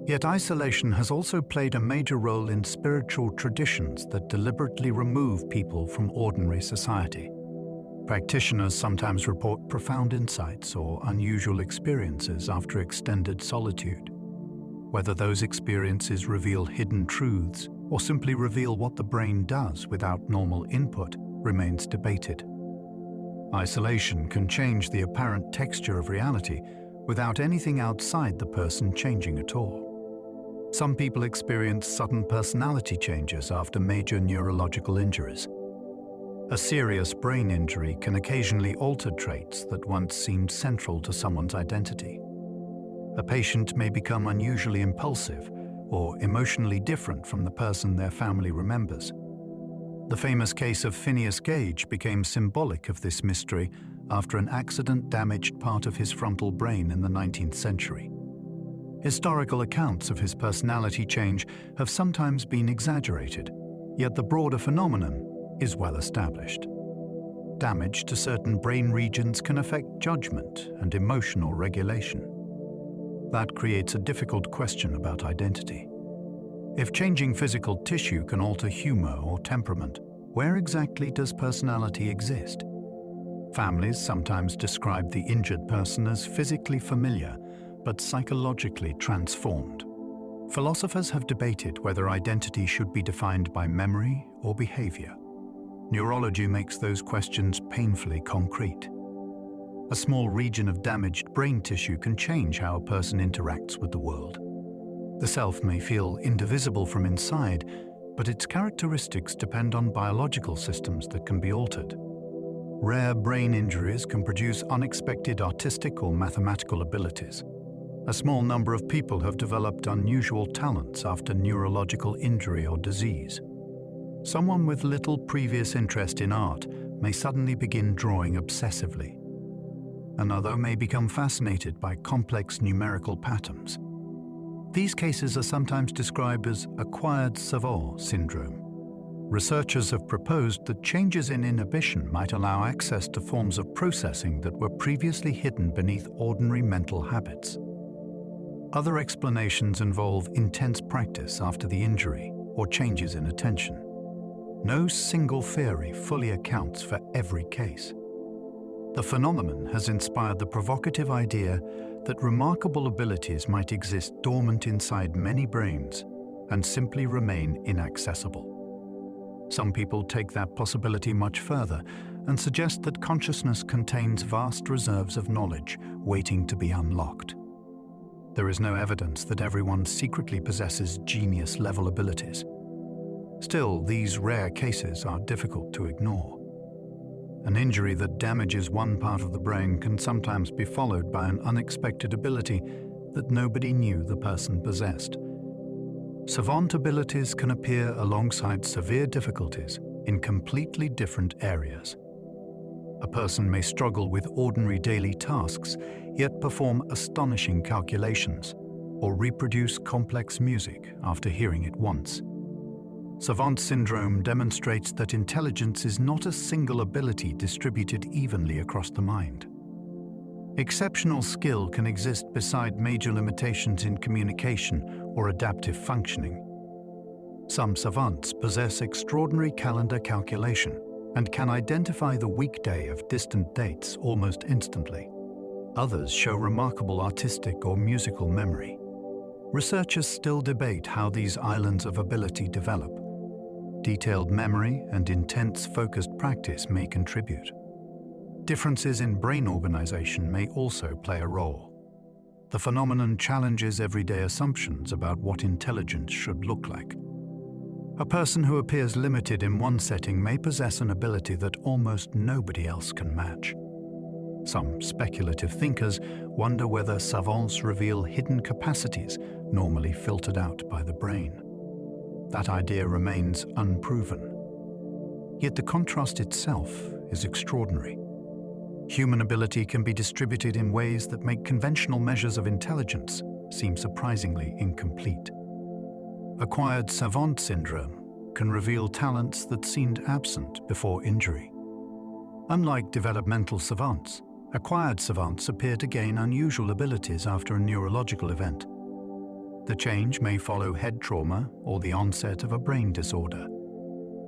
S1: Yet isolation has also played a major role in spiritual traditions that deliberately remove people from ordinary society. Practitioners sometimes report profound insights or unusual experiences after extended solitude. Whether those experiences reveal hidden truths or simply reveal what the brain does without normal input remains debated. Isolation can change the apparent texture of reality without anything outside the person changing at all. Some people experience sudden personality changes after major neurological injuries. A serious brain injury can occasionally alter traits that once seemed central to someone's identity. A patient may become unusually impulsive or emotionally different from the person their family remembers. The famous case of Phineas Gage became symbolic of this mystery after an accident damaged part of his frontal brain in the 19th century. Historical accounts of his personality change have sometimes been exaggerated, yet the broader phenomenon is well established. Damage to certain brain regions can affect judgment and emotional regulation. That creates a difficult question about identity. If changing physical tissue can alter humor or temperament, where exactly does personality exist? Families sometimes describe the injured person as physically familiar, but psychologically transformed. Philosophers have debated whether identity should be defined by memory or behavior. Neurology makes those questions painfully concrete. A small region of damaged brain tissue can change how a person interacts with the world. The self may feel indivisible from inside, but its characteristics depend on biological systems that can be altered. Rare brain injuries can produce unexpected artistic or mathematical abilities. A small number of people have developed unusual talents after neurological injury or disease. Someone with little previous interest in art may suddenly begin drawing obsessively. Another may become fascinated by complex numerical patterns. These cases are sometimes described as acquired savoir syndrome. Researchers have proposed that changes in inhibition might allow access to forms of processing that were previously hidden beneath ordinary mental habits. Other explanations involve intense practice after the injury or changes in attention. No single theory fully accounts for every case. The phenomenon has inspired the provocative idea that remarkable abilities might exist dormant inside many brains and simply remain inaccessible. Some people take that possibility much further and suggest that consciousness contains vast reserves of knowledge waiting to be unlocked. There is no evidence that everyone secretly possesses genius-level abilities. Still, these rare cases are difficult to ignore. An injury that damages one part of the brain can sometimes be followed by an unexpected ability that nobody knew the person possessed. Savant abilities can appear alongside severe difficulties in completely different areas. A person may struggle with ordinary daily tasks, yet perform astonishing calculations. or reproduce complex music after hearing it once. Savant syndrome demonstrates that intelligence is not a single ability distributed evenly across the mind. Exceptional skill can exist beside major limitations in communication or adaptive functioning. Some savants possess extraordinary calendar calculation and can identify the weekday of distant dates almost instantly. Others show remarkable artistic or musical memory. Researchers still debate how these islands of ability develop. Detailed memory and intense focused practice may contribute. Differences in brain organization may also play a role. The phenomenon challenges everyday assumptions about what intelligence should look like. A person who appears limited in one setting may possess an ability that almost nobody else can match. Some speculative thinkers wonder whether savants reveal hidden capacities normally filtered out by the brain. That idea remains unproven. Yet the contrast itself is extraordinary. Human ability can be distributed in ways that make conventional measures of intelligence seem surprisingly incomplete. Acquired savant syndrome can reveal talents that seemed absent before injury. Unlike developmental savants, acquired savants appear to gain unusual abilities after a neurological event. The change may follow head trauma or the onset of a brain disorder.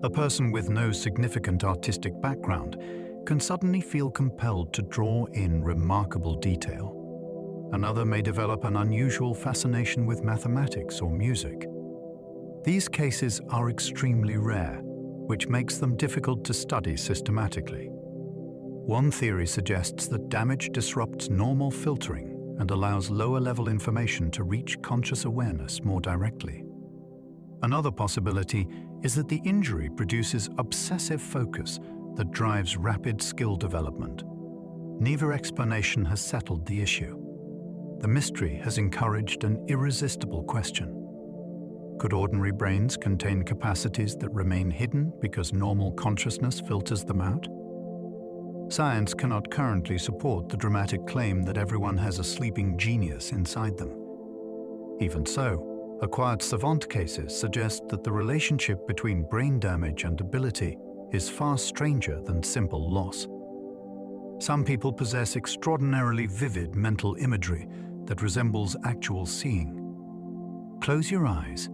S1: A person with no significant artistic background can suddenly feel compelled to draw in remarkable detail. Another may develop an unusual fascination with mathematics or music. These cases are extremely rare, which makes them difficult to study systematically. One theory suggests that damage disrupts normal filtering and allows lower-level information to reach conscious awareness more directly. Another possibility is that the injury produces obsessive focus that drives rapid skill development. Neither explanation has settled the issue. The mystery has encouraged an irresistible question. Could ordinary brains contain capacities that remain hidden because normal consciousness filters them out? Science cannot currently support the dramatic claim that everyone has a sleeping genius inside them. Even so, acquired savant cases suggest that the relationship between brain damage and ability is far stranger than simple loss. Some people possess extraordinarily vivid mental imagery that resembles actual seeing. Close your eyes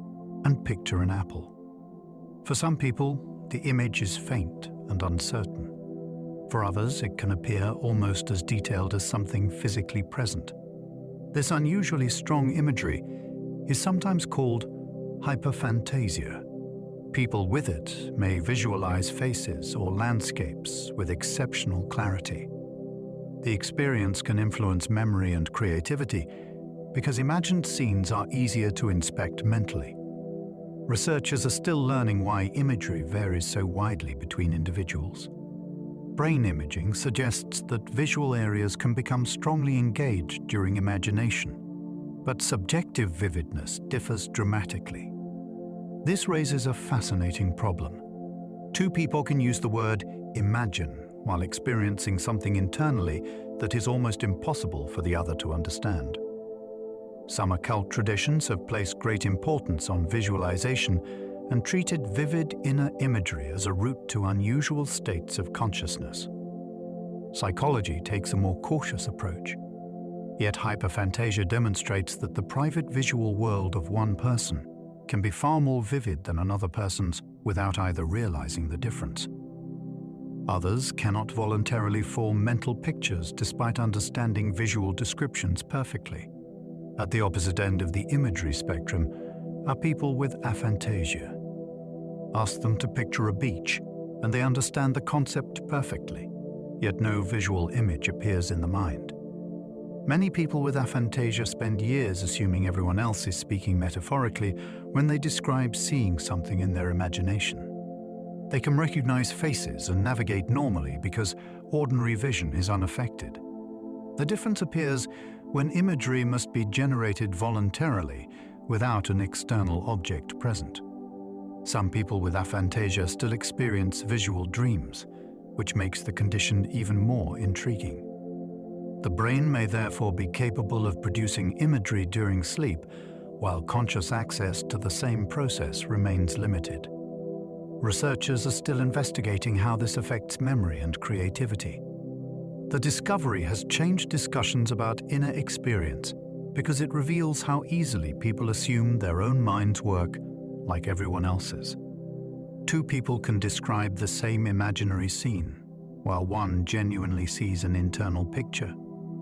S1: and picture an apple. For some people, the image is faint and uncertain. For others, it can appear almost as detailed as something physically present. This unusually strong imagery is sometimes called hyperphantasia. People with it may visualize faces or landscapes with exceptional clarity. The experience can influence memory and creativity because imagined scenes are easier to inspect mentally. Researchers are still learning why imagery varies so widely between individuals. Brain imaging suggests that visual areas can become strongly engaged during imagination, but subjective vividness differs dramatically. This raises a fascinating problem. Two people can use the word imagine while experiencing something internally that is almost impossible for the other to understand. Some occult traditions have placed great importance on visualization and treated vivid inner imagery as a route to unusual states of consciousness. Psychology takes a more cautious approach. Yet hyperphantasia demonstrates that the private visual world of one person can be far more vivid than another person's without either realizing the difference. Others cannot voluntarily form mental pictures despite understanding visual descriptions perfectly. At the opposite end of the imagery spectrum are people with aphantasia. Ask them to picture a beach, and they understand the concept perfectly, yet no visual image appears in the mind. Many people with aphantasia spend years assuming everyone else is speaking metaphorically when they describe seeing something in their imagination. They can recognize faces and navigate normally because ordinary vision is unaffected. The difference appears when imagery must be generated voluntarily without an external object present. Some people with aphantasia still experience visual dreams, which makes the condition even more intriguing. The brain may therefore be capable of producing imagery during sleep, while conscious access to the same process remains limited. Researchers are still investigating how this affects memory and creativity. The discovery has changed discussions about inner experience because it reveals how easily people assume their own minds work like everyone else's. Two people can describe the same imaginary scene, while one genuinely sees an internal picture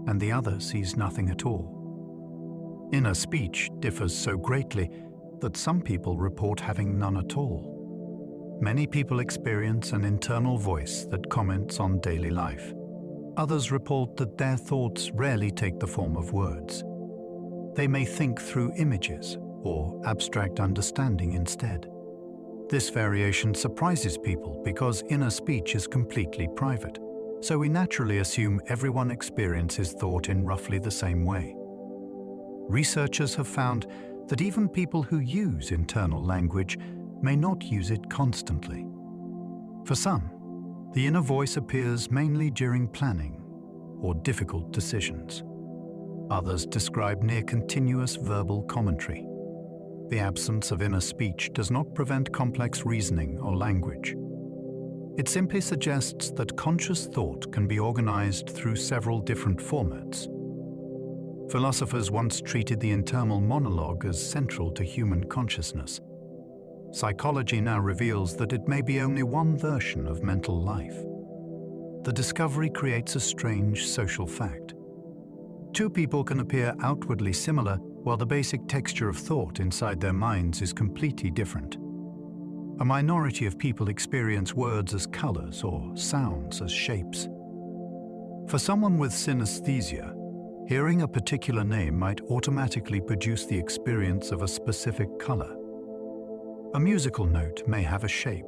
S1: and the other sees nothing at all. Inner speech differs so greatly that some people report having none at all. Many people experience an internal voice that comments on daily life. Others report that their thoughts rarely take the form of words. They may think through images or abstract understanding instead. This variation surprises people because inner speech is completely private, so we naturally assume everyone experiences thought in roughly the same way. Researchers have found that even people who use internal language may not use it constantly. For some, the inner voice appears mainly during planning or difficult decisions. Others describe near-continuous verbal commentary. The absence of inner speech does not prevent complex reasoning or language. It simply suggests that conscious thought can be organized through several different formats. Philosophers once treated the internal monologue as central to human consciousness. Psychology now reveals that it may be only one version of mental life. The discovery creates a strange social fact. Two people can appear outwardly similar, while the basic texture of thought inside their minds is completely different. A minority of people experience words as colors or sounds as shapes. For someone with synesthesia, hearing a particular name might automatically produce the experience of a specific color. A musical note may have a shape.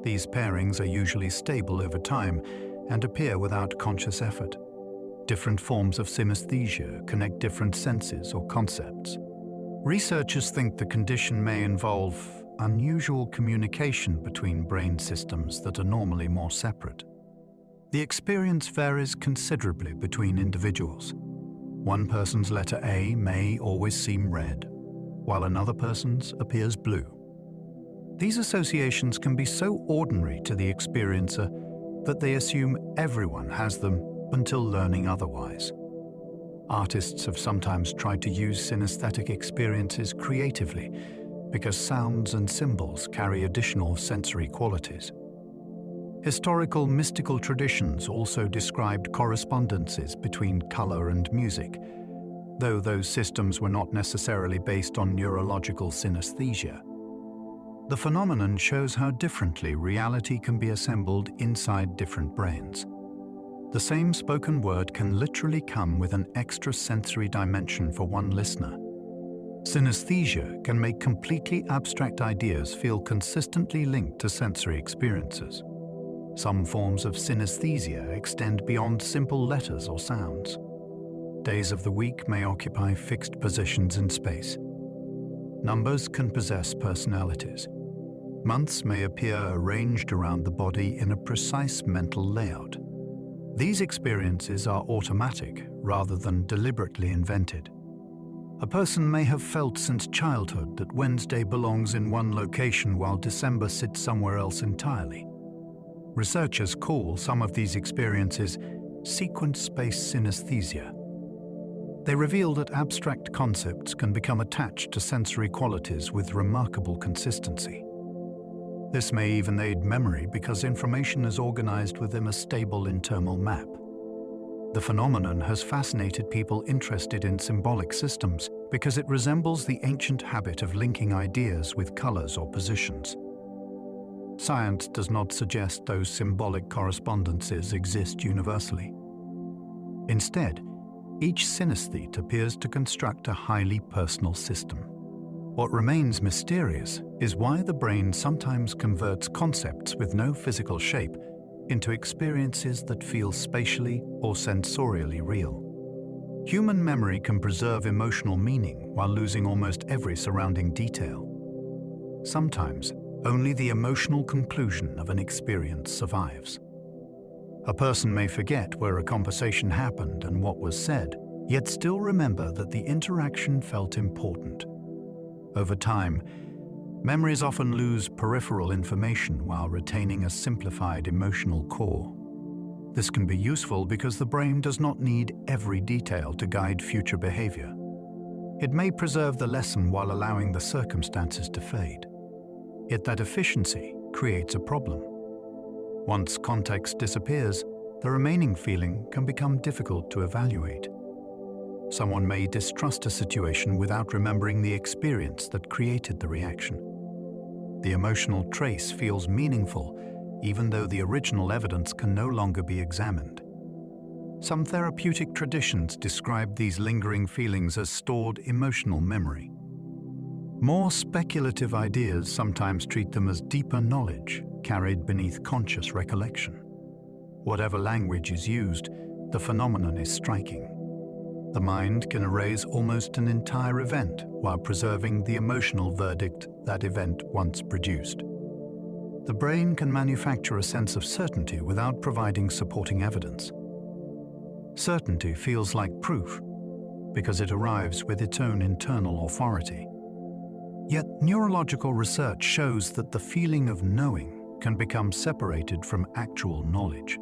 S1: These pairings are usually stable over time and appear without conscious effort. Different forms of synesthesia connect different senses or concepts. Researchers think the condition may involve unusual communication between brain systems that are normally more separate. The experience varies considerably between individuals. One person's letter A may always seem red, while another person's appears blue. These associations can be so ordinary to the experiencer that they assume everyone has them until learning otherwise. Artists have sometimes tried to use synesthetic experiences creatively because sounds and symbols carry additional sensory qualities. Historical mystical traditions also described correspondences between color and music, though those systems were not necessarily based on neurological synesthesia. The phenomenon shows how differently reality can be assembled inside different brains. The same spoken word can literally come with an extra sensory dimension for one listener. Synesthesia can make completely abstract ideas feel consistently linked to sensory experiences. Some forms of synesthesia extend beyond simple letters or sounds. Days of the week may occupy fixed positions in space. Numbers can possess personalities. Months may appear arranged around the body in a precise mental layout. These experiences are automatic rather than deliberately invented. A person may have felt since childhood that Wednesday belongs in one location while December sits somewhere else entirely. Researchers call some of these experiences sequence-based synesthesia. They reveal that abstract concepts can become attached to sensory qualities with remarkable consistency. This may even aid memory because information is organized within a stable internal map. The phenomenon has fascinated people interested in symbolic systems because it resembles the ancient habit of linking ideas with colors or positions. Science does not suggest those symbolic correspondences exist universally. Instead, each synesthete appears to construct a highly personal system. What remains mysterious is why the brain sometimes converts concepts with no physical shape into experiences that feel spatially or sensorially real. Human memory can preserve emotional meaning while losing almost every surrounding detail. Sometimes, only the emotional conclusion of an experience survives. A person may forget where a conversation happened and what was said, yet still remember that the interaction felt important. Over time, memories often lose peripheral information while retaining a simplified emotional core. This can be useful because the brain does not need every detail to guide future behavior. It may preserve the lesson while allowing the circumstances to fade. Yet that efficiency creates a problem. Once context disappears, the remaining feeling can become difficult to evaluate. Someone may distrust a situation without remembering the experience that created the reaction. The emotional trace feels meaningful, even though the original evidence can no longer be examined. Some therapeutic traditions describe these lingering feelings as stored emotional memory. More speculative ideas sometimes treat them as deeper knowledge carried beneath conscious recollection. Whatever language is used, the phenomenon is striking. The mind can erase almost an entire event while preserving the emotional verdict that event once produced. The brain can manufacture a sense of certainty without providing supporting evidence. Certainty feels like proof because it arrives with its own internal authority. Yet neurological research shows that the feeling of knowing can become separated from actual knowledge.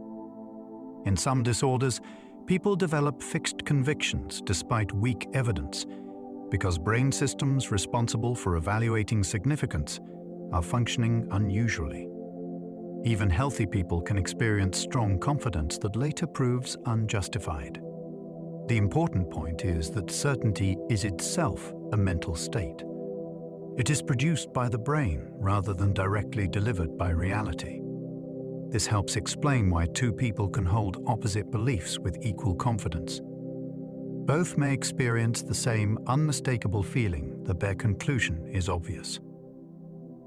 S1: In some disorders, people develop fixed convictions despite weak evidence because brain systems responsible for evaluating significance are functioning unusually. Even healthy people can experience strong confidence that later proves unjustified. The important point is that certainty is itself a mental state. It is produced by the brain rather than directly delivered by reality. This helps explain why two people can hold opposite beliefs with equal confidence. Both may experience the same unmistakable feeling that their conclusion is obvious.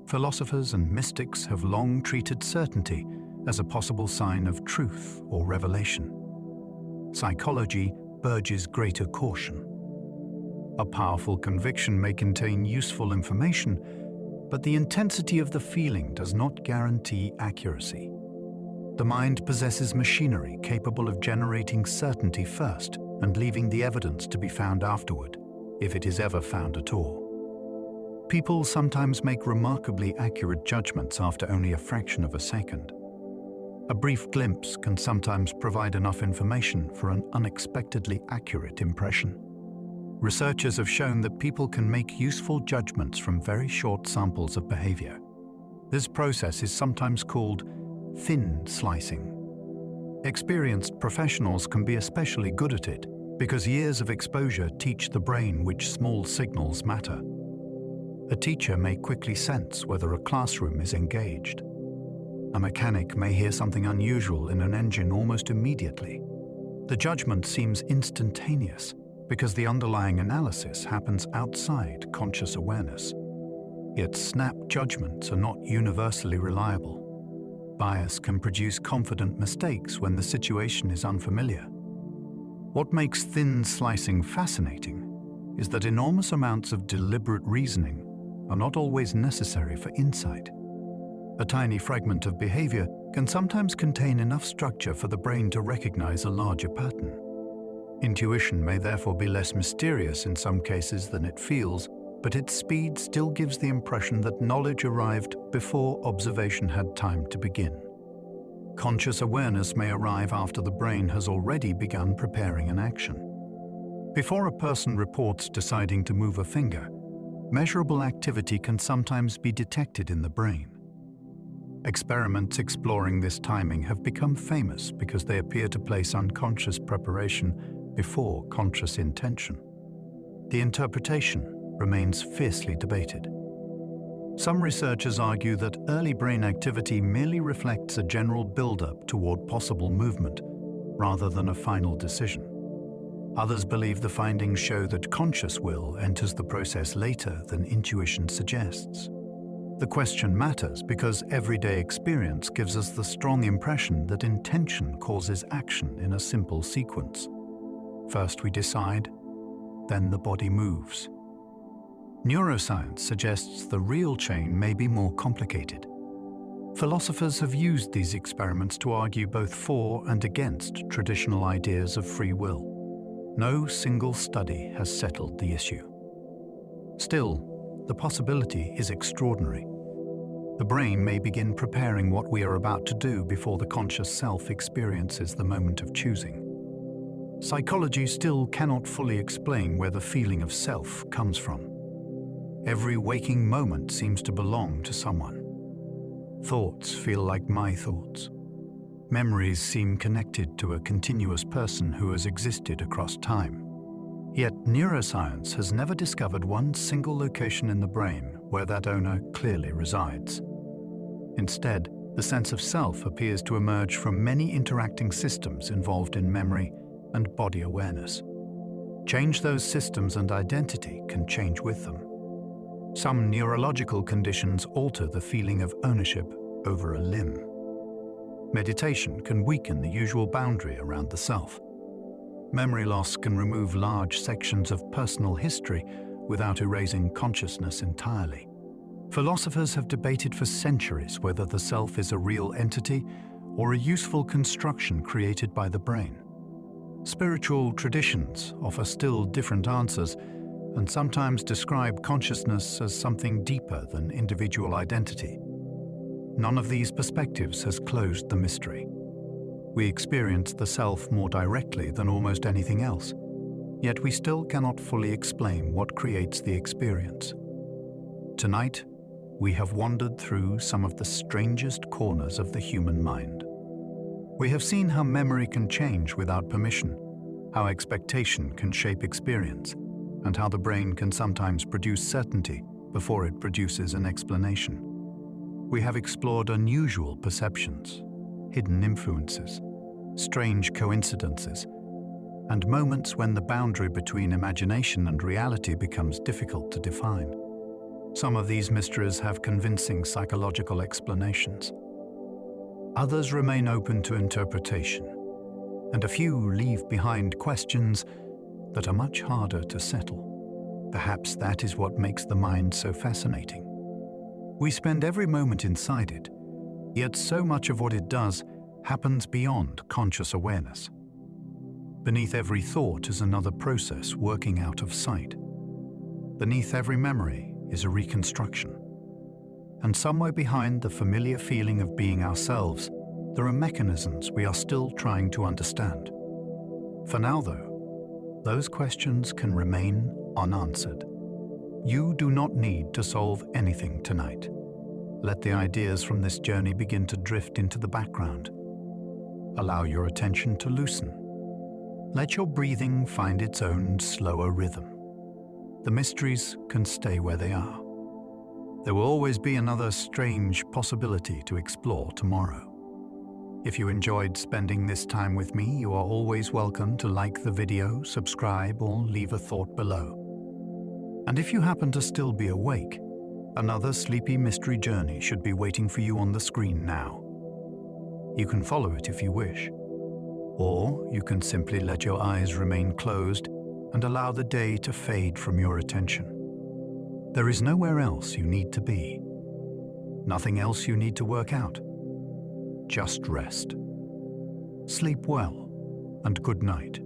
S1: Philosophers and mystics have long treated certainty as a possible sign of truth or revelation. Psychology urges greater caution. A powerful conviction may contain useful information, but the intensity of the feeling does not guarantee accuracy. The mind possesses machinery capable of generating certainty first and leaving the evidence to be found afterward, if it is ever found at all. People sometimes make remarkably accurate judgments after only a fraction of a second. A brief glimpse can sometimes provide enough information for an unexpectedly accurate impression. Researchers have shown that people can make useful judgments from very short samples of behavior. This process is sometimes called thin slicing. Experienced professionals can be especially good at it because years of exposure teach the brain which small signals matter. A teacher may quickly sense whether a classroom is engaged. A mechanic may hear something unusual in an engine almost immediately. The judgment seems instantaneous because the underlying analysis happens outside conscious awareness. Yet snap judgments are not universally reliable. Bias can produce confident mistakes when the situation is unfamiliar. What makes thin slicing fascinating is that enormous amounts of deliberate reasoning are not always necessary for insight. A tiny fragment of behavior can sometimes contain enough structure for the brain to recognize a larger pattern. Intuition may therefore be less mysterious in some cases than it feels, but its speed still gives the impression that knowledge arrived before observation had time to begin. Conscious awareness may arrive after the brain has already begun preparing an action. Before a person reports deciding to move a finger, measurable activity can sometimes be detected in the brain. Experiments exploring this timing have become famous because they appear to place unconscious preparation before conscious intention. The interpretation remains fiercely debated. Some researchers argue that early brain activity merely reflects a general build-up toward possible movement, rather than a final decision. Others believe the findings show that conscious will enters the process later than intuition suggests. The question matters because everyday experience gives us the strong impression that intention causes action in a simple sequence. First we decide, then the body moves. Neuroscience suggests the real chain may be more complicated. Philosophers have used these experiments to argue both for and against traditional ideas of free will. No single study has settled the issue. Still, the possibility is extraordinary. The brain may begin preparing what we are about to do before the conscious self experiences the moment of choosing. Psychology still cannot fully explain where the feeling of self comes from. Every waking moment seems to belong to someone. Thoughts feel like my thoughts. Memories seem connected to a continuous person who has existed across time. Yet neuroscience has never discovered one single location in the brain where that owner clearly resides. Instead, the sense of self appears to emerge from many interacting systems involved in memory and body awareness. Change those systems and identity can change with them. Some neurological conditions alter the feeling of ownership over a limb. Meditation can weaken the usual boundary around the self. Memory loss can remove large sections of personal history without erasing consciousness entirely. Philosophers have debated for centuries whether the self is a real entity or a useful construction created by the brain. Spiritual traditions offer still different answers and sometimes describe consciousness as something deeper than individual identity. None of these perspectives has closed the mystery. We experience the self more directly than almost anything else, yet we still cannot fully explain what creates the experience. Tonight, we have wandered through some of the strangest corners of the human mind. We have seen how memory can change without permission, how expectation can shape experience, and how the brain can sometimes produce certainty before it produces an explanation. We have explored unusual perceptions, hidden influences, strange coincidences, and moments when the boundary between imagination and reality becomes difficult to define. Some of these mysteries have convincing psychological explanations. Others remain open to interpretation, and a few leave behind questions that are much harder to settle. Perhaps that is what makes the mind so fascinating. We spend every moment inside it, yet so much of what it does happens beyond conscious awareness. Beneath every thought is another process working out of sight. Beneath every memory is a reconstruction. And somewhere behind the familiar feeling of being ourselves, there are mechanisms we are still trying to understand. For now, though, those questions can remain unanswered. You do not need to solve anything tonight. Let the ideas from this journey begin to drift into the background. Allow your attention to loosen. Let your breathing find its own slower rhythm. The mysteries can stay where they are. There will always be another strange possibility to explore tomorrow. If you enjoyed spending this time with me, you are always welcome to like the video, subscribe, or leave a thought below. And if you happen to still be awake, another sleepy mystery journey should be waiting for you on the screen now. You can follow it if you wish, or you can simply let your eyes remain closed and allow the day to fade from your attention. There is nowhere else you need to be, nothing else you need to work out. Just rest. Sleep well, and good night.